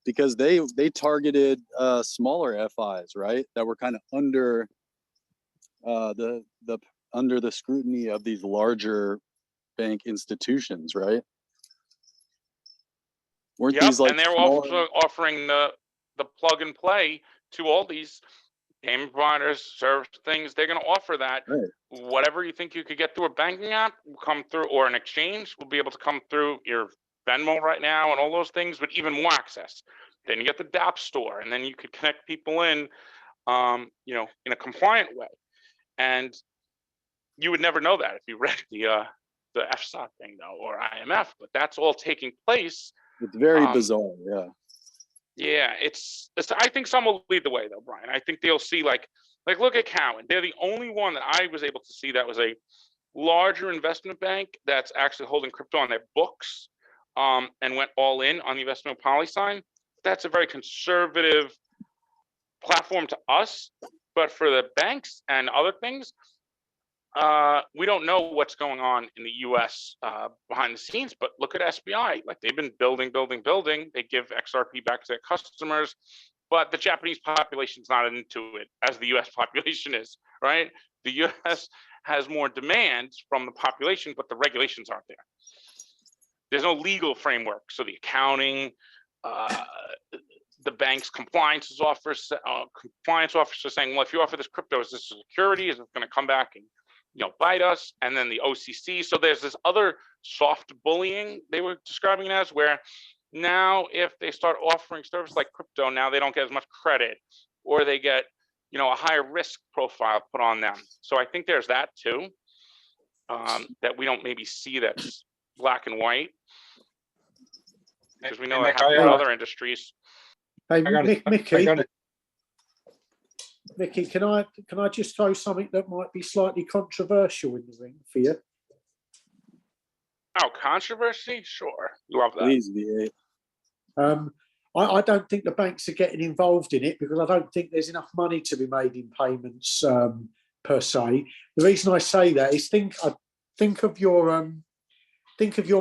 because they targeted smaller FIs, right? That were kind of under under the scrutiny of these larger bank institutions, right? Weren't these like and they're also offering the plug and play to all these payment providers, service things. They're going to offer that. Right. Whatever you think you could get through a banking app will come through, or an exchange will be able to come through your Venmo right now and all those things, but even more access. Then you get the DApp store, and then you could connect people in, in a compliant way. And you would never know that if you read the FSOC thing, though, or IMF, but that's all taking place. It's very bizarre, yeah. Yeah, it's. I think some will lead the way, though, Brian. I think they'll see, like look at Cowen. They're the only one that I was able to see that was a larger investment bank that's actually holding crypto on their books, and went all in on the investment policy sign. That's a very conservative platform to us, but for the banks and other things, we don't know what's going on in the U.S. Behind the scenes. But look at SBI; like they've been building. They give XRP back to their customers, but the Japanese population's not into it as the U.S. population is. Right? The U.S. has more demand from the population, but the regulations aren't there. There's no legal framework, so the accounting. The bank's compliance officer saying, well, if you offer this crypto as this security, is it going to come back and bite us? And then the OCC. So there's this other soft bullying they were describing it as, where now if they start offering service like crypto, now they don't get as much credit, or they get a higher risk profile put on them. So I think there's that too, that we don't maybe see that's black and white, because we know that happens in other industries. Hey, Mickey, can I just throw something that might be slightly controversial in the ring for you? Oh, controversy? Sure. Love that. Please, V8. I don't think the banks are getting involved in it, because I don't think there's enough money to be made in payments per se. The reason I say that is think of your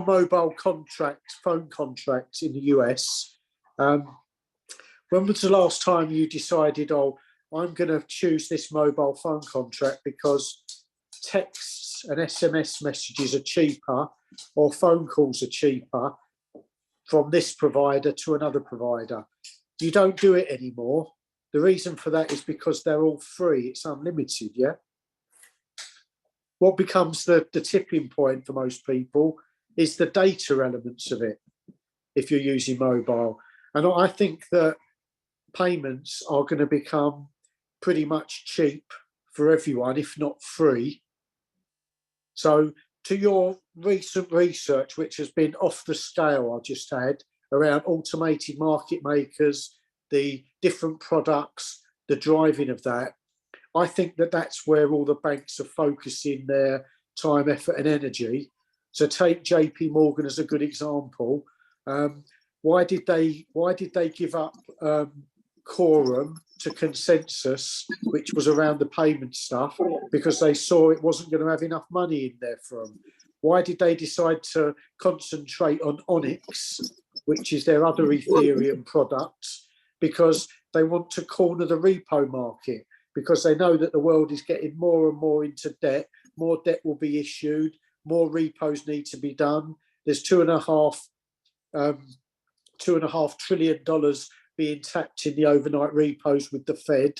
mobile contracts, phone contracts in the US. When was the last time you decided, oh, I'm going to choose this mobile phone contract because texts and SMS messages are cheaper, or phone calls are cheaper from this provider to another provider? You don't do it anymore. The reason for that is because they're all free. It's unlimited, yeah? What becomes the tipping point for most people is the data elements of it, if you're using mobile. And I think that payments are going to become pretty much cheap for everyone, if not free. So to your recent research, which has been off the scale I just had, around automated market makers, the different products, the driving of that, I think that that's where all the banks are focusing their time, effort and energy. So take JP Morgan as a good example. Why did they give up Quorum to Consensus, which was around the payment stuff? Because they saw it wasn't going to have enough money in there for them. Why did they decide to concentrate on Onyx, which is their other Ethereum product? Because they want to corner the repo market, because they know that the world is getting more and more into debt. More debt will be issued, more repos need to be done. There's $2.5 trillion being tapped in the overnight repos with the Fed.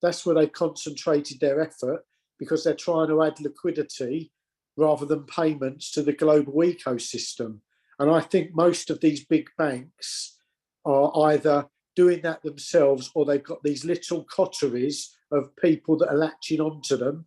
That's where they concentrated their effort because they're trying to add liquidity rather than payments to the global ecosystem. And I think most of these big banks are either doing that themselves or they've got these little coteries of people that are latching onto them.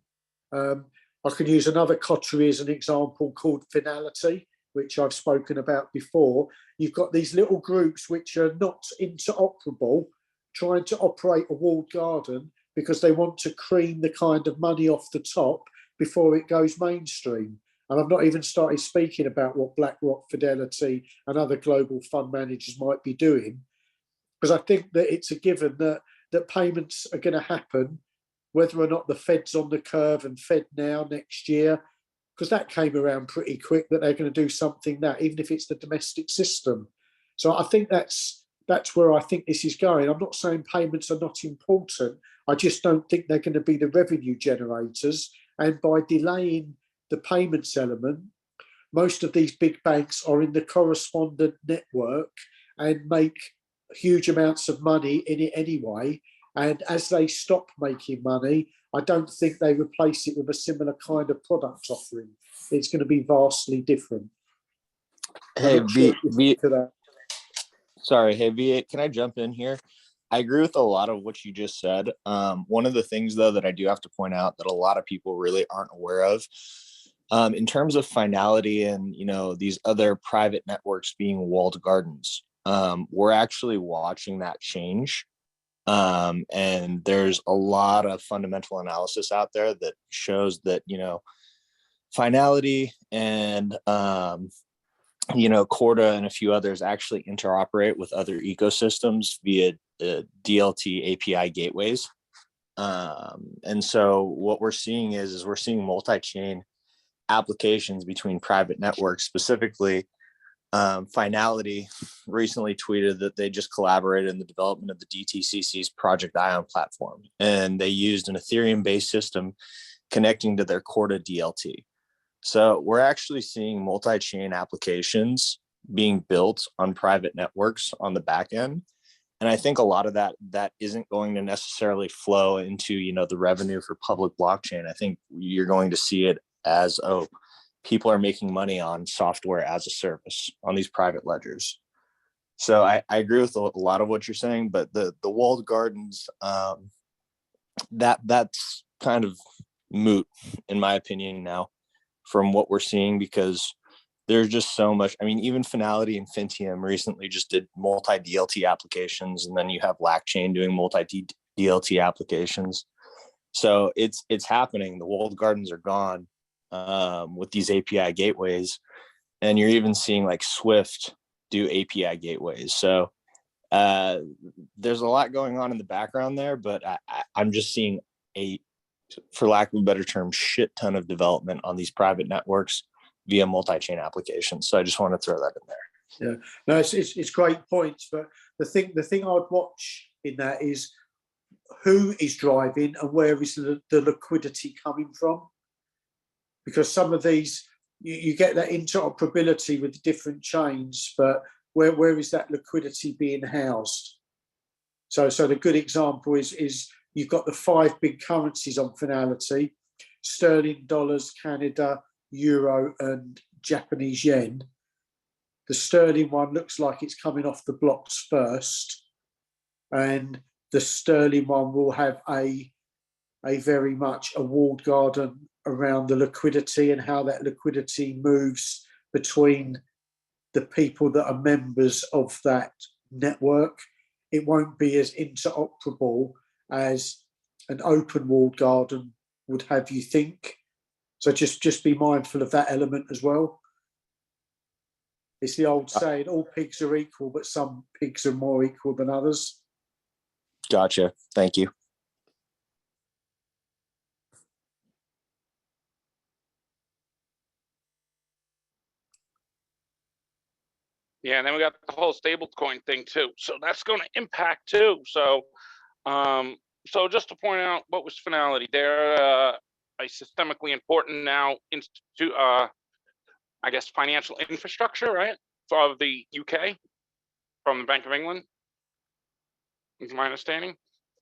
I can use another coterie as an example called Finality, which I've spoken about before. You've got these little groups which are not interoperable, trying to operate a walled garden because they want to cream the kind of money off the top before it goes mainstream. And I've not even started speaking about what BlackRock, Fidelity, and other global fund managers might be doing, because I think that it's a given that payments are going to happen, whether or not the Fed's on the curve and Fed now next year, because that came around pretty quick that they're going to do something now, even if it's the domestic system. So I think that's where I think this is going. I'm not saying payments are not important. I just don't think they're going to be the revenue generators. And by delaying the payments element, most of these big banks are in the correspondent network and make huge amounts of money in it anyway. And as they stop making money, I don't think they replace it with a similar kind of product offering. It's going to be vastly different. Hey, sorry, hey, V8, can I jump in here? I agree with a lot of what you just said. One of the things, though, that I do have to point out that a lot of people really aren't aware of, in terms of finality and, these other private networks being walled gardens, we're actually watching that change. And there's a lot of fundamental analysis out there that shows that, finality and, Corda and a few others actually interoperate with other ecosystems via DLT API gateways. And so what we're seeing is we're seeing multi-chain applications between private networks. Specifically, Finality recently tweeted that they just collaborated in the development of the DTCC's Project Ion platform, and they used an Ethereum-based system connecting to their Corda DLT. So we're actually seeing multi-chain applications being built on private networks on the back end. And I think a lot of that isn't going to necessarily flow into, the revenue for public blockchain. I think you're going to see it as, people are making money on software as a service on these private ledgers. So I agree with a lot of what you're saying, but the walled gardens, that's kind of moot, in my opinion now, from what we're seeing, because there's just so much. I mean, even Finality and Fintium recently just did multi-DLT applications, and then you have LackChain doing multi-DLT applications. So it's happening. The walled gardens are gone with these API gateways, and you're even seeing like Swift do API gateways. So there's a lot going on in the background there, but I'm just seeing for lack of a better term, shit ton of development on these private networks via multi-chain applications. So I just want to throw that in there. Yeah, no, it's great points. But the thing I'd watch in that is who is driving and where is the liquidity coming from? Because some of these, you get that interoperability with different chains, but where is that liquidity being housed? So the good example is you've got the 5 big currencies on Finality: sterling, dollars, Canada, euro, and Japanese yen. The sterling one looks like it's coming off the blocks first, and the sterling one will have a very much a walled garden around the liquidity and how that liquidity moves between the people that are members of that network. It won't be as interoperable as an open walled garden would have you think. So just be mindful of that element as well. It's the old saying, all pigs are equal, but some pigs are more equal than others. Gotcha. Thank you. Yeah, and then we got the whole stablecoin thing too. So that's going to impact too. So, so just to point out, what was Finality? They're a systemically important now institute, I guess, financial infrastructure, right, of the UK, from the Bank of England. is my understanding.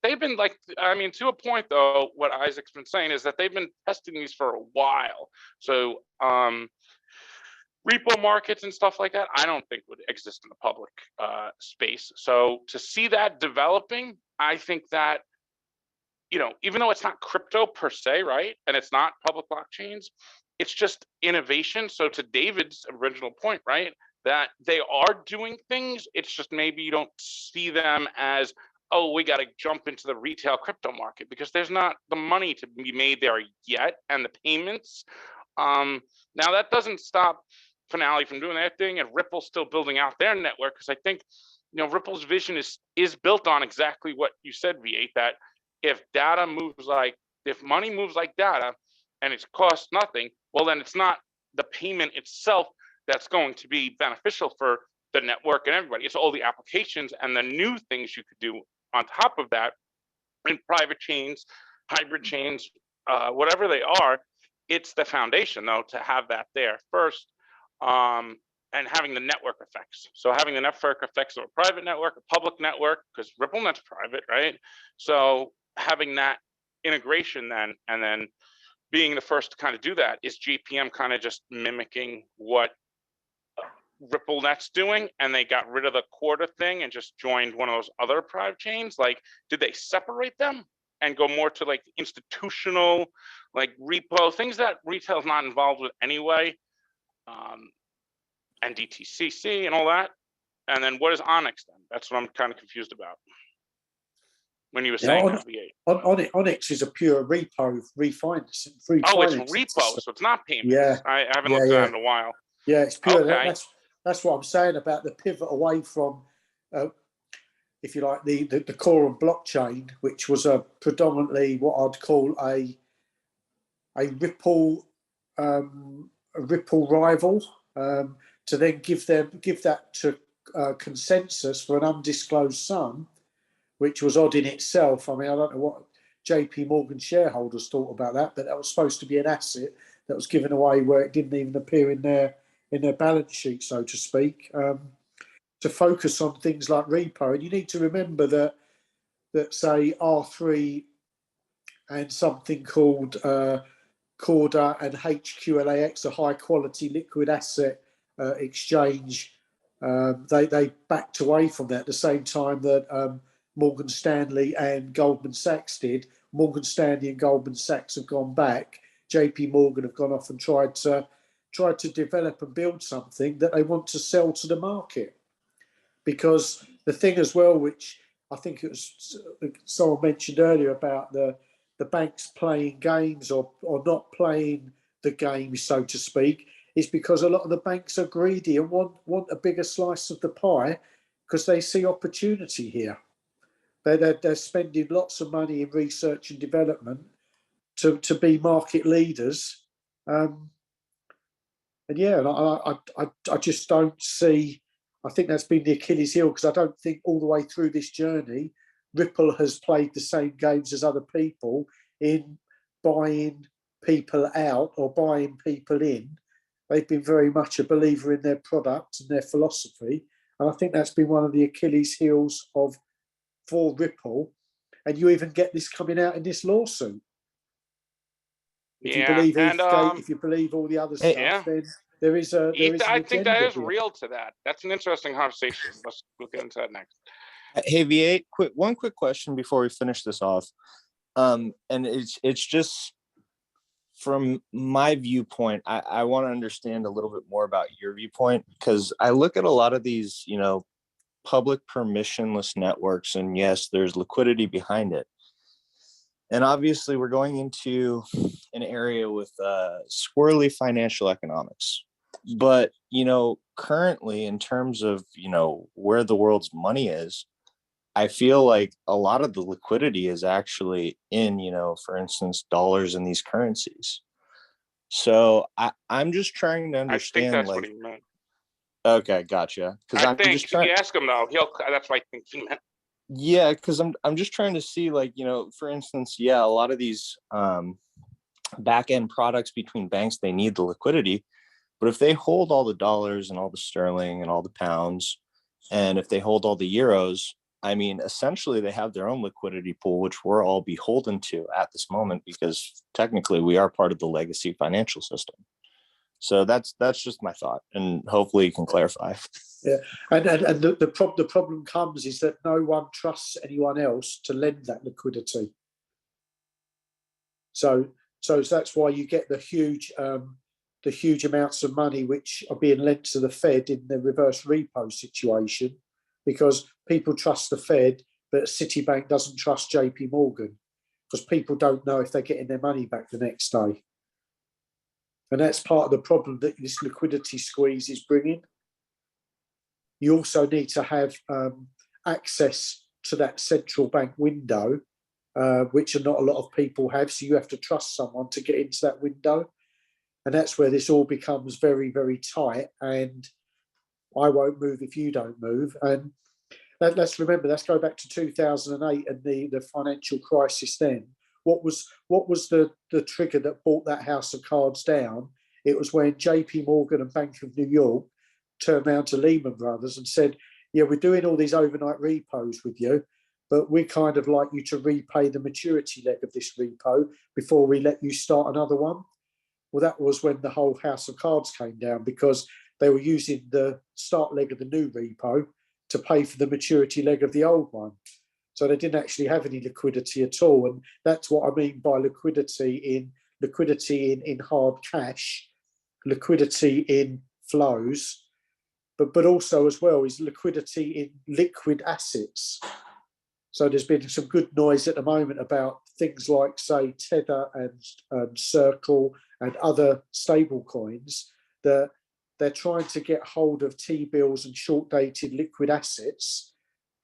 They've been like, I mean, to a point though, what Isaac's been saying is that they've been testing these for a while. So repo markets and stuff like that, I don't think would exist in the public space. So to see that developing, I think that, you know, even though it's not crypto per se, right? And it's not public blockchains, it's just innovation. So to David's original point, right? That they are doing things, it's just maybe you don't see them as, oh, we got to jump into the retail crypto market because there's not the money to be made there yet, and the payments. Now that doesn't stop Finale from doing their thing, and Ripple's still building out their network, because I think, you know, Ripple's vision is built on exactly what you said, V8, that if data moves like, if money moves like data and it costs nothing, well, then it's not the payment itself that's going to be beneficial for the network and everybody. It's all the applications and the new things you could do on top of that in private chains, hybrid chains, whatever they are. It's the foundation, though, to have that there first, and having the network effects. So having the network effects of a private network, a public network, because RippleNet's private, right? So having that integration then, and then being the first to kind of do that, is JPM kind of just mimicking what RippleNet's doing, and they got rid of the quarter thing and just joined one of those other private chains? Like, did they separate them and go more to like institutional, like repo, things that retail's not involved with anyway, and DTCC and all that? And then what is Onyx then? That's what I'm kind of confused about when you were saying that, V8. Onyx is a pure repo refinancing. Oh, it's repo, so it's not payments. Yeah, I haven't looked at that in a while. Yeah, it's pure. Okay. That's what I'm saying about the pivot away from, if you like, the core of blockchain, which was a predominantly what I'd call a Ripple rival, to then give that to consensus for an undisclosed sum, which was odd in itself. I mean, I don't know what JP Morgan shareholders thought about that, but that was supposed to be an asset that was given away where it didn't even appear in their balance sheet, so to speak, to focus on things like repo. And you need to remember that say R3 and something called Corda and HQLAX, a high quality liquid asset exchange, they backed away from that at the same time that Morgan Stanley and Goldman Sachs did. Morgan Stanley and Goldman Sachs have gone back. JP Morgan have gone off and tried to develop and build something that they want to sell to the market. Because the thing as well, which I think it was someone mentioned earlier about the banks playing games or not playing the game, so to speak, is because a lot of the banks are greedy and want a bigger slice of the pie because they see opportunity here. They're spending lots of money in research and development to be market leaders. And yeah, I just don't see. I think that's been the Achilles heel, because I don't think all the way through this journey, Ripple has played the same games as other people in buying people out or buying people in. They've been very much a believer in their product and their philosophy. And I think that's been one of the Achilles heels for Ripple. And you even get this coming out in this lawsuit. If you believe if you believe all the other stuff, then there is a. I think that is real to that. That's an interesting conversation. We'll get into that next. Hey, V8, one quick question before we finish this off. And it's just from my viewpoint, I want to understand a little bit more about your viewpoint, because I look at a lot of these, public permissionless networks, and yes, there's liquidity behind it. And obviously we're going into an area with squirrely financial economics. But, currently in terms of, where the world's money is, I feel like a lot of the liquidity is actually in, for instance, dollars in these currencies. So I'm just trying to understand. I think that's what he meant. Okay, gotcha. Because I think if you ask him though, that's what I think he meant. Yeah, because I'm just trying to see, for instance, a lot of these back end products between banks, they need the liquidity. But if they hold all the dollars and all the sterling and all the pounds, and if they hold all the euros, I mean, essentially they have their own liquidity pool, which we're all beholden to at this moment, because technically we are part of the legacy financial system. So that's just my thought, and hopefully you can clarify. Yeah, and the problem comes is that no one trusts anyone else to lend that liquidity. So that's why you get the huge amounts of money which are being lent to the Fed in the reverse repo situation, because people trust the Fed, but Citibank doesn't trust JP Morgan, because people don't know if they're getting their money back the next day. And that's part of the problem that this liquidity squeeze is bringing. You also need to have access to that central bank window, which not a lot of people have. So you have to trust someone to get into that window. And that's where this all becomes very, very tight. And I won't move if you don't move. And let's remember, let's go back to 2008 and the financial crisis then. What was the trigger that brought that house of cards down? It was when JP Morgan and Bank of New York turned around to Lehman Brothers and said, yeah, we're doing all these overnight repos with you, but we kind of like you to repay the maturity leg of this repo before we let you start another one. Well, that was when the whole house of cards came down, because they were using the start leg of the new repo to pay for the maturity leg of the old one. So they didn't actually have any liquidity at all. And that's what I mean by liquidity in hard cash, liquidity in flows, but also as well is liquidity in liquid assets. So there's been some good noise at the moment about things like, say, Tether and Circle and other stable coins, that they're trying to get hold of T-bills and short-dated liquid assets,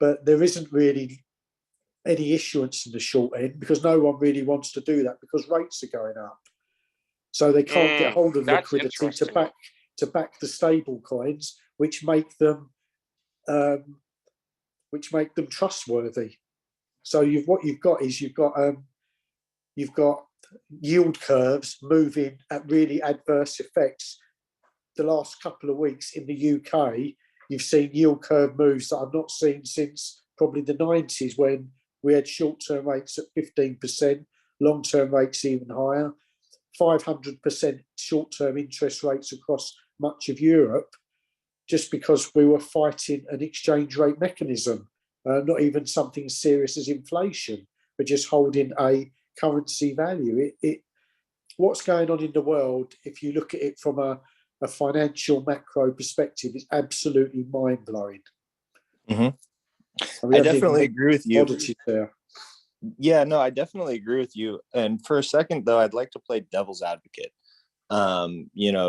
but there isn't really any issuance in the short end, because no one really wants to do that because rates are going up. So they can't get hold of liquidity to back the stable coins, which make them trustworthy. So what you've got is you've got yield curves moving at really adverse effects. The last couple of weeks in the UK, you've seen yield curve moves that I've not seen since probably the 90s, when we had short-term rates at 15%, long-term rates even higher, 500% short-term interest rates across much of Europe, just because we were fighting an exchange rate mechanism, not even something as serious as inflation, but just holding a currency value. What's going on in the world, if you look at it from a financial macro perspective, is absolutely mind-blowing. Mm-hmm. I definitely agree with you. There. Yeah, no, I definitely agree with you. And for a second, though, I'd like to play devil's advocate.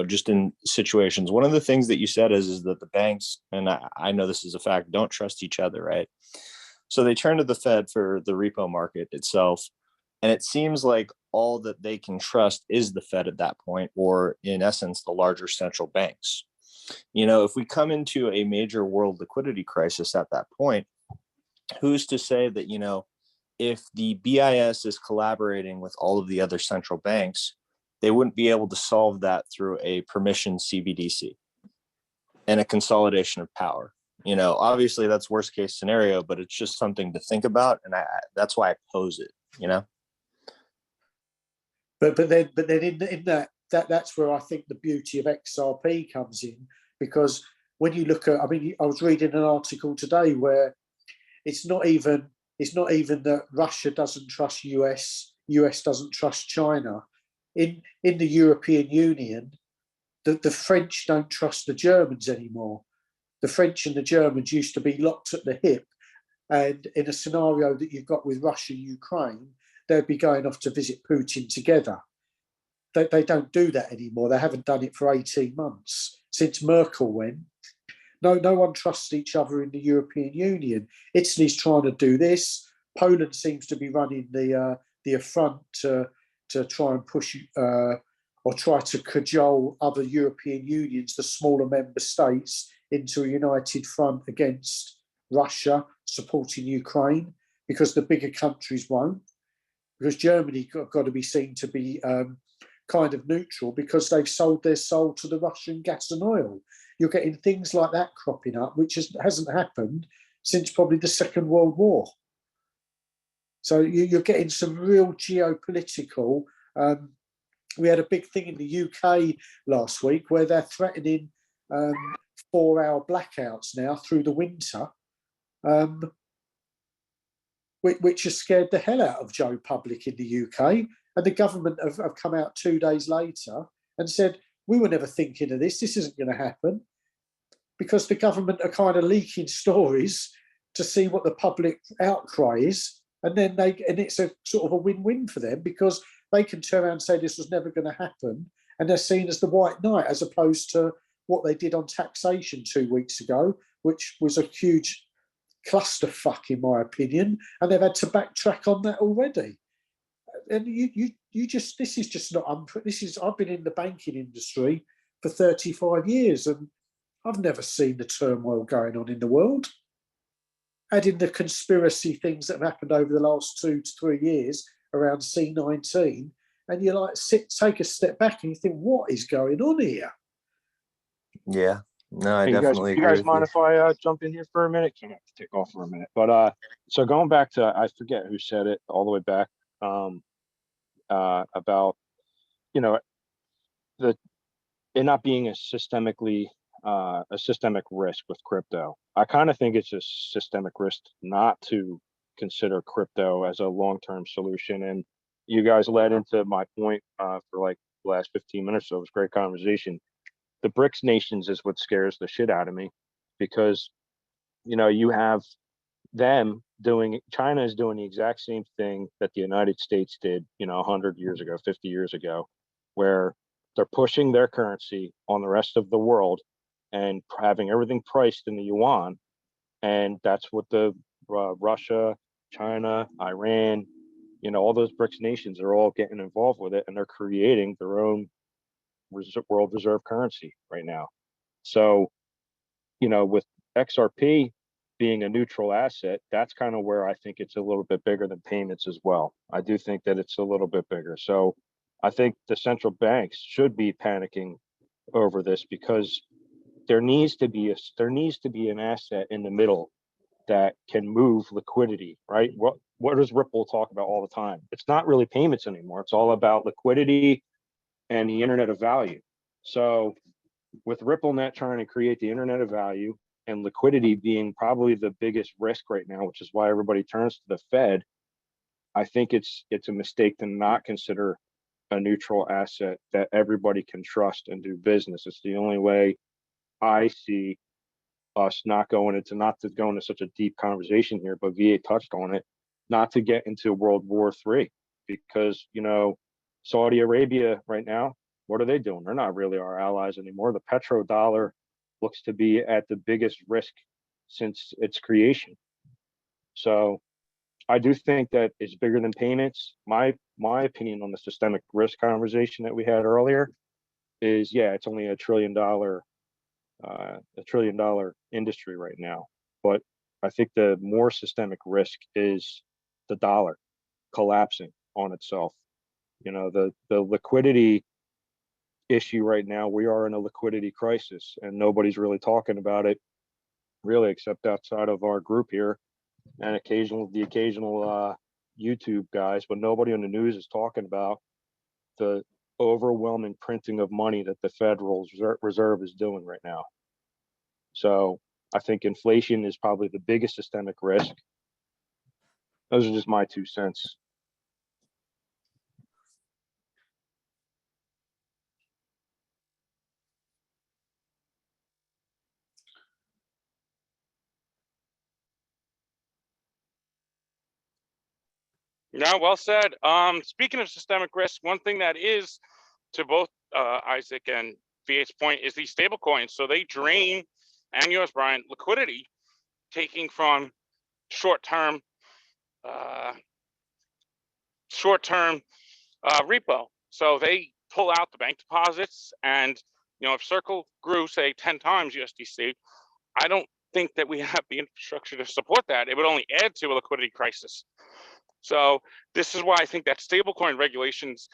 Just in situations, one of the things that you said is that the banks, and I know this is a fact, don't trust each other, right? So they turn to the Fed for the repo market itself. And it seems like all that they can trust is the Fed at that point, or in essence, the larger central banks. If we come into a major world liquidity crisis at that point, who's to say that, if the BIS is collaborating with all of the other central banks, they wouldn't be able to solve that through a permissioned CBDC and a consolidation of power. Obviously that's worst case scenario, but it's just something to think about. And that's why I pose it, But then in that's where I think the beauty of XRP comes in, because when you look at, I was reading an article today where it's not even that Russia doesn't trust US doesn't trust China. In the European Union, the French don't trust the Germans anymore. The French and the Germans used to be locked at the hip, and in a scenario that you've got with Russia, Ukraine, they'd be going off to visit Putin together. They don't do that anymore. They haven't done it for 18 months since Merkel went. No one trusts each other in the European Union. Italy's trying to do this. Poland seems to be running the affront to try and push or try to cajole other European unions, the smaller member states, into a united front against Russia supporting Ukraine, because the bigger countries won't. Because Germany got to be seen to be kind of neutral, because they've sold their soul to the Russian gas and oil. You're getting things like that cropping up, which hasn't happened since probably the Second World War. So you're getting some real geopolitical. We had a big thing in the UK last week where they're threatening 4-hour blackouts now through the winter, which has scared the hell out of Joe Public in the UK. And the government have come out 2 days later and said, we were never thinking of this. This isn't going to happen, because the government are kind of leaking stories to see what the public outcry is. And then it's a sort of a win-win for them, because they can turn around and say this was never going to happen, and they're seen as the white knight, as opposed to what they did on taxation 2 weeks ago, which was a huge clusterfuck in my opinion, and they've had to backtrack on that already. And this is just not, I've been in the banking industry for 35 years and I've never seen the turmoil going on in the world. Adding the conspiracy things that have happened over the last 2 to 3 years around C19, and you like take a step back and you think, what is going on here? Yeah, no, I Hey, definitely you agree guys with mind you. if I jump in here for a minute? Can't have to take off for a minute, but so going back to, I forget who said it all the way back, about, you know, it not being a systemic risk with crypto. I kind of think it's a systemic risk not to consider crypto as a long-term solution. And you guys led into my point for like the last 15 minutes, so it was a great conversation. The BRICS nations is what scares the shit out of me, because, you know, you have them China is doing the exact same thing that the United States did, you know, 100 years ago, 50 years ago, where they're pushing their currency on the rest of the world and having everything priced in the yuan. And that's what the Russia, China, Iran, you know, all those BRICS nations are all getting involved with it, and they're creating their own world reserve currency right now. So, you know, with XRP being a neutral asset, that's kind of where I think it's a little bit bigger than payments as well. I do think that it's a little bit bigger. So I think the central banks should be panicking over this, because there needs to be an asset in the middle that can move liquidity, right? What does Ripple talk about all the time? It's not really payments anymore. It's all about liquidity and the internet of value. So with RippleNet trying to create the internet of value, and liquidity being probably the biggest risk right now, which is why everybody turns to the Fed, I think it's a mistake to not consider a neutral asset that everybody can trust and do business. It's the only way I see us not to go into such a deep conversation here, but VA touched on it, not to get into World War III, because, you know, Saudi Arabia right now, what are they doing? They're not really our allies anymore. The petrodollar looks to be at the biggest risk since its creation. So I do think that it's bigger than payments. My opinion on the systemic risk conversation that we had earlier is, yeah, it's only a $1 trillion industry right now. But I think the more systemic risk is the dollar collapsing on itself. You know, the liquidity issue right now, we are in a liquidity crisis, and nobody's really talking about it, really, except outside of our group here and the occasional YouTube guys. But nobody on the news is talking about the overwhelming printing of money that the Federal Reserve is doing right now. So I think inflation is probably the biggest systemic risk. Those are just my 2 cents. Yeah, well said. Speaking of systemic risk, one thing that is, to both Isaac and VA's point, is these stable coins. So they drain, and yours, Brian, liquidity, taking from short-term repo. So they pull out the bank deposits, and, you know, if Circle grew, say, 10 times USDC, I don't think that we have the infrastructure to support that. It would only add to a liquidity crisis. So this is why I think that stablecoin regulations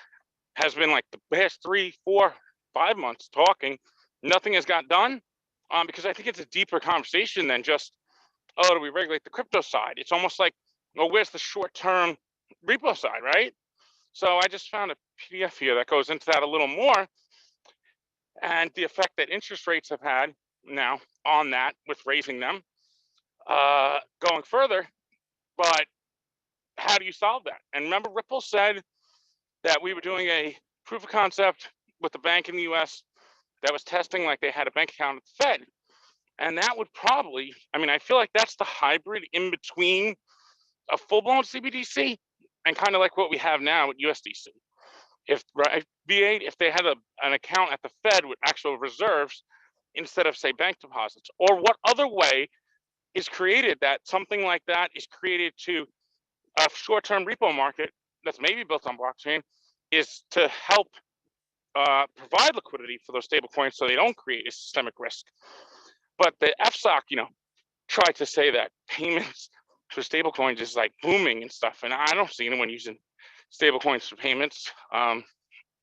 has been like the past 3, 4, 5 months talking. Nothing has got done, because I think it's a deeper conversation than just oh, do we regulate the crypto side? It's almost like, well, where's the short-term repo side, right? So I just found a PDF here that goes into that a little more, and the effect that interest rates have had now on that with raising them, going further. But how do you solve that? And remember, Ripple said that we were doing a proof of concept with the bank in the US that was testing like they had a bank account at the Fed. And that would probably, I mean, I feel like that's the hybrid in between a full-blown CBDC and kind of like what we have now with USDC. If right, V8, if they had an account at the Fed with actual reserves instead of, say, bank deposits, or what other way is created that something like that is created to a short-term repo market that's maybe built on blockchain, is to help provide liquidity for those stable coins so they don't create a systemic risk. But the FSOC, tried to say that payments for stable coins is like booming and stuff, and I don't see anyone using stable coins for payments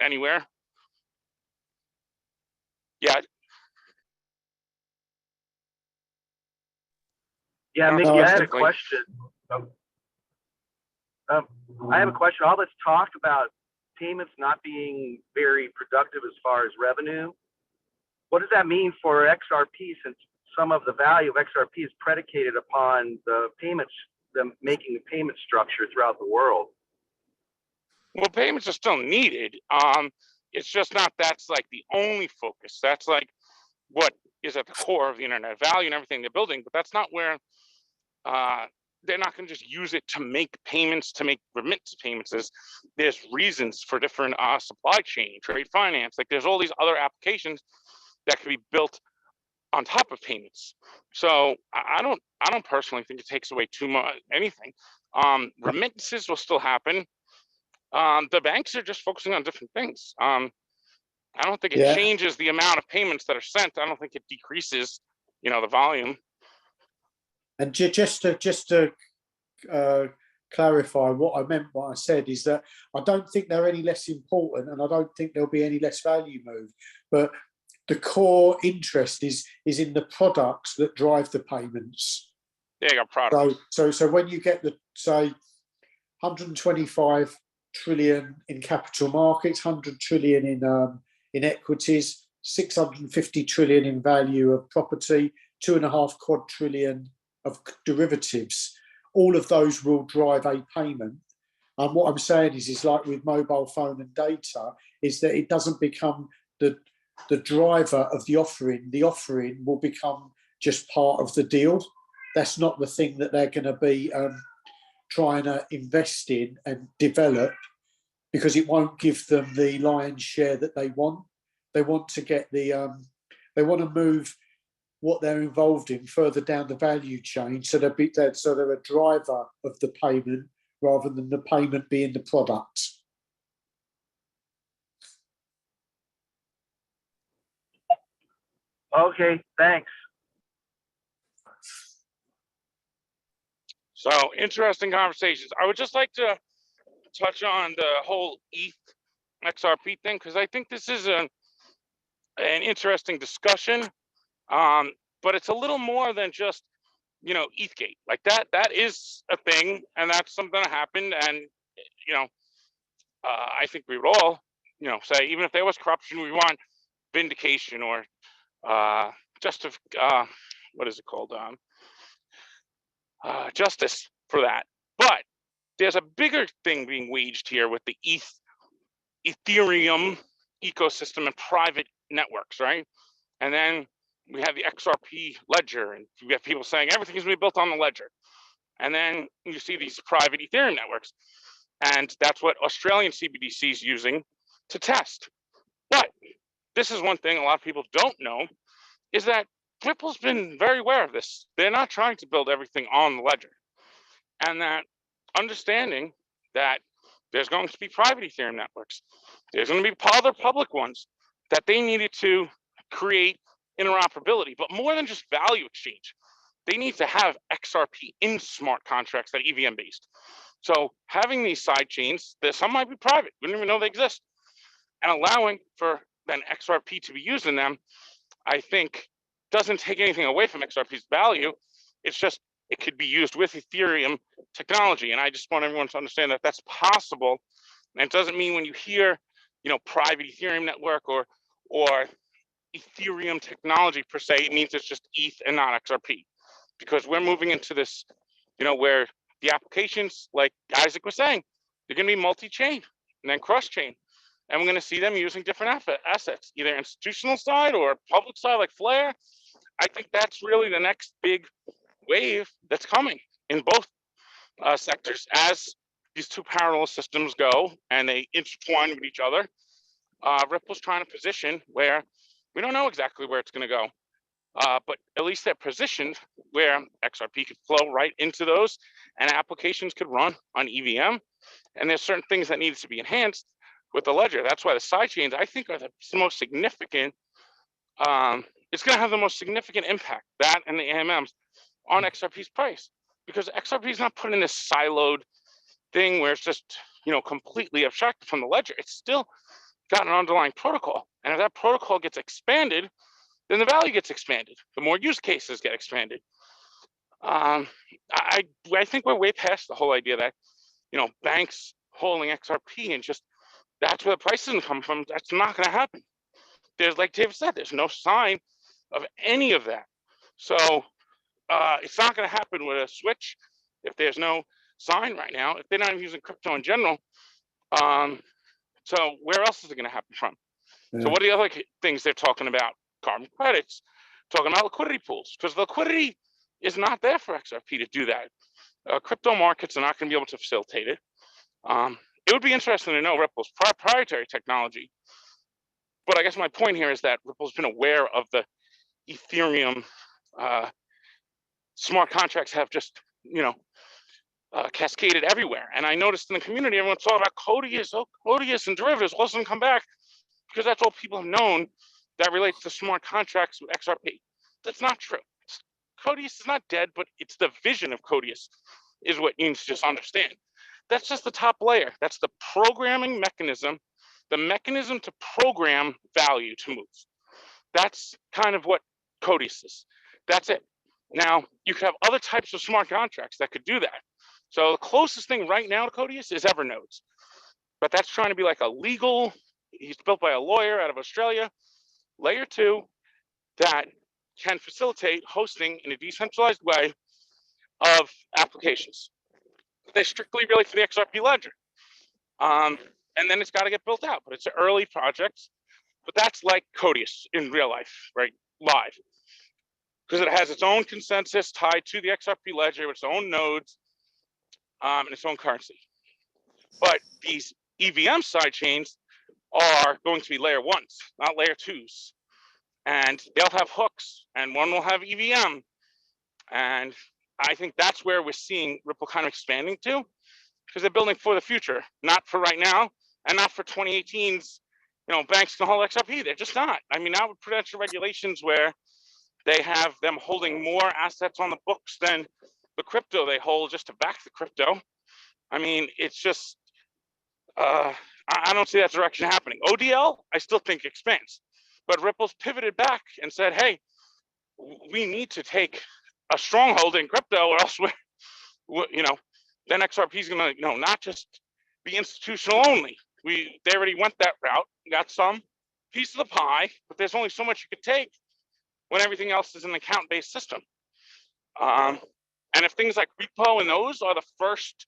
anywhere. Yeah. Yeah, Mickey, I had a question. I have a question. All this talk about payments not being very productive as far as revenue, what does that mean for XRP, since some of the value of XRP is predicated upon the payments, them making the payment structure throughout the world? Well, payments are still needed. It's just not that's like the only focus. That's like what is at the core of the internet value and everything they're building, but that's not where they're not going to just use it to make payments, to make remittance payments. There's reasons for different supply chain, trade finance. Like there's all these other applications that can be built on top of payments. So I don't personally think it takes away too much anything. Remittances will still happen. The banks are just focusing on different things. I don't think it changes the amount of payments that are sent. I don't think it decreases, the volume. And just to clarify what I meant, what I said is that I don't think they're any less important, and I don't think there'll be any less value moved. But the core interest is in the products that drive the payments. Yeah, you got products. So when you get the, say, 125 trillion in capital markets, 100 trillion in equities, 650 trillion in value of property, 2.5 quadrillion of derivatives, all of those will drive a payment. And what I'm saying is like with mobile phone and data, is that it doesn't become the driver of the offering. The offering will become just part of the deal. That's not the thing that they're going to be trying to invest in and develop, because it won't give them the lion's share that they want. They want to get they want to move what they're involved in further down the value chain, so they're a driver of the payment rather than the payment being the product. Okay, thanks. So interesting conversations. I would just like to touch on the whole ETH XRP thing, because I think this is an interesting discussion. But it's a little more than just, ETHgate. Like that is a thing, and that's something that happened. And, I think we would all, say, even if there was corruption, we want vindication or what is it called? Justice for that. But there's a bigger thing being waged here with the Ethereum ecosystem and private networks, right? And then we have the XRP ledger, and we have people saying everything is going to be built on the ledger. And then you see these private Ethereum networks, and that's what Australian CBDC is using to test. But this is one thing a lot of people don't know, is that Ripple's been very aware of this. They're not trying to build everything on the ledger, and that understanding that there's going to be private Ethereum networks, there's going to be other public ones, that they needed to create interoperability, but more than just value exchange, they need to have XRP in smart contracts that are EVM based. So having these side chains, some might be private, we don't even know they exist, and allowing for then XRP to be used in them, I think doesn't take anything away from XRP's value. It's just it could be used with Ethereum technology. And I just want everyone to understand that that's possible. And it doesn't mean when you hear, you know, private Ethereum network or Ethereum technology per se, it means it's just ETH and not XRP. Because we're moving into this, you know, where the applications, like Isaac was saying, they're going to be multi-chain and then cross-chain. And we're going to see them using different assets, either institutional side or public side like Flare. I think that's really the next big wave that's coming in both sectors as these two parallel systems go and they intertwine with each other. Ripple's trying to position where we don't know exactly where it's going to go, but at least they're positioned where XRP could flow right into those and applications could run on EVM. And there's certain things that needs to be enhanced with the ledger. That's why the side chains, I think, are the most significant. It's going to have the most significant impact, that and the AMMs, on XRP's price, because XRP is not put in this siloed thing where it's just, you know, completely abstracted from the ledger. It's still got an underlying protocol, and if that protocol gets expanded, then the value gets expanded. The more use cases get expanded. I think we're way past the whole idea that, you know, banks holding XRP and just that's where the price is come from. That's not going to happen. There's, like David said, there's no sign of any of that. So it's not going to happen with a switch if there's no sign right now, if they're not even using crypto in general. So where else is it going to happen from? Yeah. So what are the other things they're talking about? Carbon credits, talking about liquidity pools, because liquidity is not there for XRP to do that. Crypto markets are not going to be able to facilitate it. It would be interesting to know Ripple's proprietary technology. But I guess my point here is that Ripple's been aware of the Ethereum smart contracts have just, you know, cascaded everywhere. And I noticed in the community, everyone's talking about Codius, Codius and derivatives. All of a sudden come back because that's all people have known that relates to smart contracts with XRP. That's not true. Codius is not dead, but it's the vision of Codius is what you need to just understand. That's just the top layer. That's the programming mechanism, the mechanism to program value to move. That's kind of what Codius is. That's it. Now, you could have other types of smart contracts that could do that. So the closest thing right now to Codius is Evernodes. But that's trying to be like a legal, he's built by a lawyer out of Australia, layer 2, that can facilitate hosting in a decentralized way of applications. They strictly relate to the XRP ledger. And then it's got to get built out, but it's an early project. But that's like Codius in real life, right? Live. Because it has its own consensus tied to the XRP ledger with its own nodes and its own currency. But these EVM side chains are going to be layer 1s, not layer 2s. And they'll have hooks, and one will have EVM. And I think that's where we're seeing Ripple kind of expanding to, because they're building for the future, not for right now, and not for 2018's, you know, banks can hold XRP. They're just not. I mean, now with prudential regulations where they have them holding more assets on the books than the crypto they hold just to back the crypto. I mean, it's just, I don't see that direction happening. ODL, I still think expands, but Ripple's pivoted back and said, hey, we need to take a stronghold in crypto or else we're, you know, then XRP is going to, you know, not just be institutional only. They already went that route, got some piece of the pie, but there's only so much you could take when everything else is an account-based system. And if things like repo and those are the first,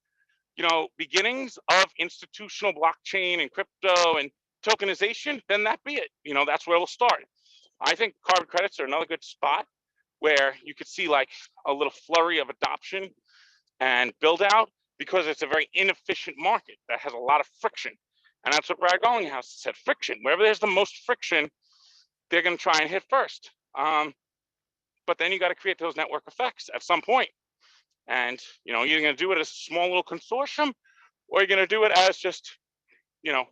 you know, beginnings of institutional blockchain and crypto and tokenization, then that be it. You know, that's where we'll start. I think carbon credits are another good spot where you could see like a little flurry of adoption and build out, because it's a very inefficient market that has a lot of friction. And that's what Brad Garlinghouse said, friction. Wherever there's the most friction, they're going to try and hit first. But then you got to create those network effects at some point. And, you know, you're going to do it as a small little consortium, or you're going to do it as just, you know,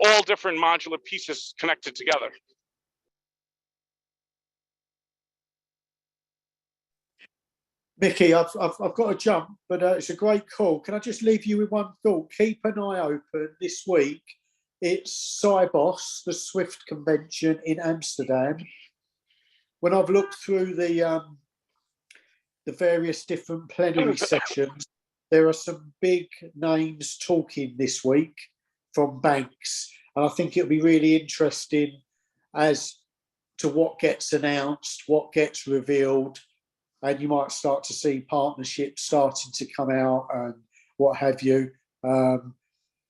all different modular pieces connected together. Mickey, I've got to jump, but it's a great call. Can I just leave you with one thought? Keep an eye open this week. It's Cybos, the Swift convention in Amsterdam. When I've looked through the the various different plenary sessions, there are some big names talking this week from banks. And I think it'll be really interesting as to what gets announced, what gets revealed, and you might start to see partnerships starting to come out and what have you.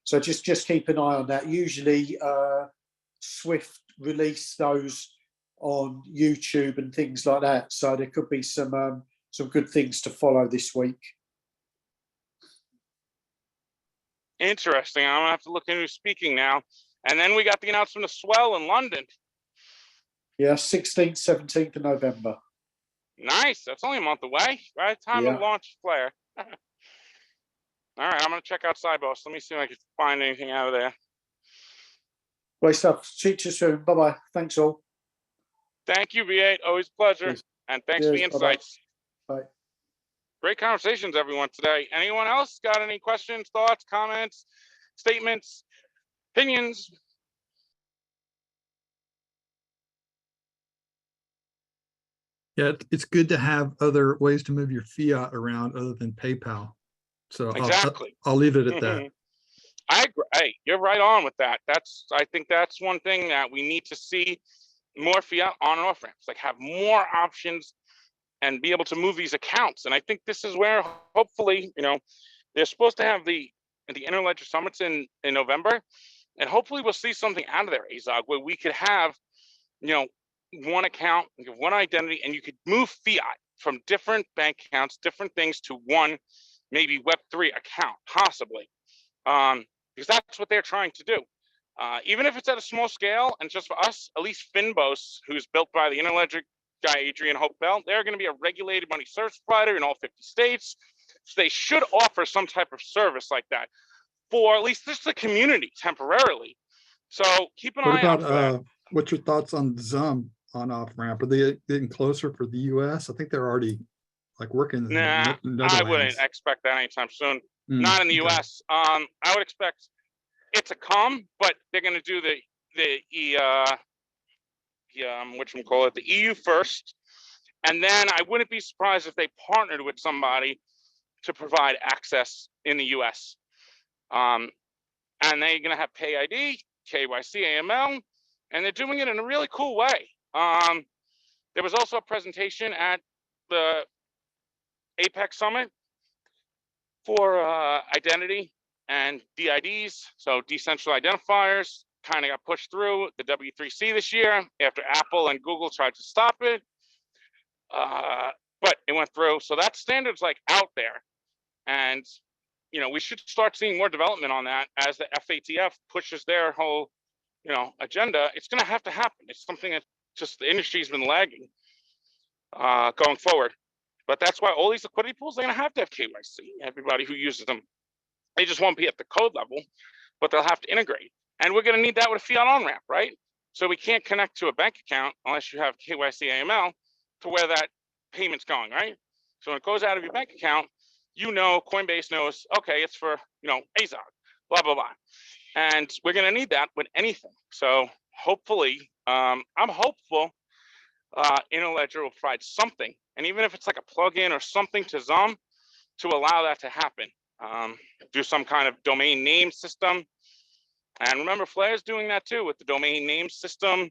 So just keep an eye on that. Usually Swift release those on YouTube and things like that. So there could be some good things to follow this week. Interesting. I'm gonna have to look into speaking now. And then we got the announcement of Swell in London. Yeah, 16th, 17th of November. Nice. That's only a month away. Right time to launch Flare. All right, I'm gonna check out Cybos. Let me see if I can find anything out of there. Great stuff. See you soon. Bye-bye. Thanks all. Thank you, V8. Always a pleasure. Cheers. And thanks for the insights. Bye. Great conversations, everyone, today. Anyone else got any questions, thoughts, comments, statements, opinions? Yeah, it's good to have other ways to move your fiat around other than PayPal. So exactly. I'll leave it at that. I agree. Hey, you're right on with that. I think that's one thing that we need to see more fiat on and off ramps, like have more options and be able to move these accounts. And I think this is where hopefully, they're supposed to have the Interledger Summits in November. And hopefully we'll see something out of there, Azog, where we could have, one account, one identity, and you could move fiat from different bank accounts, different things to one, maybe Web3 account, possibly. Because that's what they're trying to do. Even if it's at a small scale and just for us, at least Finbos, who's built by the Interledger guy, Adrian Hopewell, they're going to be a regulated money service provider in all 50 states. So they should offer some type of service like that for at least just the community temporarily. So keep an eye out for that. What's your thoughts on Zum on off ramp? Are they getting closer for the US? I think they're already like working. Nah, I wouldn't expect that anytime soon. Not in the US. I would expect it to come, but they're going to do the EU first, and then I wouldn't be surprised if they partnered with somebody to provide access in the US. And they're going to have Pay ID, KYC, AML, and they're doing it in a really cool way. There was also a presentation at the APEC Summit for identity and DIDs, so decentralized identifiers, kind of got pushed through the W3C this year after Apple and Google tried to stop it, but it went through. So that standard's like out there, and we should start seeing more development on that as the FATF pushes their whole agenda. It's going to have to happen. It's something that just the industry's been lagging going forward. But that's why all these liquidity pools are going to have KYC. Everybody who uses them, they just won't be at the code level, but they'll have to integrate. And we're going to need that with a fiat on ramp, right? So we can't connect to a bank account unless you have KYC AML to where that payment's going, right? So when it goes out of your bank account, Coinbase knows, okay, it's for, AZOG, blah, blah, blah. And we're going to need that with anything. So hopefully, I'm hopeful Interledger will provide something. And even if it's like a plugin or something to Zum to allow that to happen, do some kind of domain name system. And remember, Flare's doing that too with the domain name system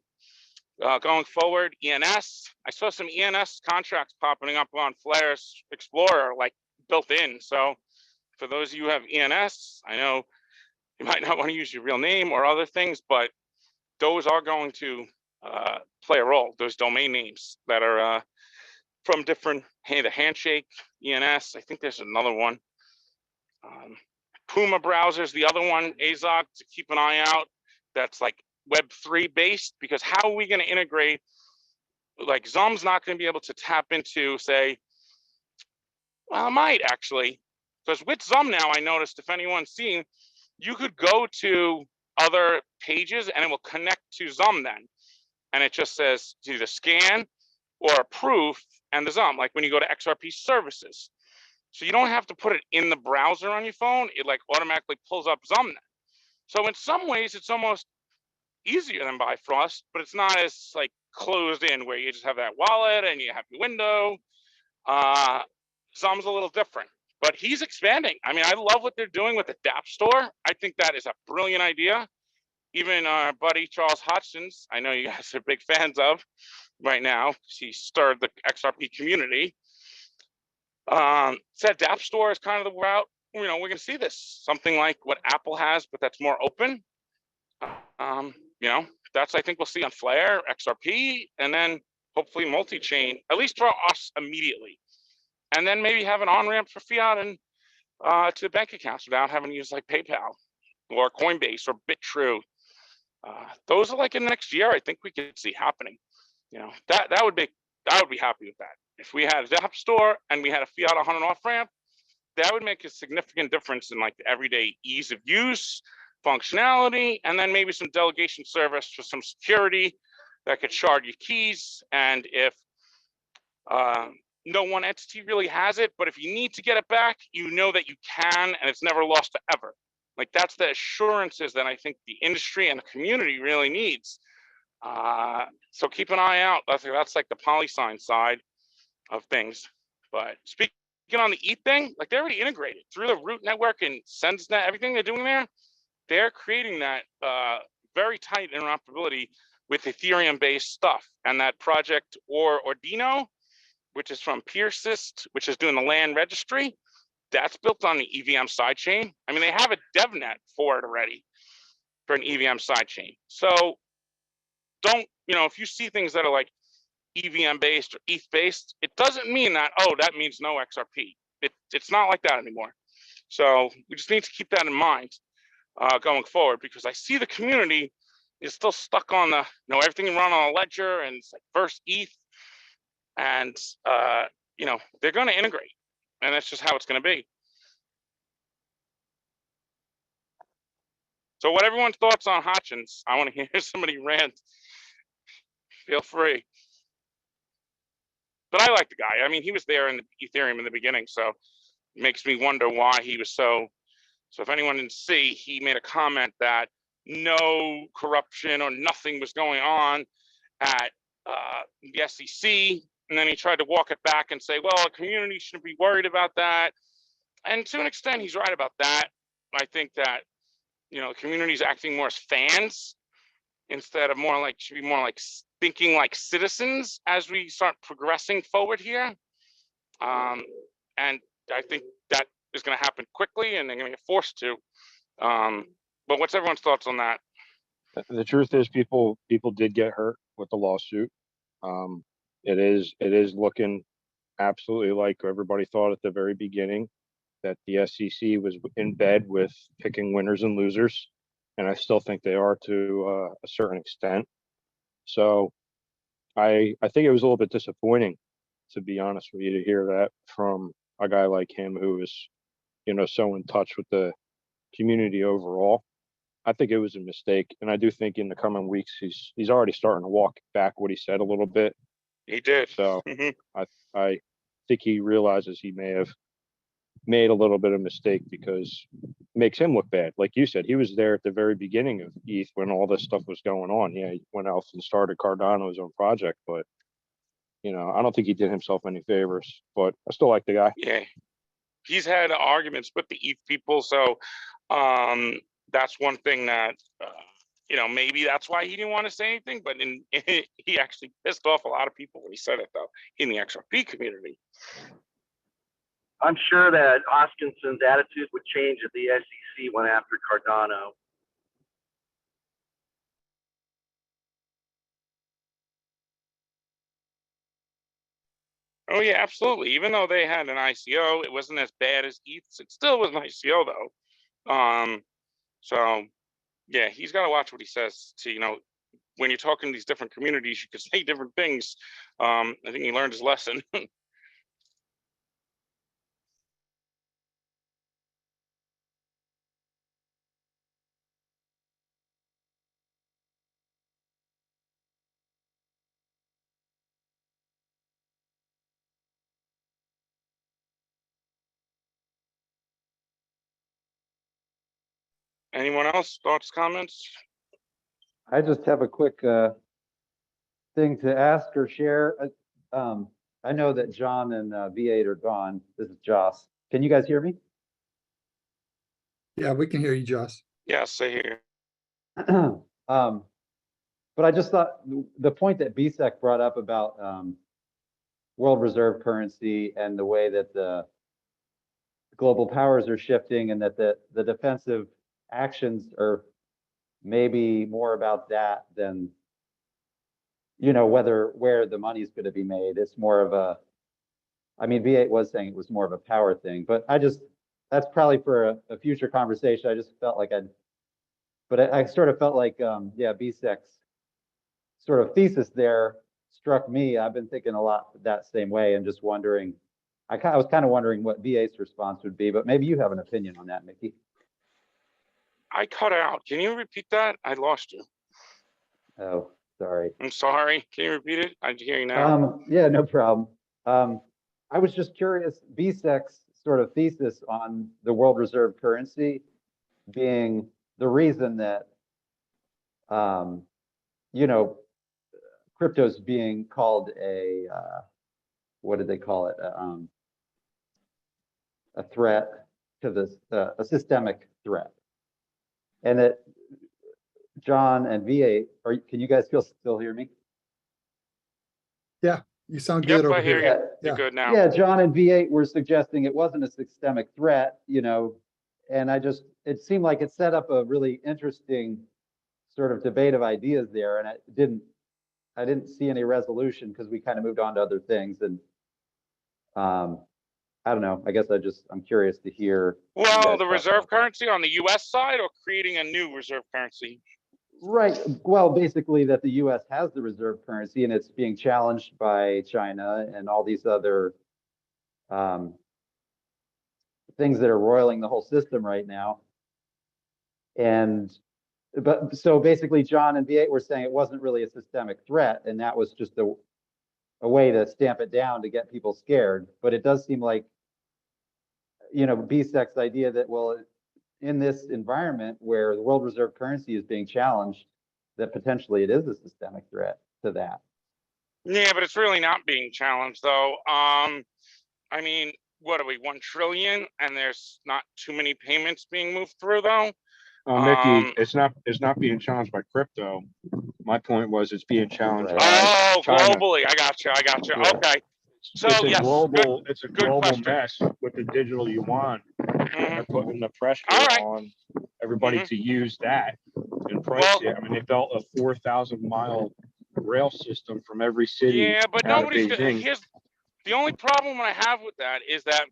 going forward. ENS, I saw some ENS contracts popping up on Flare's Explorer, like built in. So for those of you who have ENS, I know you might not want to use your real name or other things, but those are going to play a role, those domain names that are from different, the Handshake, ENS, I think there's another one. Puma browsers, the other one, AZOC, to keep an eye out. That's like Web3 based, because how are we going to integrate? Like Zum's not going to be able to tap into, say, well, it might actually, because with Zum now, I noticed if anyone's seen, you could go to other pages and it will connect to Zum then. And it just says either scan or approve and the Zum, like when you go to XRP services. So you don't have to put it in the browser on your phone. It like automatically pulls up Zum then. So in some ways, it's almost easier than Bifrost, but it's not as like closed in where you just have that wallet and you have your window. Some's a little different, but he's expanding. I mean, I love what they're doing with the DApp store. I think that is a brilliant idea. Even our buddy Charles Hodgins, I know you guys are big fans of right now. He started the XRP community. Said DApp store is kind of the route. You know, we're going to see this, something like what Apple has, but that's more open. You know, that's, I think we'll see on Flare, XRP, and then hopefully multi-chain, at least for us immediately. And then maybe have an on-ramp for fiat and to the bank accounts without having to use like PayPal or Coinbase or BitTrue. Those are like in the next year, I think we could see happening. You know, I would be happy with that. If we had a app store and we had a fiat on and off ramp, that would make a significant difference in like the everyday ease of use, functionality, and then maybe some delegation service for some security that could shard your keys. And if no one entity really has it, but if you need to get it back, you know that you can, and it's never lost forever. Like that's the assurances that I think the industry and the community really needs. So keep an eye out. That's like the PolySign side of things. But speaking on the ETH thing, like they're already integrated through the root network and SenseNet, everything they're doing there. They're creating that very tight interoperability with Ethereum-based stuff. And that project Ordino, which is from Peersist, which is doing the land registry, that's built on the EVM sidechain. I mean, they have a DevNet for it already for an EVM sidechain. So don't, you know, if you see things that are like EVM based or ETH based, it doesn't mean that, oh, that means no XRP. It's not like that anymore. So we just need to keep that in mind going forward, because I see the community is still stuck on the, you know, everything run on a ledger and it's like first ETH. And, you know, they're going to integrate, and that's just how it's going to be. So what everyone's thoughts on Hodgins? I want to hear somebody rant. Feel free. But I like the guy. I mean, he was there in the Ethereum in the beginning, so it makes me wonder why he was so. So if anyone didn't see, he made a comment that no corruption or nothing was going on at the SEC. And then he tried to walk it back and say, well, the community shouldn't be worried about that. And to an extent, he's right about that. I think that, you know, the community is acting more as fans instead of more like, should be more like thinking like citizens as we start progressing forward here. And I think that is going to happen quickly, and they're going to get forced to. But what's everyone's thoughts on that? The truth is, people did get hurt with the lawsuit. It is looking absolutely like everybody thought at the very beginning, that the SEC was in bed with picking winners and losers, and I still think they are to a certain extent. So I think it was a little bit disappointing, to be honest with you, to hear that from a guy like him who is, you know, so in touch with the community overall. I think it was a mistake, and I do think in the coming weeks he's already starting to walk back what he said a little bit. He did. So I think he realizes he may have made a little bit of mistake, because it makes him look bad. Like you said, he was there at the very beginning of ETH when all this stuff was going on. Yeah, he went out and started Cardano's own project, but you know, I don't think he did himself any favors. But I still like the guy. Yeah, he's had arguments with the ETH people, so that's one thing that you know, maybe that's why he didn't want to say anything. But he actually pissed off a lot of people when he said it, though, in the XRP community. I'm sure that Hoskinson's attitude would change if the SEC went after Cardano. Oh yeah, absolutely. Even though they had an ICO, it wasn't as bad as ETH's. It still was an ICO though. So yeah, he's got to watch what he says. To, you know, when you're talking to these different communities, you can say different things. I think he learned his lesson. Anyone else? Thoughts, comments? I just have a quick thing to ask or share. I know that John and V8 are gone. This is Joss. Can you guys hear me? Yeah, we can hear you, Joss. Yes, I hear. But I just thought the point that BSEC brought up about world reserve currency and the way that the global powers are shifting, and that the defensive actions are maybe more about that than, you know, where the money's going to be made. It's more of a, I mean, V8 was saying it was more of a power thing, but that's probably for a future conversation. I just felt like I sort of felt like, yeah, BSEC's sort of thesis there struck me. I've been thinking a lot that same way, and just wondering, I was kind of wondering what V8's response would be, but maybe you have an opinion on that, Mickey. I cut out. Can you repeat that? I lost you. Oh, sorry. I'm sorry. Can you repeat it? I can hear you now. Yeah, no problem. I was just curious, BSEC's sort of thesis on the world reserve currency being the reason that, you know, crypto's being called a, what did they call it? A threat to this, a systemic threat. And that John and V8, can you guys still hear me? Yeah, you sound good over I hear here. you. You're good now. Yeah, John and V8 were suggesting it wasn't a systemic threat, you know, and it seemed like it set up a really interesting sort of debate of ideas there, and I didn't see any resolution because we kind of moved on to other things. And I don't know, I guess I'm curious to hear. Well, the reserve currency on the US side, or creating a new reserve currency? Right. Well, basically that the US has the reserve currency and it's being challenged by China and all these other things that are roiling the whole system right now. But so basically John and V8 were saying it wasn't really a systemic threat, and that was just a way to stamp it down to get people scared. But it does seem like, you know, BSEC's idea that, well, in this environment where the world reserve currency is being challenged, that potentially it is a systemic threat to that. Yeah, but it's really not being challenged though. I mean, what are we, 1 trillion, and there's not too many payments being moved through though? Mickey, it's not being challenged by crypto. My point was it's being challenged by Oh, China. globally. I got you. Yeah. Okay. So It's a yes, global, it's a global question. mess with the digital yuan. They're putting the pressure on everybody to use that and price it. I mean, they built a 4,000-mile rail system from every city. Yeah, but out of nobody's Beijing. here's the only problem I have with that is that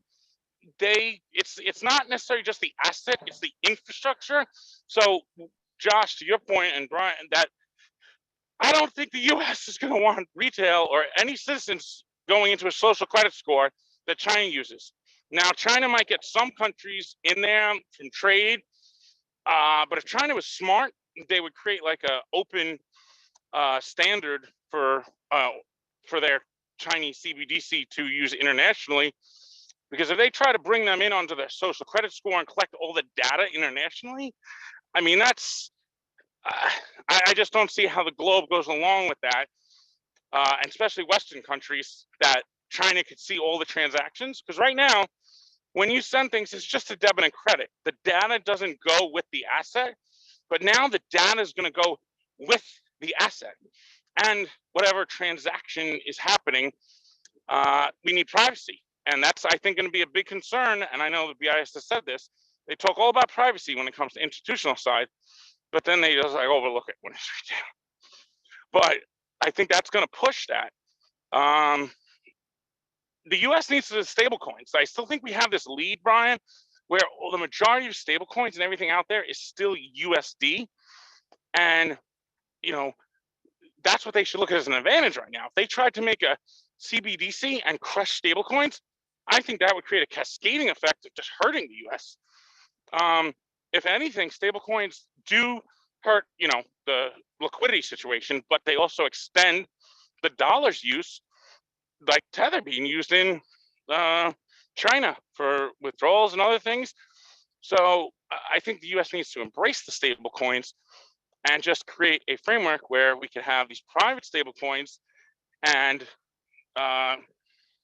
it's not necessarily just the asset, it's the infrastructure. So Josh, to your point, and Brian, that I don't think the US is going to want retail or any citizens going into a social credit score that China uses. Now, China might get some countries in there from trade, but if China was smart, they would create like a open standard for their Chinese CBDC to use internationally. Because if they try to bring them in onto their social credit score and collect all the data internationally, I mean, that's, I just don't see how the globe goes along with that, and especially Western countries, that China could see all the transactions. Because right now, when you send things, it's just a debit and credit. The data doesn't go with the asset, but now the data is going to go with the asset. And whatever transaction is happening, we need privacy. And that's, I think, going to be a big concern. And I know the BIS has said this. They talk all about privacy when it comes to institutional side, but then they just like overlook it when it's retail. But I think that's going to push that. The US needs the stable coins. I still think we have this lead, Brian, where the majority of stable coins and everything out there is still USD. And, you know, that's what they should look at as an advantage right now. If they tried to make a CBDC and crush stable coins, I think that would create a cascading effect of just hurting the US. If anything, stable coins do hurt, you know, the liquidity situation, but they also extend the dollar's use, like Tether being used in China for withdrawals and other things. So I think the US needs to embrace the stable coins and just create a framework where we can have these private stable coins and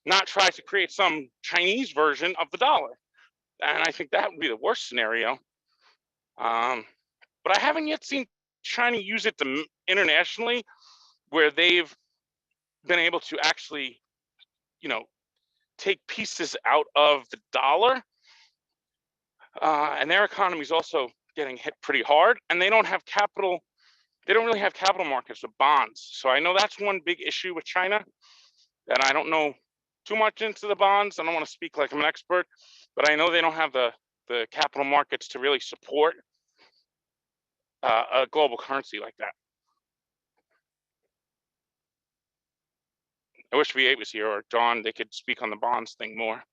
not try to create some Chinese version of the dollar. And I think that would be the worst scenario. But I haven't yet seen China use it internationally, where they've been able to actually, take pieces out of the dollar. And their economy is also getting hit pretty hard, and they don't have capital. They don't really have capital markets with bonds. So I know that's one big issue with China, that I don't know too much into the bonds. I don't want to speak like I'm an expert, but I know they don't have the capital markets to really support a global currency like that. I wish V8 was here, or John, they could speak on the bonds thing more.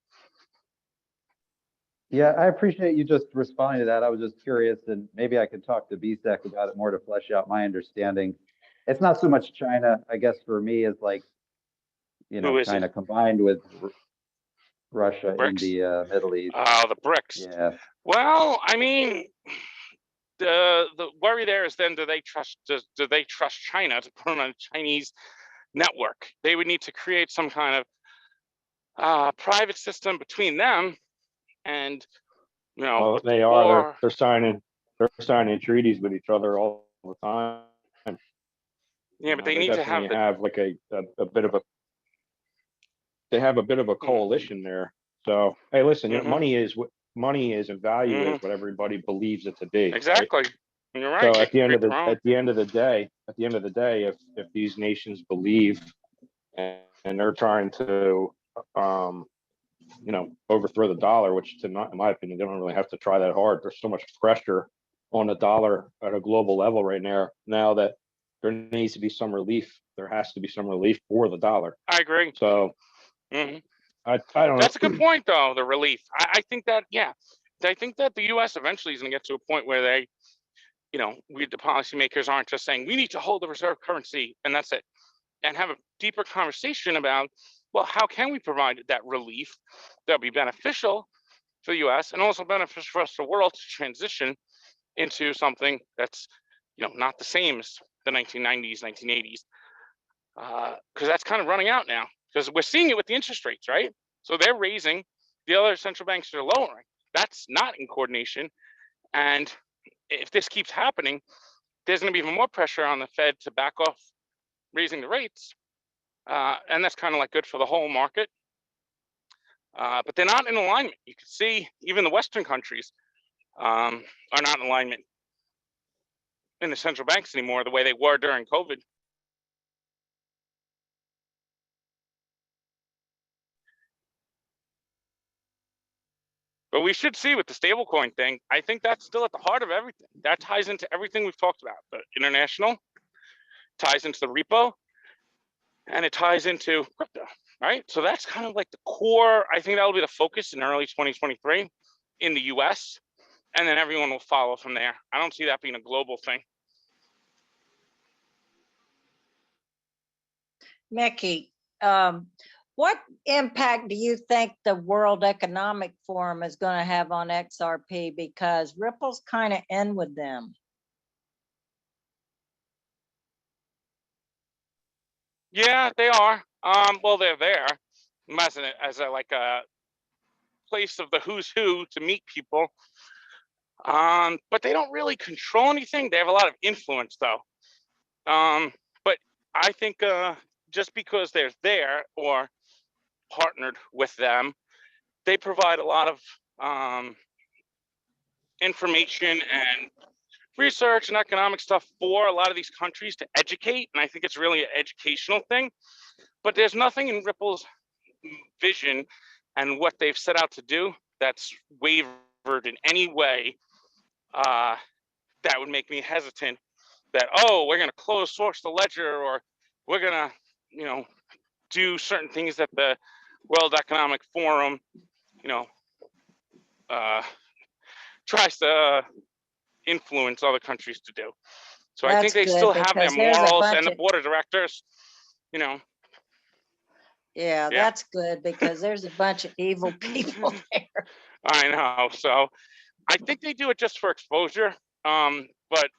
Yeah, I appreciate you just responding to that. I was just curious, and maybe I could talk to BSEC about it more to flesh out my understanding. It's not so much China, I guess, for me, is like, China combined with Russia, BRICS? India, Middle East. Oh, the BRICS. Yeah. Well, I mean, the worry there is then, do they trust China to put on a Chinese network? They would need to create some kind of private system between them, and Well, they are. They're signing treaties with each other all the time. Yeah, but they need to have like a bit of a. They have a bit of a coalition there. So hey, listen, money is and value is what everybody believes it to be. Exactly. Right? You're right. So at the end of the day, if these nations believe and they're trying to overthrow the dollar, which in my opinion, they don't really have to try that hard. There's so much pressure on the dollar at a global level right now that there needs to be some relief. There has to be some relief for the dollar. I agree. So I don't know. That's a good point, though, the relief. I think that, I think that the U.S. eventually is going to get to a point where they, we, the policymakers, aren't just saying, we need to hold the reserve currency and that's it, and have a deeper conversation about, well, how can we provide that relief that'll be beneficial for the U.S. and also beneficial for us, the world, to transition into something that's, not the same as the 1990s, 1980s, because that's kind of running out now. Because we're seeing it with the interest rates, right? So they're raising, the other central banks are lowering. That's not in coordination. And if this keeps happening, there's going to be even more pressure on the Fed to back off raising the rates. And that's kind of like good for the whole market. But they're not in alignment. You can see even the Western countries are not in alignment in the central banks anymore the way they were during COVID. But we should see with the stablecoin thing, I think that's still at the heart of everything. That ties into everything we've talked about. The international ties into the repo, and it ties into crypto, right? So that's kind of like the core. I think that'll be the focus in early 2023 in the US, and then everyone will follow from there. I don't see that being a global thing. Mickey, what impact do you think the World Economic Forum is going to have on XRP? Because Ripple's kind of in with them. Yeah, they are. Well, they're there as a place of the who's who to meet people. But they don't really control anything. They have a lot of influence, though. But I think just because they're there or partnered with them, they provide a lot of information and research and economic stuff for a lot of these countries to educate. And I think it's really an educational thing. But there's nothing in Ripple's vision and what they've set out to do that's wavered in any way that would make me hesitant that, oh, we're going to close source the ledger, or we're going to, do certain things that the World Economic Forum, tries to influence other countries to do. So I think they still have their morals, and the board of directors, Yeah, that's good, because there's a bunch of evil people there. I know. So I think they do it just for exposure. But,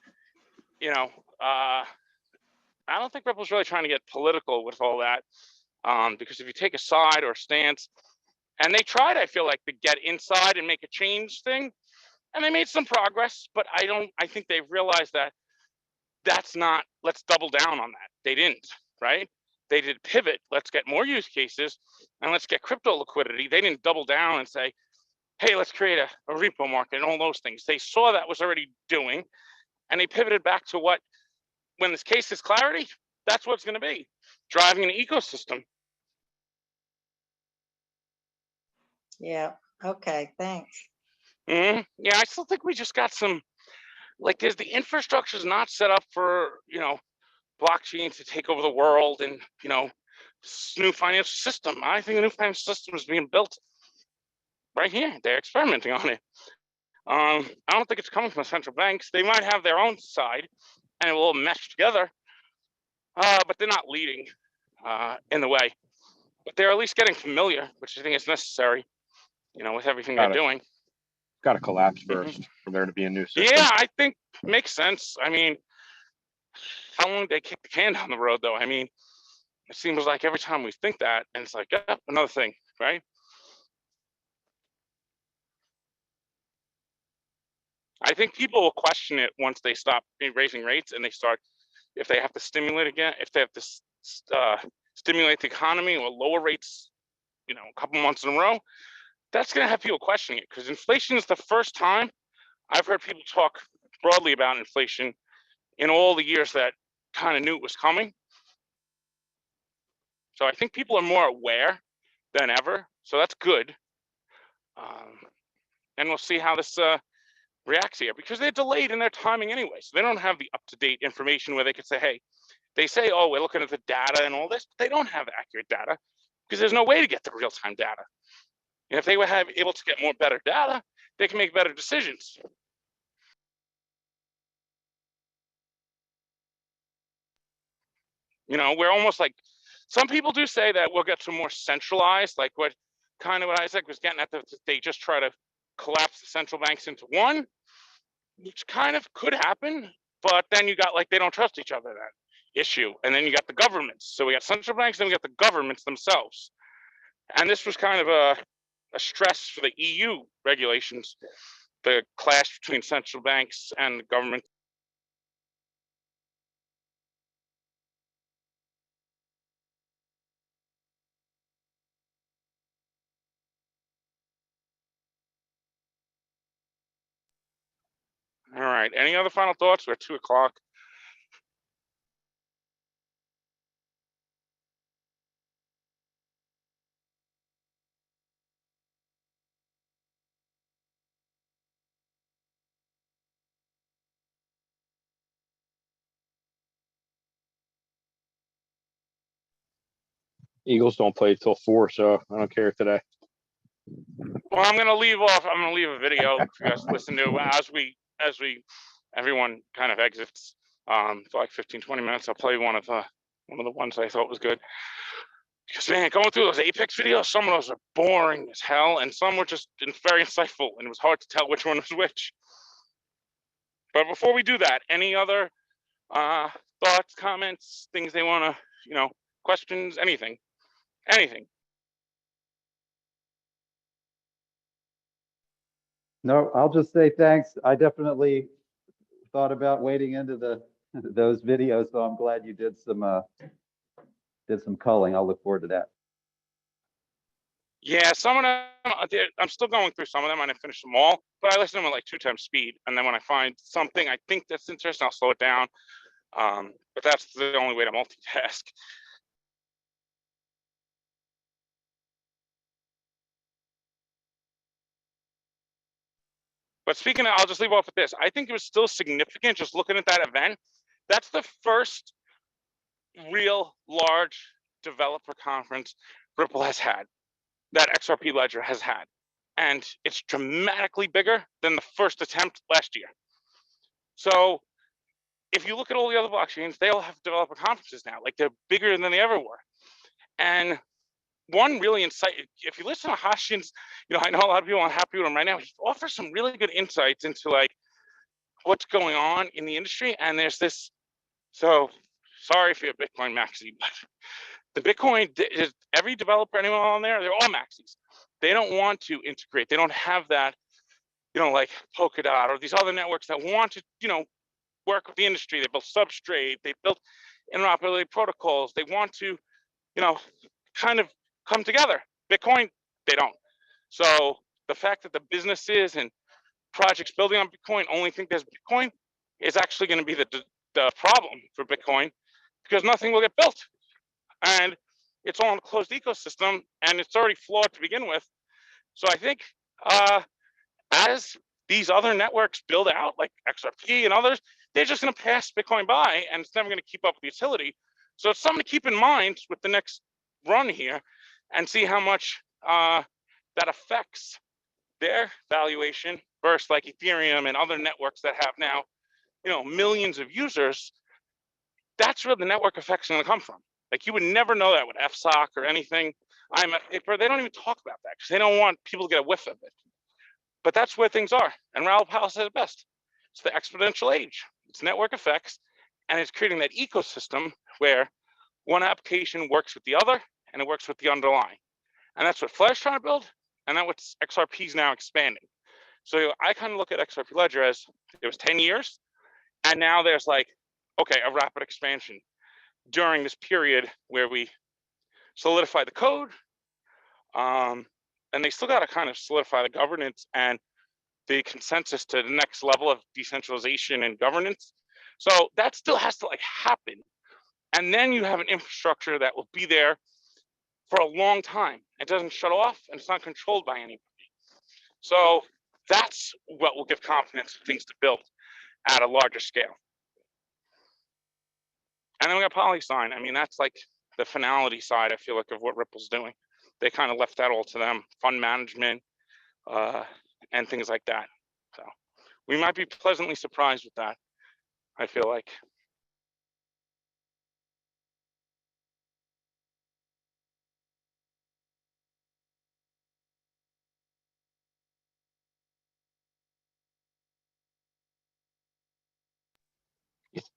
I don't think Ripple's really trying to get political with all that. Because if you take a side or a stance, and they tried, I feel like, to get inside and make a change thing, and they made some progress, but I think they've realized that that's not, let's double down on that. They didn't, right? They did pivot, let's get more use cases, and let's get crypto liquidity. They didn't double down and say, hey, let's create a repo market and all those things. They saw that was already doing, and they pivoted back to what, when this case is clarity, that's what it's going to be, driving an ecosystem. Yeah. Okay. Thanks. Yeah, I still think we just got some, like, there's the infrastructure is not set up for, blockchain to take over the world and, new financial system. I think the new financial system is being built right here. They're experimenting on it. I don't think it's coming from central banks. They might have their own side and it will all mesh together, but they're not leading in the way. But they're at least getting familiar, which I think is necessary, with everything they're doing. Got to collapse first for there to be a new system. Yeah, I think makes sense. I mean, how long did they kick the can down the road, though? I mean, it seems like every time we think that, and it's like, yeah, another thing, right? I think people will question it once they stop raising rates and they start, if they have to stimulate again, if they have to stimulate the economy or lower rates, a couple months in a row, that's going to have people questioning it, because inflation is the first time I've heard people talk broadly about inflation in all the years that kind of knew it was coming. So I think people are more aware than ever. So that's good. And we'll see how this reacts here, because they're delayed in their timing anyway. So they don't have the up-to-date information where they could say, hey, they say, oh, we're looking at the data and all this, but they don't have accurate data because there's no way to get the real-time data. And if they were able to get more better data, they can make better decisions. We're almost like, some people do say that we'll get to more centralized, like what Isaac was getting at, they just try to collapse the central banks into one, which kind of could happen, but then you got, like, they don't trust each other, that issue. And then you got the governments. So we got central banks, then we got the governments themselves. And this was kind of a stress for the EU regulations, the clash between central banks and the government. All right, any other final thoughts? We're at 2 o'clock. Eagles don't play till 4, so I don't care today. Well, I'm gonna leave a video for you guys to listen to as everyone kind of exits for like 15-20 minutes. I'll play one of the ones I thought was good. Because, man, going through those Apex videos, some of those are boring as hell, and some were just very insightful, and it was hard to tell which one was which. But before we do that, any other thoughts, comments, things they want to, questions, anything? No, I'll just say thanks. I definitely thought about wading into those videos, so I'm glad you did some culling. I'll look forward to that. Yeah, some of them, I'm still going through some of them. I didn't finish them all, but I listen to them at like 2 times speed. And then when I find something I think that's interesting, I'll slow it down. But that's the only way to multitask. But speaking of, I'll just leave off with this. I think it was still significant just looking at that event. That's the first real large developer conference Ripple has had, that XRP ledger has had. And it's dramatically bigger than the first attempt last year. So if you look at all the other blockchains, they all have developer conferences now. Like, they're bigger than they ever were. And one really if you listen to Hashin's, I know a lot of people aren't happy with him right now. He offers some really good insights into like what's going on in the industry. And there's this, so sorry if you're a Bitcoin maxi, but the Bitcoin, every developer, anyone on there, they're all maxis. They don't want to integrate. They don't have that, like Polkadot or these other networks that want to, work with the industry. They built Substrate. They built interoperability protocols. They want to, kind of come together. Bitcoin, they don't. So the fact that the businesses and projects building on Bitcoin only think there's Bitcoin is actually going to be the problem for Bitcoin, because nothing will get built. And it's all in a closed ecosystem, and it's already flawed to begin with. So I think as these other networks build out, like XRP and others, they're just going to pass Bitcoin by, and it's never going to keep up with the utility. So it's something to keep in mind with the next run here, and see how much that affects their valuation versus like Ethereum and other networks that have now, millions of users. That's where the network effects are going to come from. Like, you would never know that with FSOC or anything. IMF, they don't even talk about that because they don't want people to get a whiff of it. But that's where things are. And Raoul Pal said it best. It's the exponential age. It's network effects, and it's creating that ecosystem where one application works with the other, and it works with the underlying. And that's what FLR's trying to build, and that's what XRP is now expanding. So I kind of look at XRP Ledger as it was 10 years, and now there's like, okay, a rapid expansion during this period where we solidify the code, and they still got to kind of solidify the governance and the consensus to the next level of decentralization and governance. So that still has to happen. And then you have an infrastructure that will be there for a long time. It doesn't shut off, and it's not controlled by anybody. So that's what will give confidence to things to build at a larger scale. And then we got PolySign. I mean, that's like the finality side, I feel like, of what Ripple's doing. They kind of left that all to them, fund management, and things like that. So we might be pleasantly surprised with that, I feel like.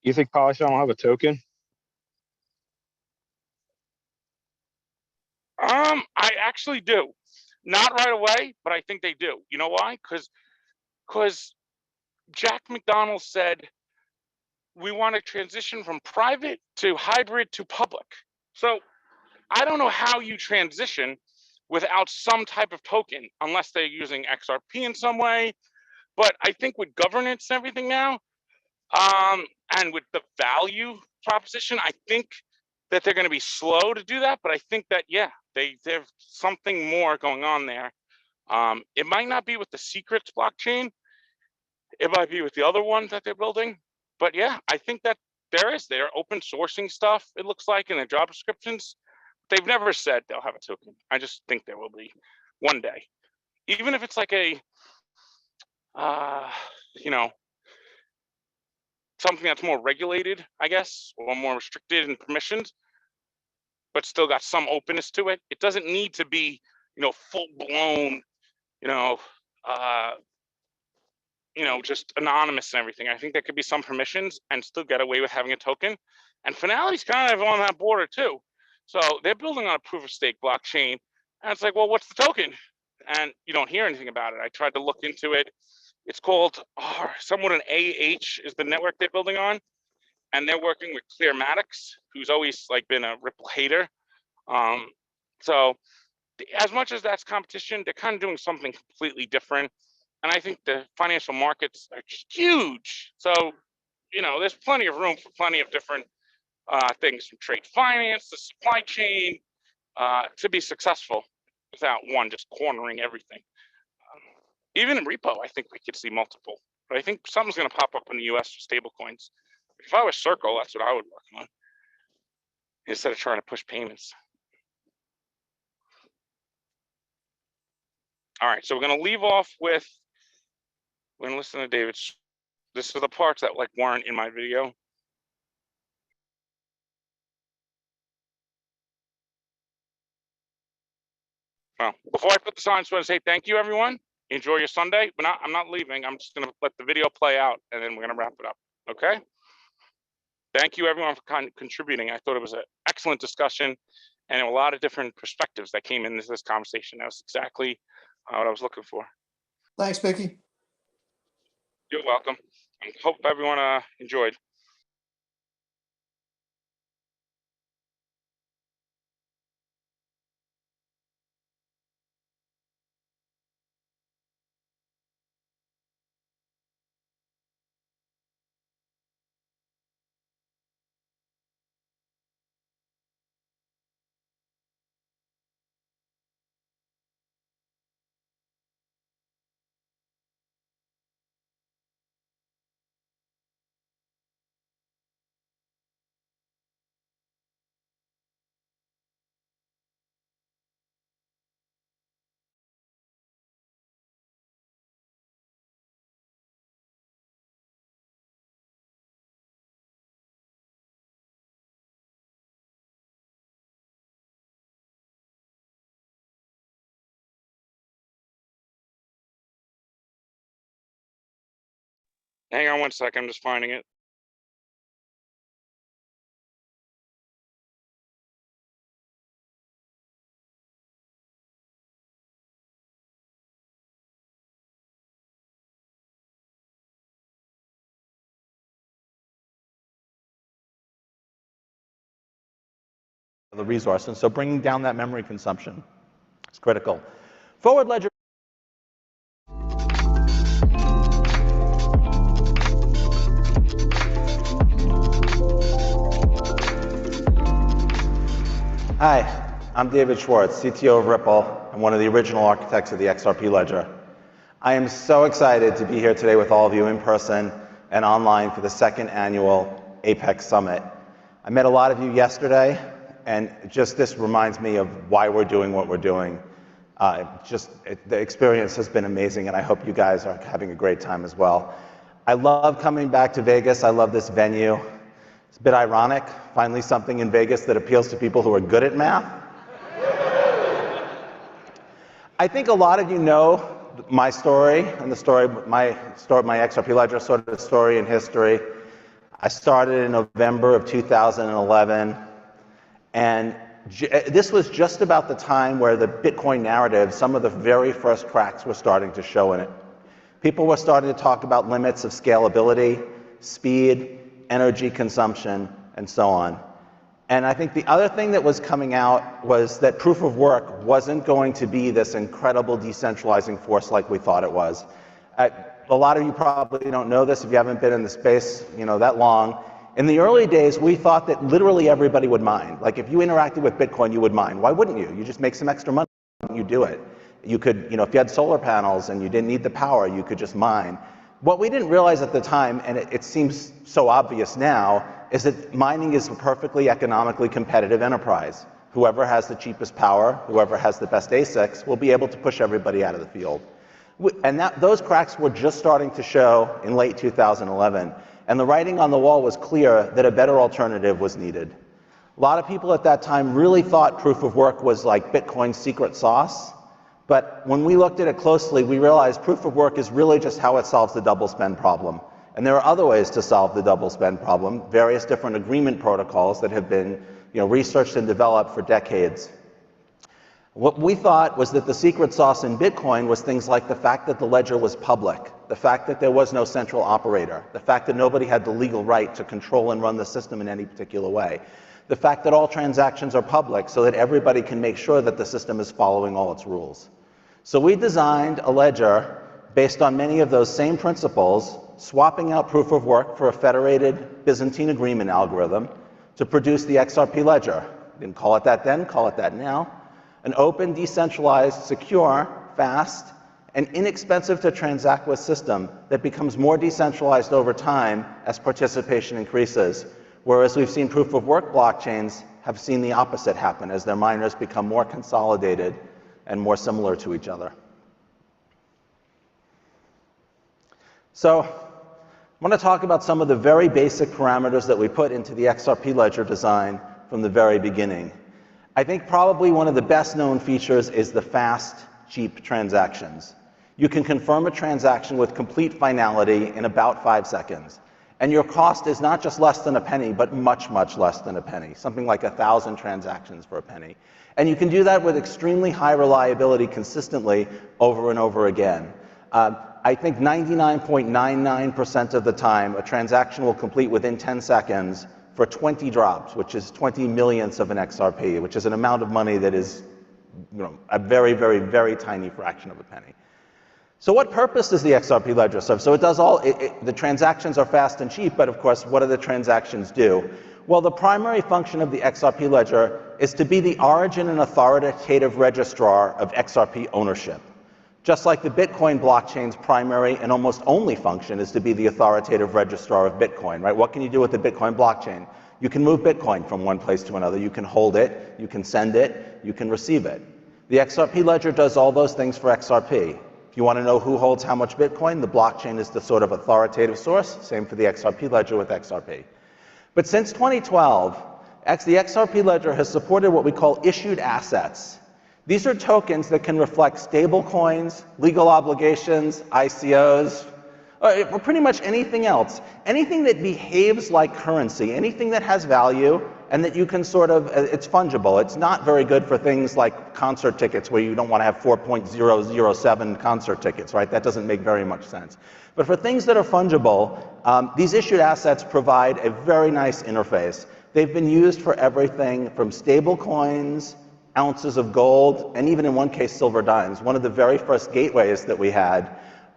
You think PolySign will have a token? I actually do. Not right away, but I think they do. You know why? Because Jack McDonald said, we want to transition from private to hybrid to public. So I don't know how you transition without some type of token, unless they're using XRP in some way. But I think with governance and everything now, and with the value proposition, I think that they're going to be slow to do that. But I think that, yeah, there's something more going on there. It might not be with the secrets blockchain. It might be with the other one that they're building. But yeah, I think that they're open sourcing stuff, it looks like, in their job descriptions. They've never said they'll have a token. I just think there will be one day. Even if it's like a, something that's more regulated, I guess, or more restricted in permissions, but still got some openness to it. It doesn't need to be, full blown, just anonymous and everything. I think there could be some permissions and still get away with having a token. And Finality's kind of on that border too. So they're building on a proof of stake blockchain. And it's like, well, what's the token? And you don't hear anything about it. I tried to look into it. It's called, somewhat an AH is the network they're building on. And they're working with Clearmatics, who's always been a Ripple hater. So as much as that's competition, they're kind of doing something completely different. And I think the financial markets are just huge. So, there's plenty of room for plenty of different things, from trade finance to supply chain, to be successful without one just cornering everything. Even in repo, I think we could see multiple. But I think something's going to pop up in the US for stable coins. If I was Circle, that's what I would work on, instead of trying to push payments. All right, so we're going to leave off with, we're going to listen to David's. This are the parts that weren't in my video. Well, before I put this on, I just want to say thank you, everyone. Enjoy your Sunday, but I'm not leaving. I'm just going to let the video play out, and then we're going to wrap it up. Okay? Thank you, everyone, for contributing. I thought it was an excellent excellent discussion and a lot of different perspectives that came into this conversation. That was exactly what I was looking for. Thanks, Mickey. You're welcome. I hope everyone enjoyed. Hang on one second, I'm just finding it. The resource, and so bringing down that memory consumption is critical. Forward ledger. Hi, I'm David Schwartz, CTO of Ripple and one of the original architects of the XRP ledger. I am so excited to be here today with all of you in person and online for the second annual Apex Summit. I met a lot of you yesterday, and just this reminds me of why we're doing what we're doing. The experience has been amazing, and I hope you guys are having a great time as well. I love coming back to Vegas. I love this venue. It's a bit ironic, finally something in Vegas that appeals to people who are good at math. I think a lot of you know my story and my XRP ledger sort of story and history. I started in November of 2011. And this was just about the time where the Bitcoin narrative, some of the very first cracks were starting to show in it. People were starting to talk about limits of scalability, speed, energy consumption, and so on. And I think the other thing that was coming out was that proof of work wasn't going to be this incredible decentralizing force like we thought it was. A lot of you probably don't know this if you haven't been in the space, that long. In the early days, we thought that literally everybody would mine. Like if you interacted with Bitcoin, you would mine. Why wouldn't you? You just make some extra money, you do it. You could, if you had solar panels and you didn't need the power, you could just mine. What we didn't realize at the time, and it seems so obvious now, is that mining is a perfectly economically competitive enterprise. Whoever has the cheapest power, whoever has the best ASICs, will be able to push everybody out of the field. And those cracks were just starting to show in late 2011. And the writing on the wall was clear that a better alternative was needed. A lot of people at that time really thought proof of work was like Bitcoin's secret sauce. But when we looked at it closely, we realized proof of work is really just how it solves the double spend problem. And there are other ways to solve the double spend problem, various different agreement protocols that have been researched and developed for decades. What we thought was that the secret sauce in Bitcoin was things like the fact that the ledger was public, the fact that there was no central operator, the fact that nobody had the legal right to control and run the system in any particular way, the fact that all transactions are public so that everybody can make sure that the system is following all its rules. So we designed a ledger based on many of those same principles, swapping out proof of work for a federated Byzantine agreement algorithm to produce the XRP ledger. Didn't call it that then, call it that now. An open, decentralized, secure, fast, and inexpensive to transact with system that becomes more decentralized over time as participation increases. Whereas we've seen proof of work blockchains have seen the opposite happen as their miners become more consolidated and more similar to each other. So I want to talk about some of the very basic parameters that we put into the XRP ledger design from the very beginning. I think probably one of the best known features is the fast, cheap transactions. You can confirm a transaction with complete finality in about 5 seconds. And your cost is not just less than a penny, but much, much less than a penny, something like 1,000 transactions for a penny. And you can do that with extremely high reliability consistently over and over again. I think 99.99% of the time, a transaction will complete within 10 seconds for 20 drops, which is 20 millionths of an XRP, which is an amount of money that is, a very, very, very tiny fraction of a penny. So what purpose does the XRP ledger serve? So it does the transactions are fast and cheap, but of course, what do the transactions do? Well, the primary function of the XRP ledger is to be the origin and authoritative registrar of XRP ownership. Just like the Bitcoin blockchain's primary and almost only function is to be the authoritative registrar of Bitcoin, right? What can you do with the Bitcoin blockchain? You can move Bitcoin from one place to another. You can hold it, you can send it, you can receive it. The XRP ledger does all those things for XRP. If you want to know who holds how much Bitcoin, the blockchain is the sort of authoritative source. Same for the XRP ledger with XRP. But since 2012, the XRP ledger has supported what we call issued assets. These are tokens that can reflect stable coins, legal obligations, ICOs, or pretty much anything else. Anything that behaves like currency, anything that has value and that you can it's fungible. It's not very good for things like concert tickets where you don't want to have 4.007 concert tickets, right? That doesn't make very much sense. But for things that are fungible, these issued assets provide a very nice interface. They've been used for everything from stable coins, ounces of gold, and even in one case, silver dimes. One of the very first gateways that we had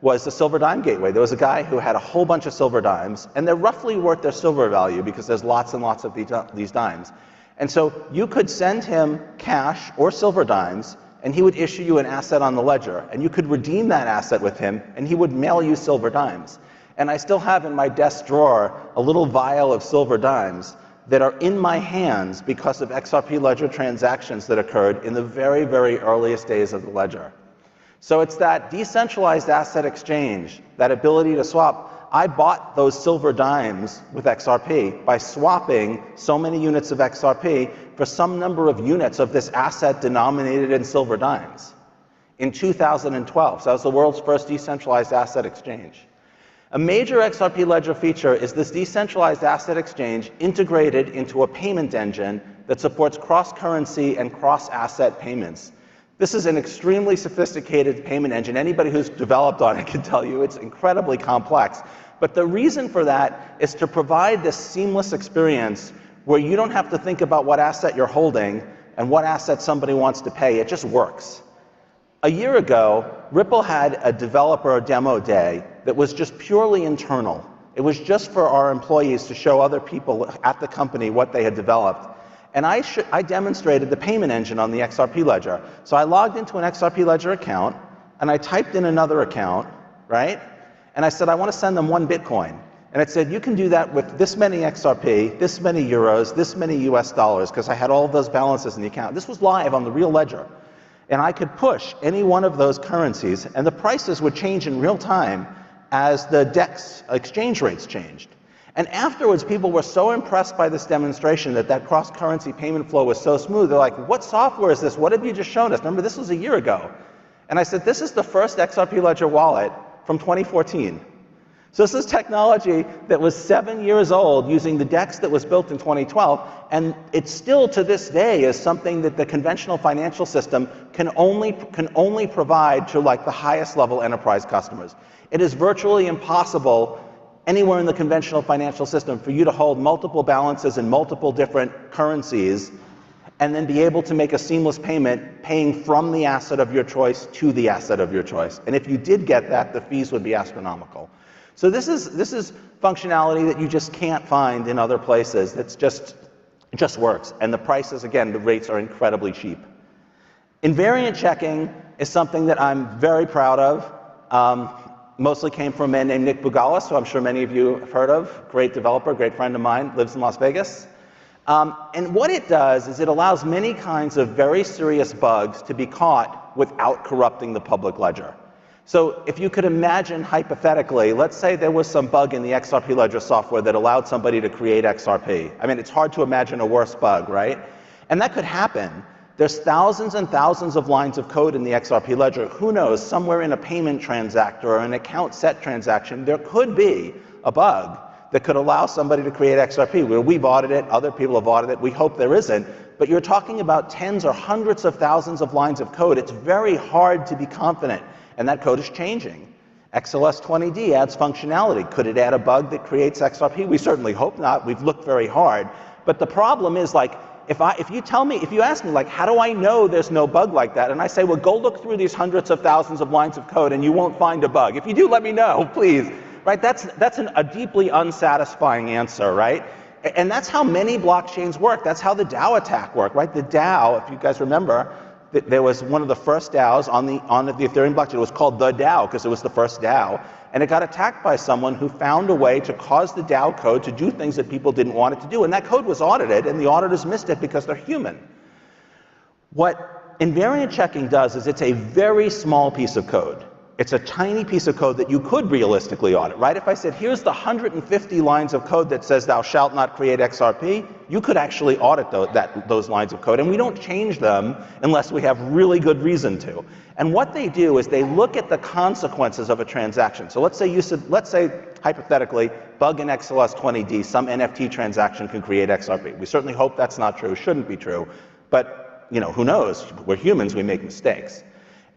was the silver dime gateway. There was a guy who had a whole bunch of silver dimes, and they're roughly worth their silver value because there's lots and lots of these dimes. And so you could send him cash or silver dimes, and he would issue you an asset on the ledger, and you could redeem that asset with him, and he would mail you silver dimes. And I still have in my desk drawer a little vial of silver dimes that are in my hands because of XRP ledger transactions that occurred in the very, very earliest days of the ledger. So it's that decentralized asset exchange, that ability to swap. I bought those silver dimes with XRP by swapping so many units of XRP for some number of units of this asset denominated in silver dimes in 2012. So that was the world's first decentralized asset exchange. A major XRP ledger feature is this decentralized asset exchange integrated into a payment engine that supports cross-currency and cross-asset payments. This is an extremely sophisticated payment engine. Anybody who's developed on it can tell you it's incredibly complex. But the reason for that is to provide this seamless experience where you don't have to think about what asset you're holding and what asset somebody wants to pay. It just works. A year ago, Ripple had a developer demo day that was just purely internal. It was just for our employees to show other people at the company what they had developed. And I demonstrated the payment engine on the XRP ledger. So I logged into an XRP ledger account, and I typed in another account, right? And I said, I want to send them 1 Bitcoin. And it said, you can do that with this many XRP, this many euros, this many US dollars, because I had all of those balances in the account. This was live on the real ledger. And I could push any one of those currencies, and the prices would change in real time as the DEX exchange rates changed. And afterwards, people were so impressed by this demonstration that cross-currency payment flow was so smooth. They're like, what software is this? What have you just shown us? Remember, this was a year ago. And I said, this is the first XRP ledger wallet from 2014. So this is technology that was 7 years old using the DEX that was built in 2012. And it still, to this day, is something that the conventional financial system can only provide to like the highest level enterprise customers. It is virtually impossible anywhere in the conventional financial system for you to hold multiple balances in multiple different currencies and then be able to make a seamless payment paying from the asset of your choice to the asset of your choice. And if you did get that, the fees would be astronomical. So this is functionality that you just can't find in other places. It just works. And the prices, again, the rates are incredibly cheap. Invariant checking is something that I'm very proud of. Mostly came from a man named Nick Bugalis, who I'm sure many of you have heard of. Great developer, great friend of mine, lives in Las Vegas. And what it does is it allows many kinds of very serious bugs to be caught without corrupting the public ledger. So if you could imagine hypothetically, let's say there was some bug in the XRP ledger software that allowed somebody to create XRP. I mean, it's hard to imagine a worse bug, right? And that could happen. There's thousands and thousands of lines of code in the XRP ledger. Who knows, somewhere in a payment transaction or an account set transaction, there could be a bug that could allow somebody to create XRP. We've audited it, other people have audited it, we hope there isn't, but you're talking about tens or hundreds of thousands of lines of code. It's very hard to be confident, and that code is changing. XLS20D adds functionality. Could it add a bug that creates XRP? We certainly hope not. We've looked very hard. But the problem is, like, if you ask me, like, how do I know there's no bug like that? And I say, well, go look through these hundreds of thousands of lines of code and you won't find a bug. If you do, let me know, please. Right? That's a deeply unsatisfying answer, right? And that's how many blockchains work. That's how the DAO attack worked, right? The DAO, if you guys remember, there was one of the first DAOs on the Ethereum blockchain. It was called the DAO because it was the first DAO. And it got attacked by someone who found a way to cause the DAO code to do things that people didn't want it to do. And that code was audited, and the auditors missed it because they're human. What invariant checking does is it's a very small piece of code. It's a tiny piece of code that you could realistically audit, right? If I said, here's the 150 lines of code that says thou shalt not create XRP, you could actually audit those lines of code, and we don't change them unless we have really good reason to. And what they do is they look at the consequences of a transaction. So let's say hypothetically, bug in XLS20D, some NFT transaction can create XRP. We certainly hope that's not true, shouldn't be true, but who knows? We're humans, we make mistakes.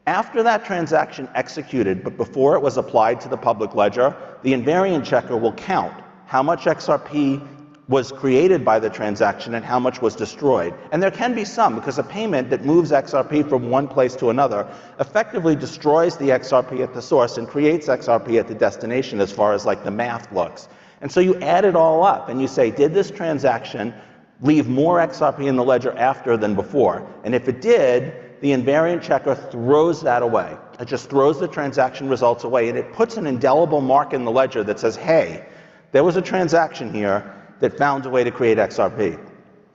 After that transaction executed, but before it was applied to the public ledger, the invariant checker will count how much XRP was created by the transaction and how much was destroyed. And there can be some, because a payment that moves XRP from one place to another effectively destroys the XRP at the source and creates XRP at the destination as far as like the math looks. And so you add it all up and you say, did this transaction leave more XRP in the ledger after than before? And if it did, the invariant checker throws that away. It just throws the transaction results away, and it puts an indelible mark in the ledger that says, hey, there was a transaction here that found a way to create XRP.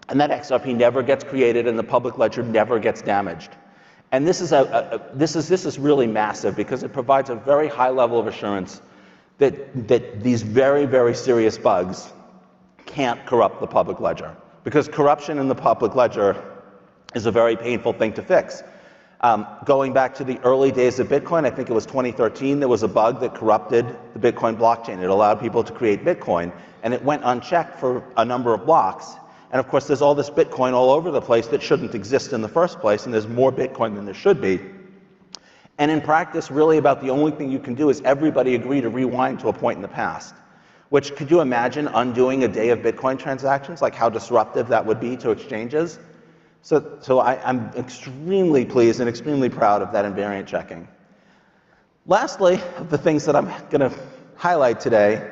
And that XRP never gets created and the public ledger never gets damaged. And this is really massive because it provides a very high level of assurance that these very, very serious bugs can't corrupt the public ledger. Because corruption in the public ledger is a very painful thing to fix. Going back to the early days of Bitcoin, I think it was 2013, there was a bug that corrupted the Bitcoin blockchain. It allowed people to create Bitcoin, and it went unchecked for a number of blocks. And of course, there's all this Bitcoin all over the place that shouldn't exist in the first place, and there's more Bitcoin than there should be. And in practice, really about the only thing you can do is everybody agree to rewind to a point in the past. Which, could you imagine undoing a day of Bitcoin transactions? Like how disruptive that would be to exchanges? So I'm extremely pleased and extremely proud of that invariant checking. Lastly, the things that I'm going to highlight today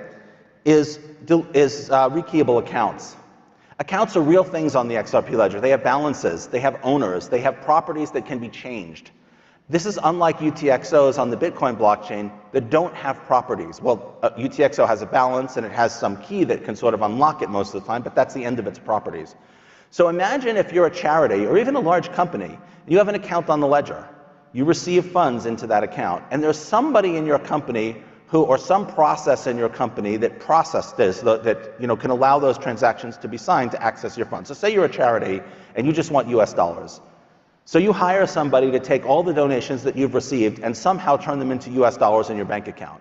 is rekeyable accounts. Accounts are real things on the XRP ledger. They have balances, they have owners, they have properties that can be changed. This is unlike UTXOs on the Bitcoin blockchain that don't have properties. Well, UTXO has a balance and it has some key that can sort of unlock it most of the time, but that's the end of its properties. So imagine if you're a charity or even a large company, you have an account on the ledger. You receive funds into that account, and there's somebody in your company or some process in your company that processed this, that can allow those transactions to be signed to access your funds. So say you're a charity and you just want US dollars. So you hire somebody to take all the donations that you've received and somehow turn them into US dollars in your bank account.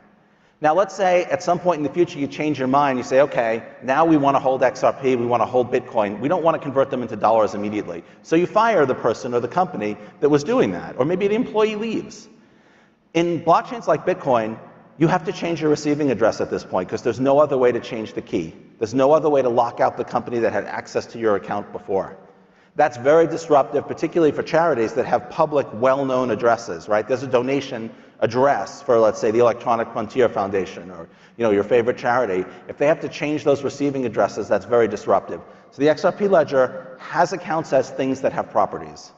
Now let's say at some point in the future you change your mind, you say, okay, now we want to hold XRP, we want to hold Bitcoin, we don't want to convert them into dollars immediately. So you fire the person or the company that was doing that, or maybe the employee leaves. In blockchains like Bitcoin, you have to change your receiving address at this point because there's no other way to change the key. There's no other way to lock out the company that had access to your account before. That's very disruptive, particularly for charities that have public, well-known addresses, right? There's a donation address for, let's say, the Electronic Frontier Foundation or your favorite charity. If they have to change those receiving addresses, that's very disruptive. So the XRP ledger has accounts as things that have properties.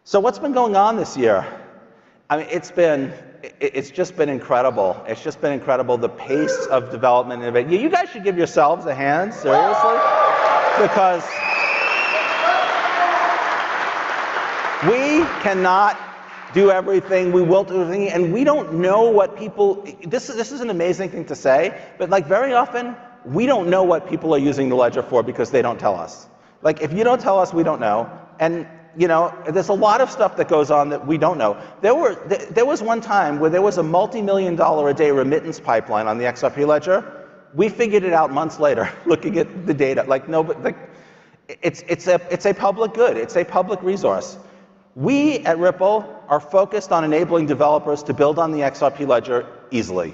So what's been going on this year? I mean, it's just been incredible. It's just been incredible, the pace of development. You guys should give yourselves a hand, seriously, because we cannot do everything, we will do everything, and we don't know what people, this is an amazing thing to say, but like very often, we don't know what people are using the ledger for because they don't tell us. Like if you don't tell us, we don't know. And there's a lot of stuff that goes on that we don't know. There was one time where there was a multi-million-dollar a day remittance pipeline on the XRP ledger We figured it out months later, looking at the data. Like, no, but like, it's a public good. It's a public resource. We at Ripple are focused on enabling developers to build on the XRP ledger easily.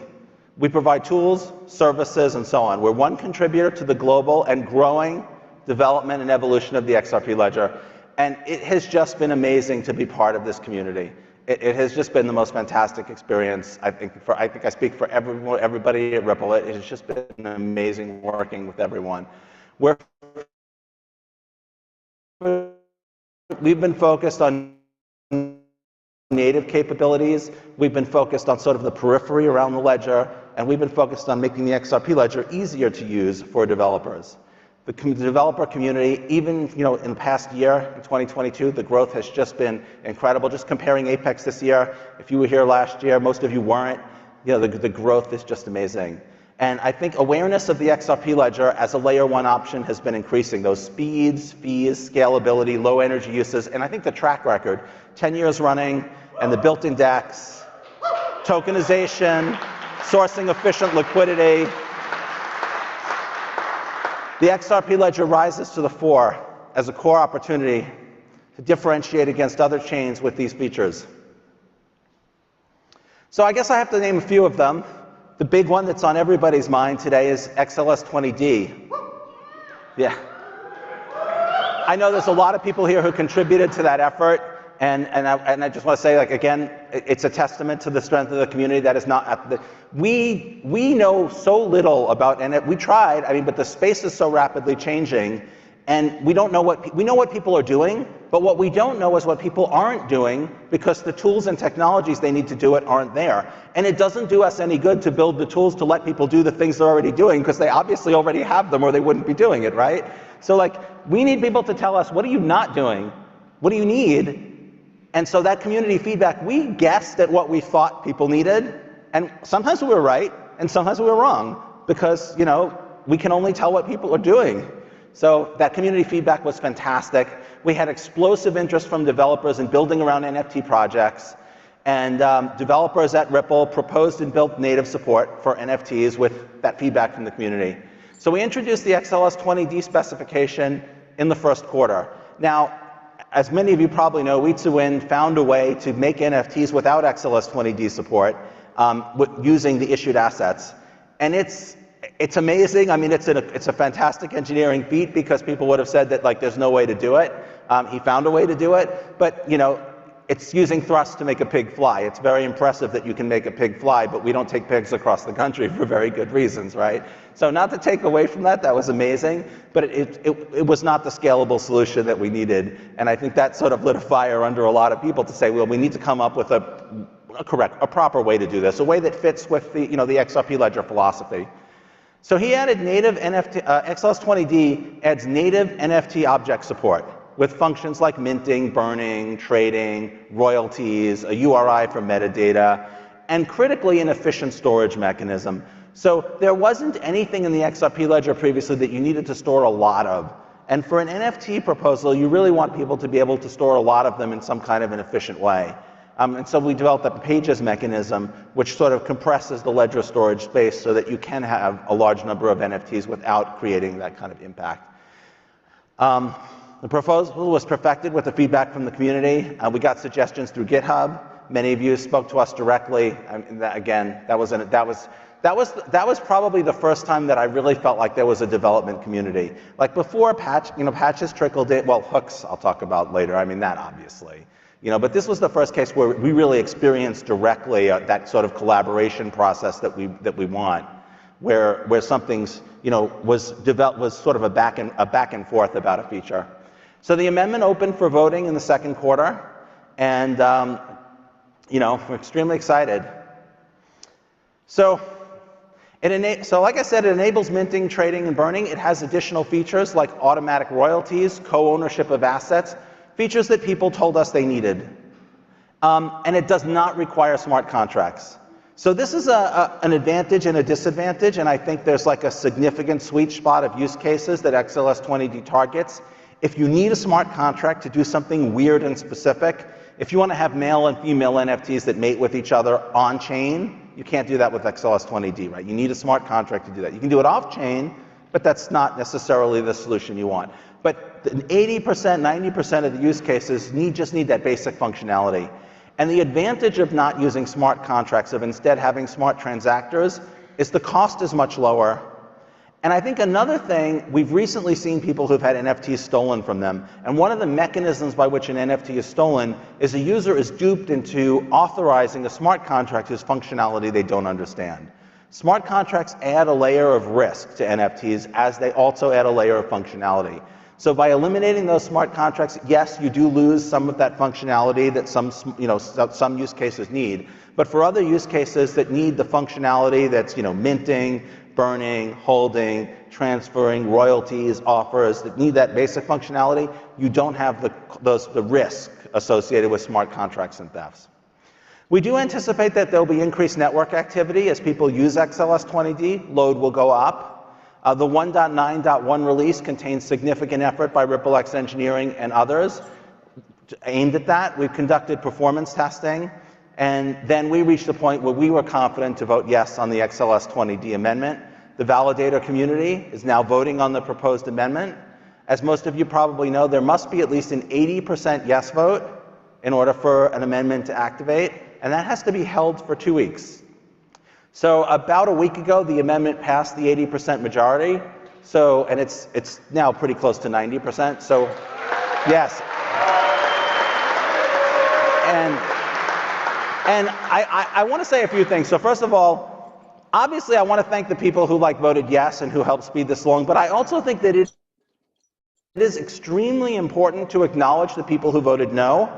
We provide tools, services, and so on. We're one contributor to the global and growing development and evolution of the XRP ledger. And it has just been amazing to be part of this community. It has just been the most fantastic experience. I think I speak for everybody at Ripple. It has just been amazing working with everyone. We've been focused on native capabilities. We've been focused on sort of the periphery around the ledger, and we've been focused on making the XRP ledger easier to use for developers. The developer community, even in the past year, in 2022, the growth has just been incredible. Just comparing Apex this year, if you were here last year, most of you weren't. The growth is just amazing. And I think awareness of the XRP ledger as a layer 1 option has been increasing. Those speeds, fees, scalability, low energy uses, and I think the track record, 10 years running, and the built-in DEX, tokenization, sourcing efficient liquidity. The XRP ledger rises to the fore as a core opportunity to differentiate against other chains with these features. So I guess I have to name a few of them. The big one that's on everybody's mind today is XLS20D. Yeah. I know there's a lot of people here who contributed to that effort. And I just want to say, like, again, it's a testament to the strength of the community that is not at the, we know so little about, and we tried, but the space is so rapidly changing, and we don't know we know what people are doing, but what we don't know is what people aren't doing, because the tools and technologies they need to do it aren't there. And it doesn't do us any good to build the tools to let people do the things they're already doing, because they obviously already have them or they wouldn't be doing it, right? So like, we need people to tell us, what are you not doing? What do you need? And so that community feedback, we guessed at what we thought people needed, and sometimes we were right, and sometimes we were wrong, because we can only tell what people are doing. So that community feedback was fantastic. We had explosive interest from developers in building around NFT projects, and developers at Ripple proposed and built native support for NFTs with that feedback from the community. So we introduced the XLS20D specification in the first quarter. Now, as many of you probably know, Wiin found a way to make NFTs without XLS20D support using the issued assets. And it's amazing. It's a fantastic engineering feat, because people would have said that like there's no way to do it. He found a way to do it, but it's using thrust to make a pig fly. It's very impressive that you can make a pig fly, but we don't take pigs across the country for very good reasons, right? So not to take away from that, that was amazing, but it was not the scalable solution that we needed. And I think that sort of lit a fire under a lot of people to say, well, we need to come up with a proper way to do this, a way that fits with the, the XRP ledger philosophy. So he added native NFT, XLS20D adds native NFT object support with functions like minting, burning, trading, royalties, a URI for metadata, and critically an efficient storage mechanism. So there wasn't anything in the XRP ledger previously that you needed to store a lot of. And for an NFT proposal, you really want people to be able to store a lot of them in some kind of an efficient way. And so we developed a pages mechanism, which sort of compresses the ledger storage space so that you can have a large number of NFTs without creating that kind of impact. The proposal was perfected with the feedback from the community. We got suggestions through GitHub. Many of you spoke to us directly. That was probably the first time that I really felt like there was a development community. Like before, patches trickled in. Well, hooks I'll talk about later. that obviously. But this was the first case where we really experienced directly that sort of collaboration process that we want, where something's was sort of a back and forth about a feature. So the amendment opened for voting in the second quarter, and we're extremely excited. So like I said, it enables minting, trading, and burning. It has additional features like automatic royalties, co-ownership of assets, features that people told us they needed. And it does not require smart contracts. So this is an advantage and a disadvantage, and I think there's like a significant sweet spot of use cases that XLS20D targets. If you need a smart contract to do something weird and specific, if you want to have male and female NFTs that mate with each other on chain, You can't do that with XLS20D, right? You need a smart contract to do that. You can do it off-chain, but that's not necessarily the solution you want. But 80%, 90% of the use cases just need that basic functionality. And the advantage of not using smart contracts, of instead having smart transactors, is the cost is much lower. And I think another thing, we've recently seen people who've had NFTs stolen from them. And one of the mechanisms by which an NFT is stolen is a user is duped into authorizing a smart contract whose functionality they don't understand. Smart contracts add a layer of risk to NFTs as they also add a layer of functionality. So by eliminating those smart contracts, yes, you do lose some of that functionality that some use cases need. But for other use cases that need the functionality that's minting, burning, holding, transferring, royalties, offers, that need that basic functionality, you don't have the risk associated with smart contracts and thefts. We do anticipate that there'll be increased network activity as people use XLS20D. Load will go up. The 1.9.1 release contains significant effort by RippleX Engineering and others aimed at that. We've conducted performance testing, and then we reached the point where we were confident to vote yes on the XLS20D amendment. The validator community is now voting on the proposed amendment. As most of you probably know, there must be at least an 80% yes vote in order for an amendment to activate, and that has to be held for 2 weeks. So about a week ago, the amendment passed the 80% majority. So, and it's now pretty close to 90%. So, yes. And I want to say a few things. So first of all, obviously I want to thank the people who voted yes and who helped speed this along, but I also think that it is extremely important to acknowledge the people who voted no,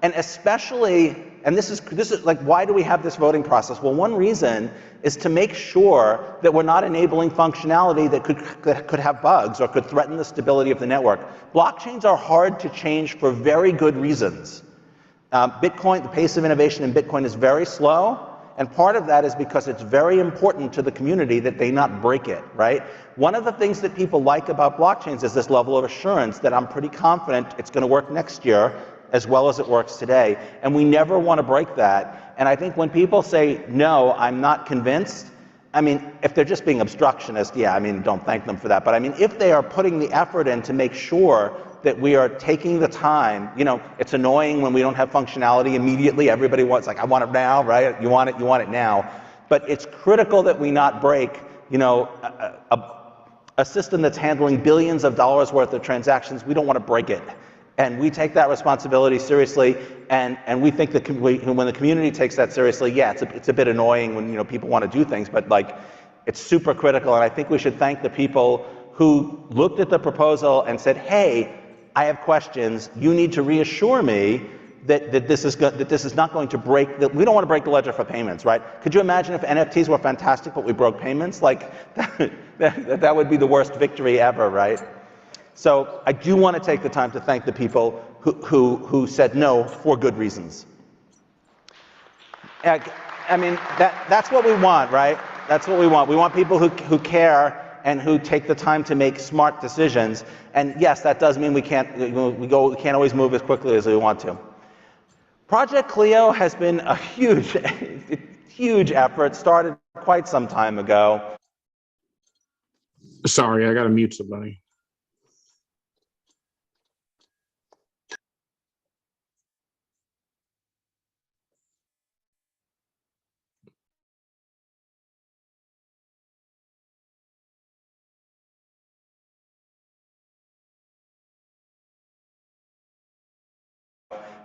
and especially, and this is like, why do we have this voting process? Well, one reason is to make sure that we're not enabling functionality that could have bugs or could threaten the stability of the network. Blockchains are hard to change for very good reasons. Bitcoin, the pace of innovation in Bitcoin is very slow, and part of that is because it's very important to the community that they not break it, right? One of the things that people like about blockchains is this level of assurance that I'm pretty confident it's going to work next year as well as it works today, and we never want to break that. And I think when people say, no, I'm not convinced, I mean, if they're just being obstructionist, yeah, I mean, don't thank them for that. But I mean, if they are putting the effort in to make sure that we are taking the time, it's annoying when we don't have functionality immediately. Everybody wants, I want it now, right? You want it now. But it's critical that we not break, a system that's handling billions of dollars worth of transactions. We don't want to break it. And we take that responsibility seriously, and we think that when the community takes that seriously, yeah, it's a bit annoying when people want to do things, but it's super critical. And I think we should thank the people who looked at the proposal and said, hey, I have questions. You need to reassure me that this is not going to break. That we don't want to break the ledger for payments, right? Could you imagine if NFTs were fantastic but we broke payments? That would be the worst victory ever, right? So I do want to take the time to thank the people who said no for good reasons. I mean, that's what we want, right? That's what we want. We want people who care and who take the time to make smart decisions. And yes, that does mean we can't always move as quickly as we want to. Project Clio has been a huge effort, started quite some time ago. Sorry, I got to mute somebody.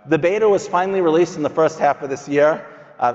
The beta was finally released in the first half of this year.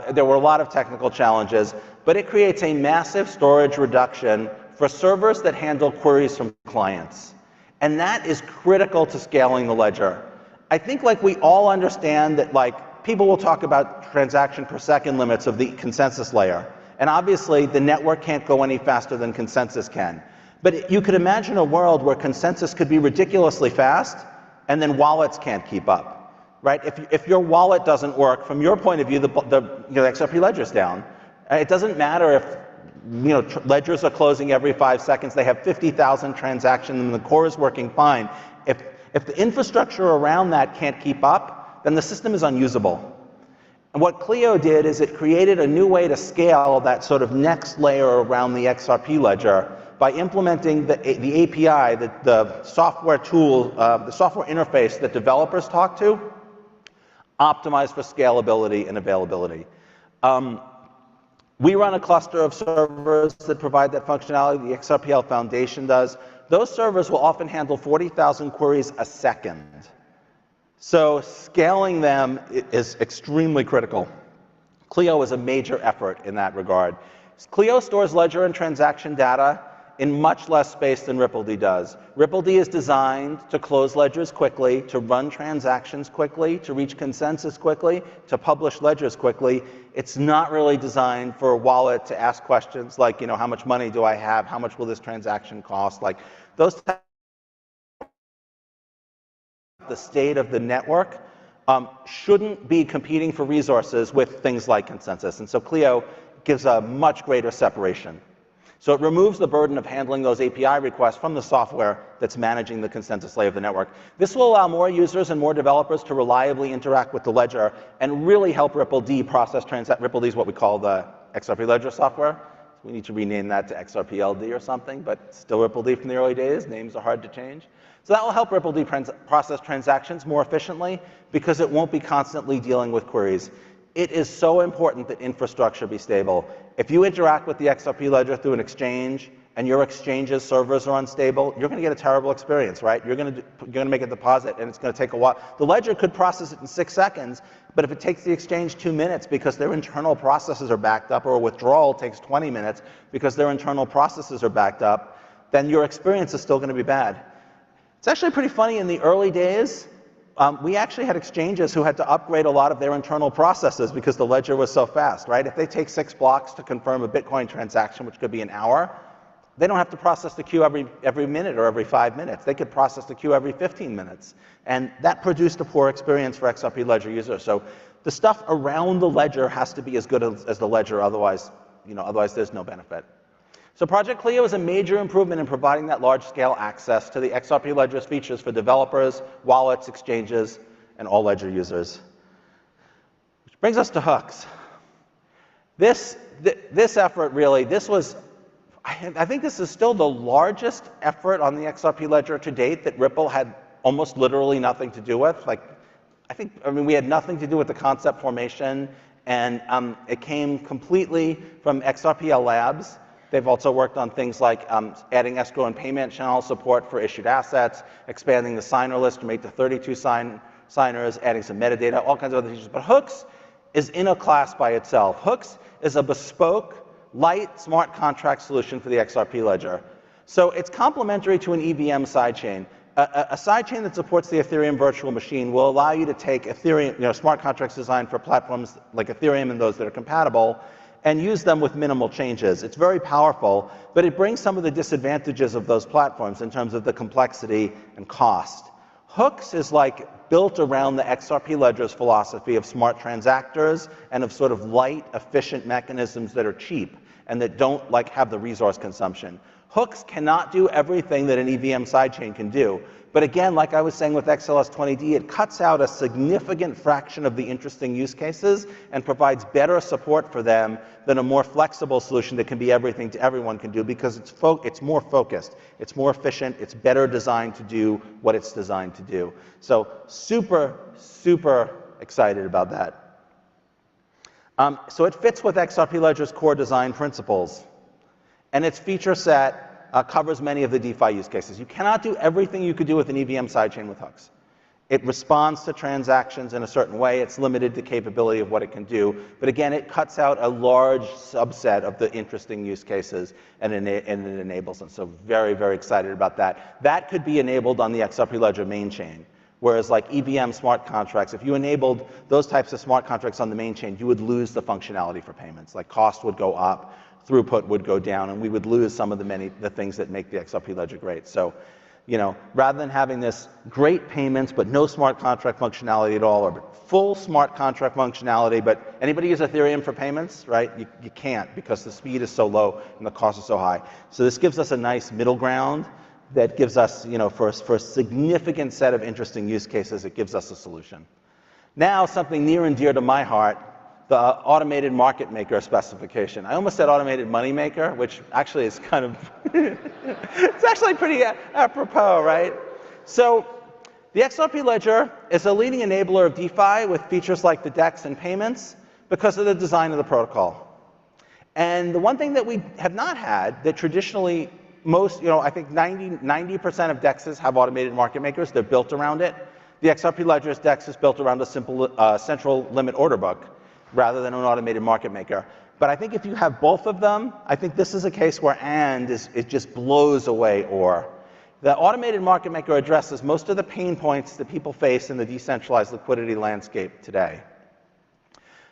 There were a lot of technical challenges, but it creates a massive storage reduction for servers that handle queries from clients. And that is critical to scaling the ledger. I think we all understand that people will talk about transaction per second limits of the consensus layer. And obviously the network can't go any faster than consensus can. But you could imagine a world where consensus could be ridiculously fast and then wallets can't keep up. Right? If your wallet doesn't work, from your point of view, the XRP ledger's down. It doesn't matter if ledgers are closing every 5 seconds. They have 50,000 transactions and the core is working fine. If the infrastructure around that can't keep up, then the system is unusable. And what Clio did is it created a new way to scale that sort of next layer around the XRP ledger by implementing the API, the software tool, the software interface that developers talk to, optimized for scalability and availability. We run a cluster of servers that provide that functionality. The XRPL Foundation does. Those servers will often handle 40,000 queries a second. So scaling them is extremely critical. Clio is a major effort in that regard. Clio stores ledger and transaction data in much less space than RippleD does. RippleD is designed to close ledgers quickly, to run transactions quickly, to reach consensus quickly, to publish ledgers quickly. It's not really designed for a wallet to ask questions like, how much money do I have? How much will this transaction cost? Like those types the state of the network shouldn't be competing for resources with things like consensus. And so Clio gives a much greater separation. So it removes the burden of handling those API requests from the software that's managing the consensus layer of the network. This will allow more users and more developers to reliably interact with the ledger and really help RippleD process transactions. RippleD is what we call the XRP ledger software. We need to rename that to XRPLD or something, but still RippleD from the early days. Names are hard to change. So that will help RippleD process transactions more efficiently because it won't be constantly dealing with queries. It is so important that infrastructure be stable. If you interact with the XRP ledger through an exchange and your exchange's servers are unstable, you're going to get a terrible experience, right? You're going to make a deposit and it's going to take a while. The ledger could process it in 6 seconds, but if it takes the exchange 2 minutes because their internal processes are backed up, or a withdrawal takes 20 minutes because their internal processes are backed up, then your experience is still going to be bad. It's actually pretty funny. In the early days, we actually had exchanges who had to upgrade a lot of their internal processes because the ledger was so fast, right? If they take 6 blocks to confirm a Bitcoin transaction, which could be an hour, they don't have to process the queue every minute or every 5 minutes. They could process the queue every 15 minutes. And that produced a poor experience for XRP ledger users. So the stuff around the ledger has to be as good as the ledger, otherwise there's no benefit. So Project Clio is a major improvement in providing that large-scale access to the XRP ledger's features for developers, wallets, exchanges, and all ledger users. Which brings us to hooks. This effort really, I think this is still the largest effort on the XRP ledger to date that Ripple had almost literally nothing to do with. We had nothing to do with the concept formation, and it came completely from XRPL Labs. They've also worked on things like adding escrow and payment channel support for issued assets, expanding the signer list from 8 to 32 signers, adding some metadata, all kinds of other features. But Hooks is in a class by itself. Hooks is a bespoke, light, smart contract solution for the XRP ledger. So it's complementary to an EVM sidechain. A sidechain that supports the Ethereum virtual machine will allow you to take Ethereum, smart contracts designed for platforms like Ethereum and those that are compatible, and use them with minimal changes. It's very powerful, but it brings some of the disadvantages of those platforms in terms of the complexity and cost. Hooks is built around the XRP ledger's philosophy of smart transactors and of sort of light, efficient mechanisms that are cheap and that don't have the resource consumption. Hooks cannot do everything that an EVM sidechain can do. But again, like I was saying with XLS20D, it cuts out a significant fraction of the interesting use cases and provides better support for them than a more flexible solution that can be everything to everyone can do, because it's more focused, it's more efficient, it's better designed to do what it's designed to do. So super, super excited about that. So it fits with XRP Ledger's core design principles, and its feature set covers many of the DeFi use cases. You cannot do everything you could do with an EVM sidechain with hooks. It responds to transactions in a certain way. It's limited to capability of what it can do. But again, it cuts out a large subset of the interesting use cases, and it enables them. So very, very excited about that. That could be enabled on the XRP Ledger main chain. Whereas EVM smart contracts, if you enabled those types of smart contracts on the main chain, you would lose the functionality for payments. Cost would go up, throughput would go down, and we would lose some of the things that make the XRP Ledger great. So, rather than having this great payments but no smart contract functionality at all, or full smart contract functionality, but anybody use Ethereum for payments, right? You can't, because the speed is so low and the cost is so high. So this gives us a nice middle ground that gives us, for a significant set of interesting use cases, it gives us a solution. Now, something near and dear to my heart, the automated market maker specification. I almost said automated money maker, which actually is kind of, it's actually pretty apropos, right? So the XRP ledger is a leading enabler of DeFi with features like the DEX and payments because of the design of the protocol. And the one thing that we have not had that traditionally most, I think 90% of DEXs have automated market makers. They're built around it. The XRP ledger's DEX is built around a simple central limit order book rather than an automated market maker. But I think if you have both of them, I think this is a case where it just blows away OR. The automated market maker addresses most of the pain points that people face in the decentralized liquidity landscape today.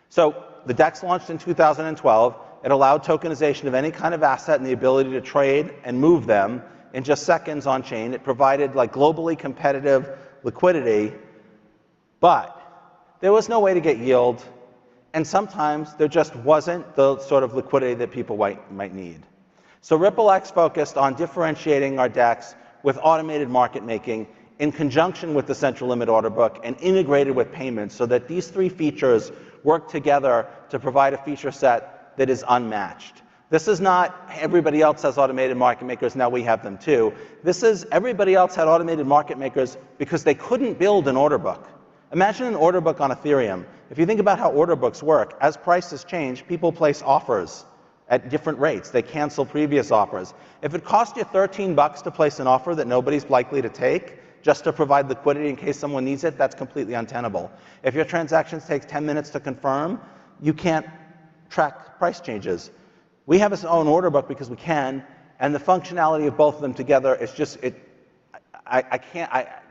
So the DEX launched in 2012. It allowed tokenization of any kind of asset and the ability to trade and move them in just seconds on chain. It provided like globally competitive liquidity, but there was no way to get yield. And sometimes there just wasn't the sort of liquidity that people might need. So RippleX focused on differentiating our DEX with automated market making in conjunction with the central limit order book and integrated with payments so that these three features work together to provide a feature set that is unmatched. This is not everybody else has automated market makers, now we have them too. This is everybody else had automated market makers because they couldn't build an order book. Imagine an order book on Ethereum. If you think about how order books work, as prices change, people place offers at different rates. They cancel previous offers. If it cost you $13 to place an offer that nobody's likely to take, just to provide liquidity in case someone needs it, that's completely untenable. If your transactions take 10 minutes to confirm, you can't track price changes. We have our own order book because we can, and the functionality of both of them together is just, I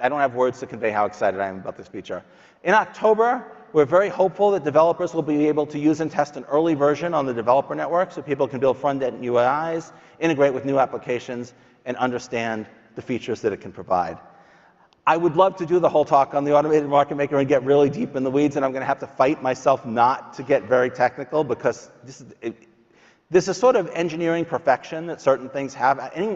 don't have words to convey how excited I am about this feature. In October, we're very hopeful that developers will be able to use and test an early version on the developer network so people can build front-end UIs, integrate with new applications, and understand the features that it can provide. I would love to do the whole talk on the automated market maker and get really deep in the weeds, and I'm going to have to fight myself not to get very technical because this is sort of engineering perfection that certain things have. Any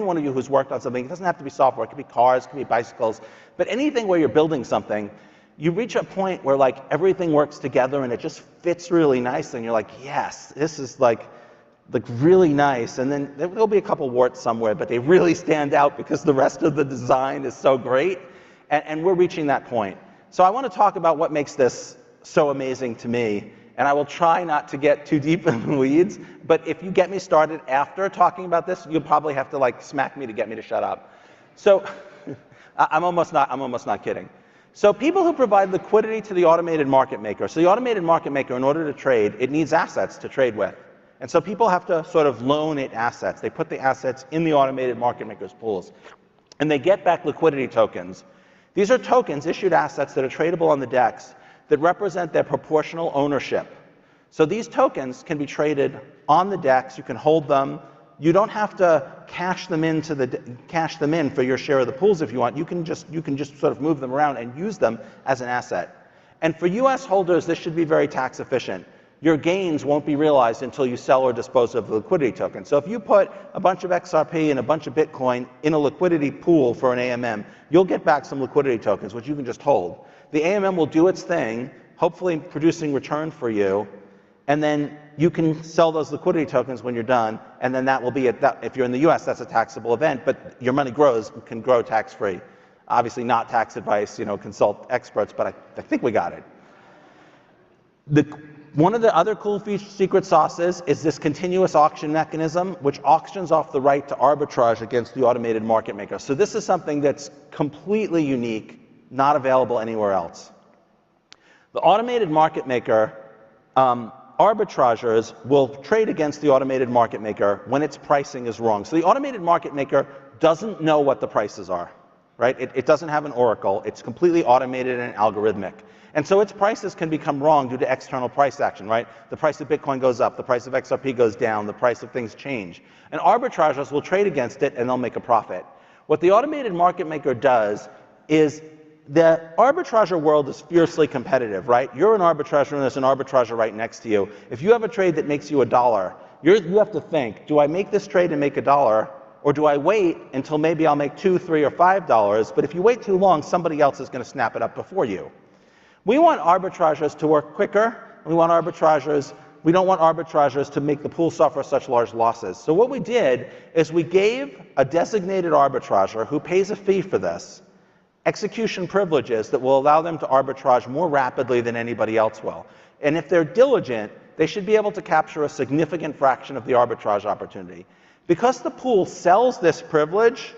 one of you who's worked on something, it doesn't have to be software, it could be cars, it could be bicycles, but anything where you're building something, you reach a point where like everything works together and it just fits really nice, and you're like, yes, this is like really nice. And then there'll be a couple warts somewhere, but they really stand out because the rest of the design is so great, and we're reaching that point. So I want to talk about what makes this so amazing to me, and I will try not to get too deep in the weeds, but if you get me started after talking about this, you'll probably have to like smack me to get me to shut up. So I'm almost not kidding. So people who provide liquidity to the automated market maker. So the automated market maker, in order to trade, it needs assets to trade with. And so people have to sort of loan it assets. They put the assets in the automated market maker's pools. And they get back liquidity tokens. These are tokens, issued assets that are tradable on the DEX that represent their proportional ownership. So these tokens can be traded on the DEX. You can hold them. You don't have to cash them in for your share of the pools if you want. You can just sort of move them around and use them as an asset. And for US holders, this should be very tax efficient. Your gains won't be realized until you sell or dispose of the liquidity token. So if you put a bunch of XRP and a bunch of Bitcoin in a liquidity pool for an AMM, you'll get back some liquidity tokens, which you can just hold. The AMM will do its thing, hopefully producing return for you, and then you can sell those liquidity tokens when you're done, and then that will be, if you're in the US, that's a taxable event, but your money can grow tax-free. Obviously not tax advice, consult experts, but I think we got it. One of the other cool secret sauces is this continuous auction mechanism, which auctions off the right to arbitrage against the automated market maker. So this is something that's completely unique, not available anywhere else. The automated market maker, arbitrageurs will trade against the automated market maker when its pricing is wrong. So the automated market maker doesn't know what the prices are, right? It doesn't have an oracle. It's completely automated and algorithmic. And so its prices can become wrong due to external price action, right? The price of Bitcoin goes up, the price of XRP goes down, the price of things change. And arbitrageurs will trade against it and they'll make a profit. What the automated market maker does is the arbitrager world is fiercely competitive, right? You're an arbitrager and there's an arbitrager right next to you. If you have a trade that makes you $1, you have to think, do I make this trade and make $1? Or do I wait until maybe I'll make $2, $3, or $5? But if you wait too long, somebody else is going to snap it up before you. We want arbitrageurs to work quicker and we want arbitrageurs. We don't want arbitrageurs to make the pool suffer such large losses. So what we did is we gave a designated arbitrager who pays a fee for this execution privileges that will allow them to arbitrage more rapidly than anybody else will. And if they're diligent, they should be able to capture a significant fraction of the arbitrage opportunity. Because the pool sells this privilege,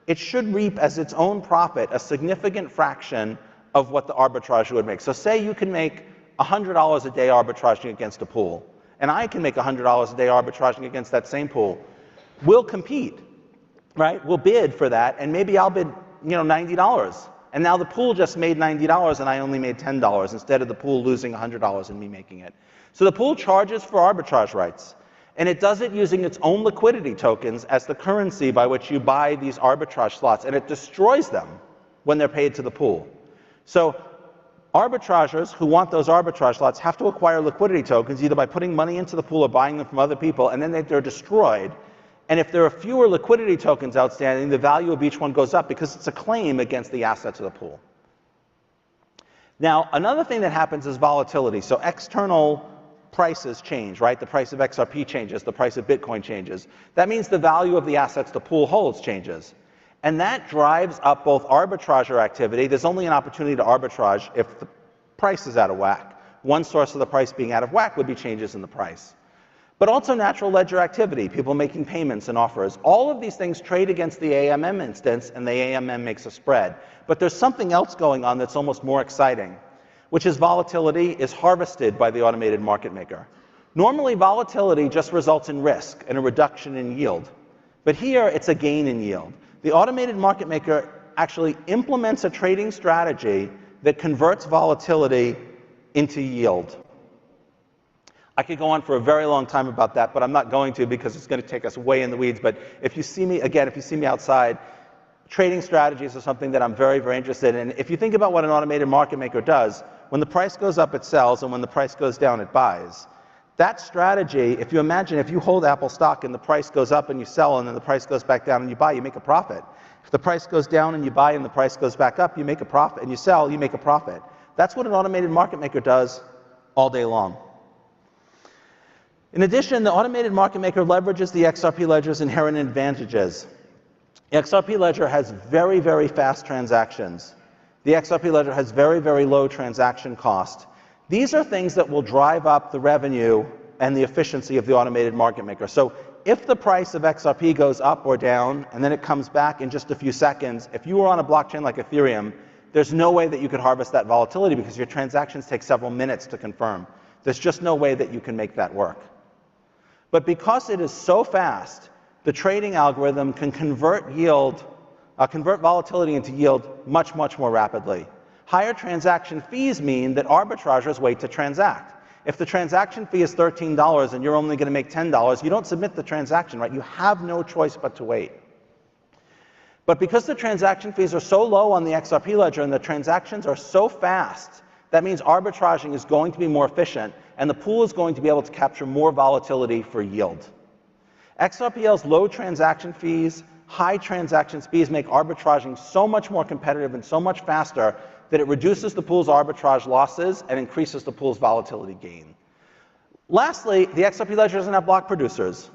it should reap as its own profit a significant fraction of what the arbitrage would make. So say you can make $100 a day arbitraging against a pool, and I can make $100 a day arbitraging against that same pool. We'll compete, right? We'll bid for that, and maybe I'll bid, $90. And now the pool just made $90 and I only made $10 instead of the pool losing $100 and me making it. So the pool charges for arbitrage rights. And it does it using its own liquidity tokens as the currency by which you buy these arbitrage slots, and it destroys them when they're paid to the pool. So arbitrageurs who want those arbitrage slots have to acquire liquidity tokens either by putting money into the pool or buying them from other people, and then they're destroyed. And if there are fewer liquidity tokens outstanding, the value of each one goes up because it's a claim against the assets of the pool. Now, another thing that happens is volatility. So external prices change, right? The price of XRP changes, the price of Bitcoin changes. That means the value of the assets the pool holds changes. And that drives up both arbitrager activity. There's only an opportunity to arbitrage if the price is out of whack. One source of the price being out of whack would be changes in the price. But also natural ledger activity, people making payments and offers. All of these things trade against the AMM instance, and the AMM makes a spread. But there's something else going on that's almost more exciting, which is volatility is harvested by the automated market maker. Normally, volatility just results in risk and a reduction in yield. But here, it's a gain in yield. The automated market maker actually implements a trading strategy that converts volatility into yield. I could go on for a very long time about that, but I'm not going to because it's going to take us way in the weeds. But if you see me, again, if you see me outside, trading strategies are something that I'm very, very interested in. If you think about what an automated market maker does, when the price goes up, it sells, and when the price goes down, it buys. That strategy, if you imagine, if you hold Apple stock and the price goes up and you sell, and then the price goes back down and you buy, you make a profit. If the price goes down and you buy and the price goes back up, you make a profit, and you sell, you make a profit. That's what an automated market maker does all day long. In addition, the automated market maker leverages the XRP ledger's inherent advantages. The XRP ledger has very, very fast transactions. The XRP ledger has very, very low transaction cost. These are things that will drive up the revenue and the efficiency of the automated market maker. So if the price of XRP goes up or down, and then it comes back in just a few seconds, if you were on a blockchain like Ethereum, there's no way that you could harvest that volatility because your transactions take several minutes to confirm. There's just no way that you can make that work. But because it is so fast, the trading algorithm can convert volatility into yield much, much more rapidly. Higher transaction fees mean that arbitrageurs wait to transact. If the transaction fee is $13 and you're only going to make $10, you don't submit the transaction, right? You have no choice but to wait. But because the transaction fees are so low on the XRP ledger and the transactions are so fast, that means arbitraging is going to be more efficient, and the pool is going to be able to capture more volatility for yield. XRPL's low transaction fees, high transaction speeds make arbitraging so much more competitive and so much faster that it reduces the pool's arbitrage losses and increases the pool's volatility gain. Lastly, the XRP ledger doesn't have block producers.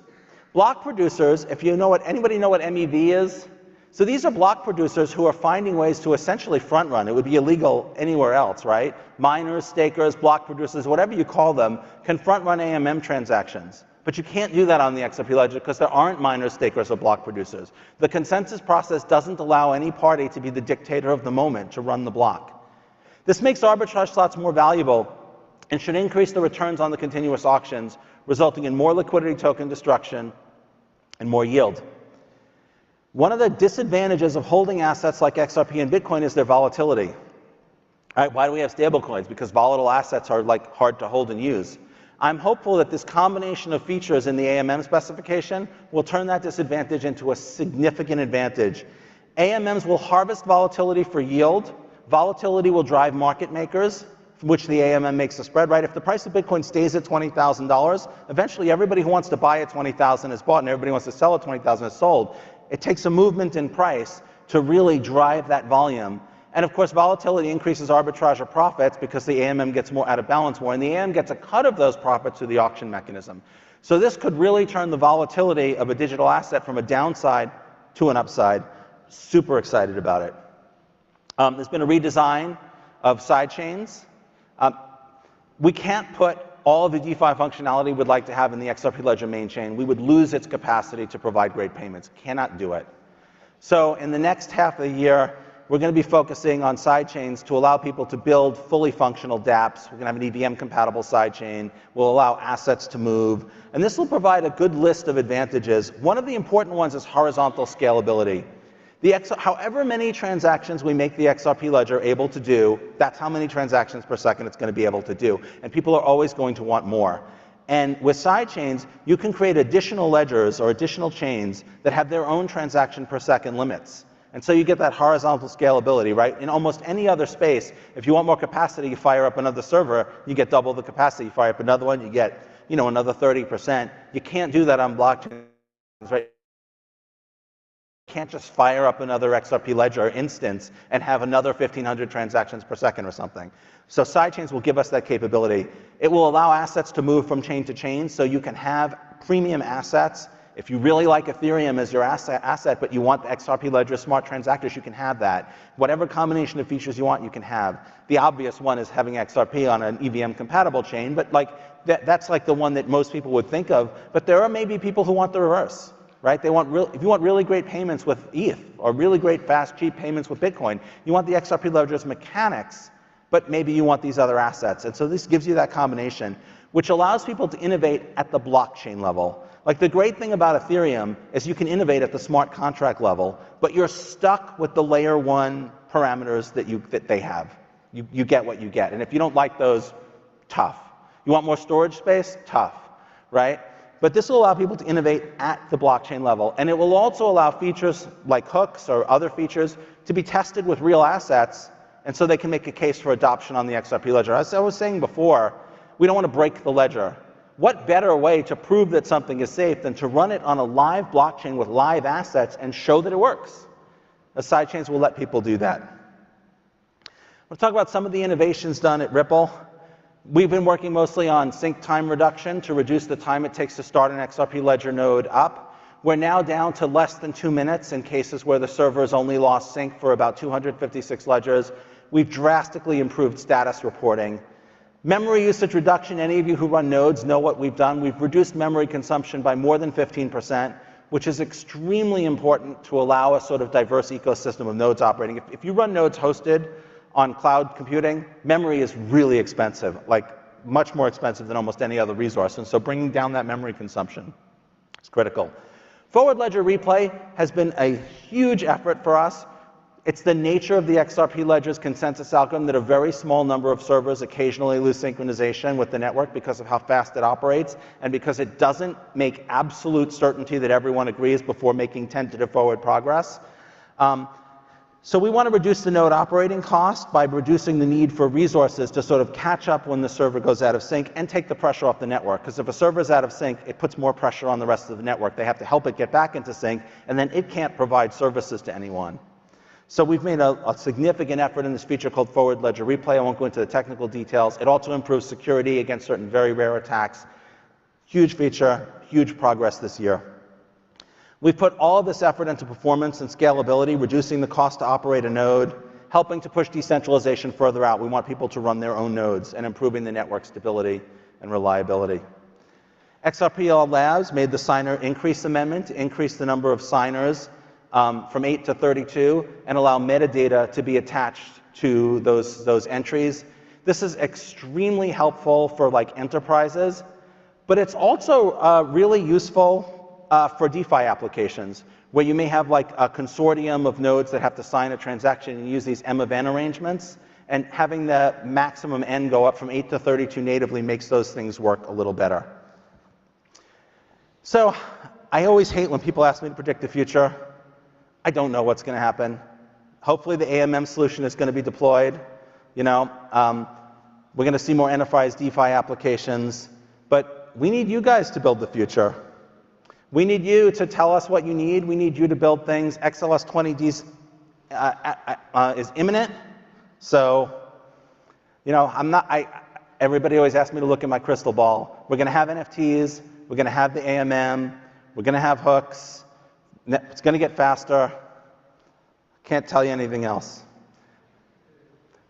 Block producers, if you know what, anybody know what MEV is? So these are block producers who are finding ways to essentially front run. It would be illegal anywhere else, right? Miners, stakers, block producers, whatever you call them, can front run AMM transactions. But you can't do that on the XRP ledger because there aren't miners, stakers, or block producers. The consensus process doesn't allow any party to be the dictator of the moment to run the block. This makes arbitrage slots more valuable and should increase the returns on the continuous auctions, resulting in more liquidity token destruction and more yield. One of the disadvantages of holding assets like XRP and Bitcoin is their volatility. All right, why do we have stablecoins? Because volatile assets are like hard to hold and use. I'm hopeful that this combination of features in the AMM specification will turn that disadvantage into a significant advantage. AMMs will harvest volatility for yield. Volatility will drive market makers, from which the AMM makes a spread, right? If the price of Bitcoin stays at $20,000, eventually everybody who wants to buy at $20,000 is bought and everybody who wants to sell at $20,000 is sold. It takes a movement in price to really drive that volume. And of course, volatility increases arbitrage or profits because the AMM gets more out of balance more, and the AM gets a cut of those profits through the auction mechanism. So this could really turn the volatility of a digital asset from a downside to an upside. Super excited about it. There's been a redesign of sidechains. We can't put all of the DeFi functionality we'd like to have in the XRP Ledger main chain. We would lose its capacity to provide great payments. Cannot do it. So in the next half of the year, we're going to be focusing on sidechains to allow people to build fully functional dApps. We're going to have an EVM-compatible sidechain. We'll allow assets to move. And this will provide a good list of advantages. One of the important ones is horizontal scalability. However many transactions we make the XRP ledger able to do, that's how many transactions per second it's going to be able to do. And people are always going to want more. And with sidechains, you can create additional ledgers or additional chains that have their own transaction per second limits. And so you get that horizontal scalability, right? In almost any other space, if you want more capacity, you fire up another server, you get double the capacity. You fire up another one, you get, another 30%. You can't do that on blockchains, right? You can't just fire up another XRP ledger instance and have another 1,500 transactions per second or something. So sidechains will give us that capability. It will allow assets to move from chain to chain, so you can have premium assets. If you really like Ethereum as your asset, but you want the XRP ledger smart transactors, you can have that. Whatever combination of features you want, you can have. The obvious one is having XRP on an EVM-compatible chain, but that's like the one that most people would think of. But there are maybe people who want the reverse. Right? If you want really great payments with ETH, or really great, fast, cheap payments with Bitcoin, you want the XRP ledger's mechanics, but maybe you want these other assets. And so this gives you that combination, which allows people to innovate at the blockchain level. Like, the great thing about Ethereum is you can innovate at the smart contract level, but you're stuck with the layer 1 parameters that they have. You get what you get. And if you don't like those, tough. You want more storage space? Tough, right? But this will allow people to innovate at the blockchain level. And it will also allow features like hooks or other features to be tested with real assets, and so they can make a case for adoption on the XRP ledger. As I was saying before, we don't want to break the ledger. What better way to prove that something is safe than to run it on a live blockchain with live assets and show that it works? The sidechains will let people do that. We'll talk about some of the innovations done at Ripple. We've been working mostly on sync time reduction to reduce the time it takes to start an XRP ledger node up. We're now down to less than 2 minutes in cases where the server has only lost sync for about 256 ledgers. We've drastically improved status reporting. Memory usage reduction, any of you who run nodes know what we've done. We've reduced memory consumption by more than 15%, which is extremely important to allow a sort of diverse ecosystem of nodes operating. If you run nodes hosted on cloud computing, memory is really expensive, like much more expensive than almost any other resource. And so bringing down that memory consumption is critical. Forward ledger replay has been a huge effort for us. It's the nature of the XRP ledger's consensus algorithm that a very small number of servers occasionally lose synchronization with the network because of how fast it operates, and because it doesn't make absolute certainty that everyone agrees before making tentative forward progress. So we want to reduce the node operating cost by reducing the need for resources to sort of catch up when the server goes out of sync and take the pressure off the network. Because if a server is out of sync, it puts more pressure on the rest of the network. They have to help it get back into sync, and then it can't provide services to anyone. So we've made a significant effort in this feature called Forward Ledger Replay. I won't go into the technical details. It also improves security against certain very rare attacks. Huge feature, huge progress this year. We've put all of this effort into performance and scalability, reducing the cost to operate a node, helping to push decentralization further out. We want people to run their own nodes, and improving the network stability and reliability. XRPL Labs made the signer increase amendment to increase the number of signers from 8 to 32 and allow metadata to be attached to those entries. This is extremely helpful for like enterprises, but it's also really useful for DeFi applications, where you may have like a consortium of nodes that have to sign a transaction and use these M of N arrangements, and having the maximum N go up from 8 to 32 natively makes those things work a little better. So I always hate when people ask me to predict the future. I don't know what's going to happen. Hopefully the AMM solution is going to be deployed. We're going to see more enterprise DeFi applications, but we need you guys to build the future. We need you to tell us what you need. We need you to build things. XLS20D's is imminent. So, you know, everybody always asks me to look at my crystal ball. We're going to have NFTs. We're going to have the AMM. We're going to have hooks. It's going to get faster. Can't tell you anything else.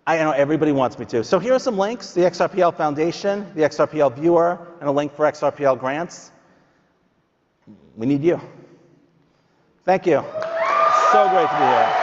I know everybody wants me to. So here are some links: the XRPL Foundation, the XRPL Viewer, and a link for XRPL grants. We need you. Thank you. So great to be here.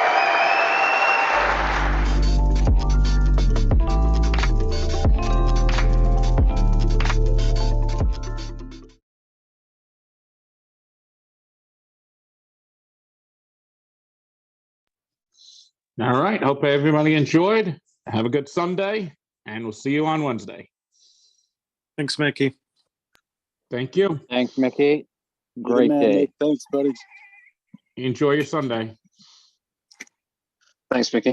All right. Hope everybody enjoyed. Have a good Sunday, and we'll see you on Wednesday. Thanks, Mickey. Thank you. Thanks, Mickey. Great day. Thanks, buddy. Enjoy your Sunday. Thanks, Mickey.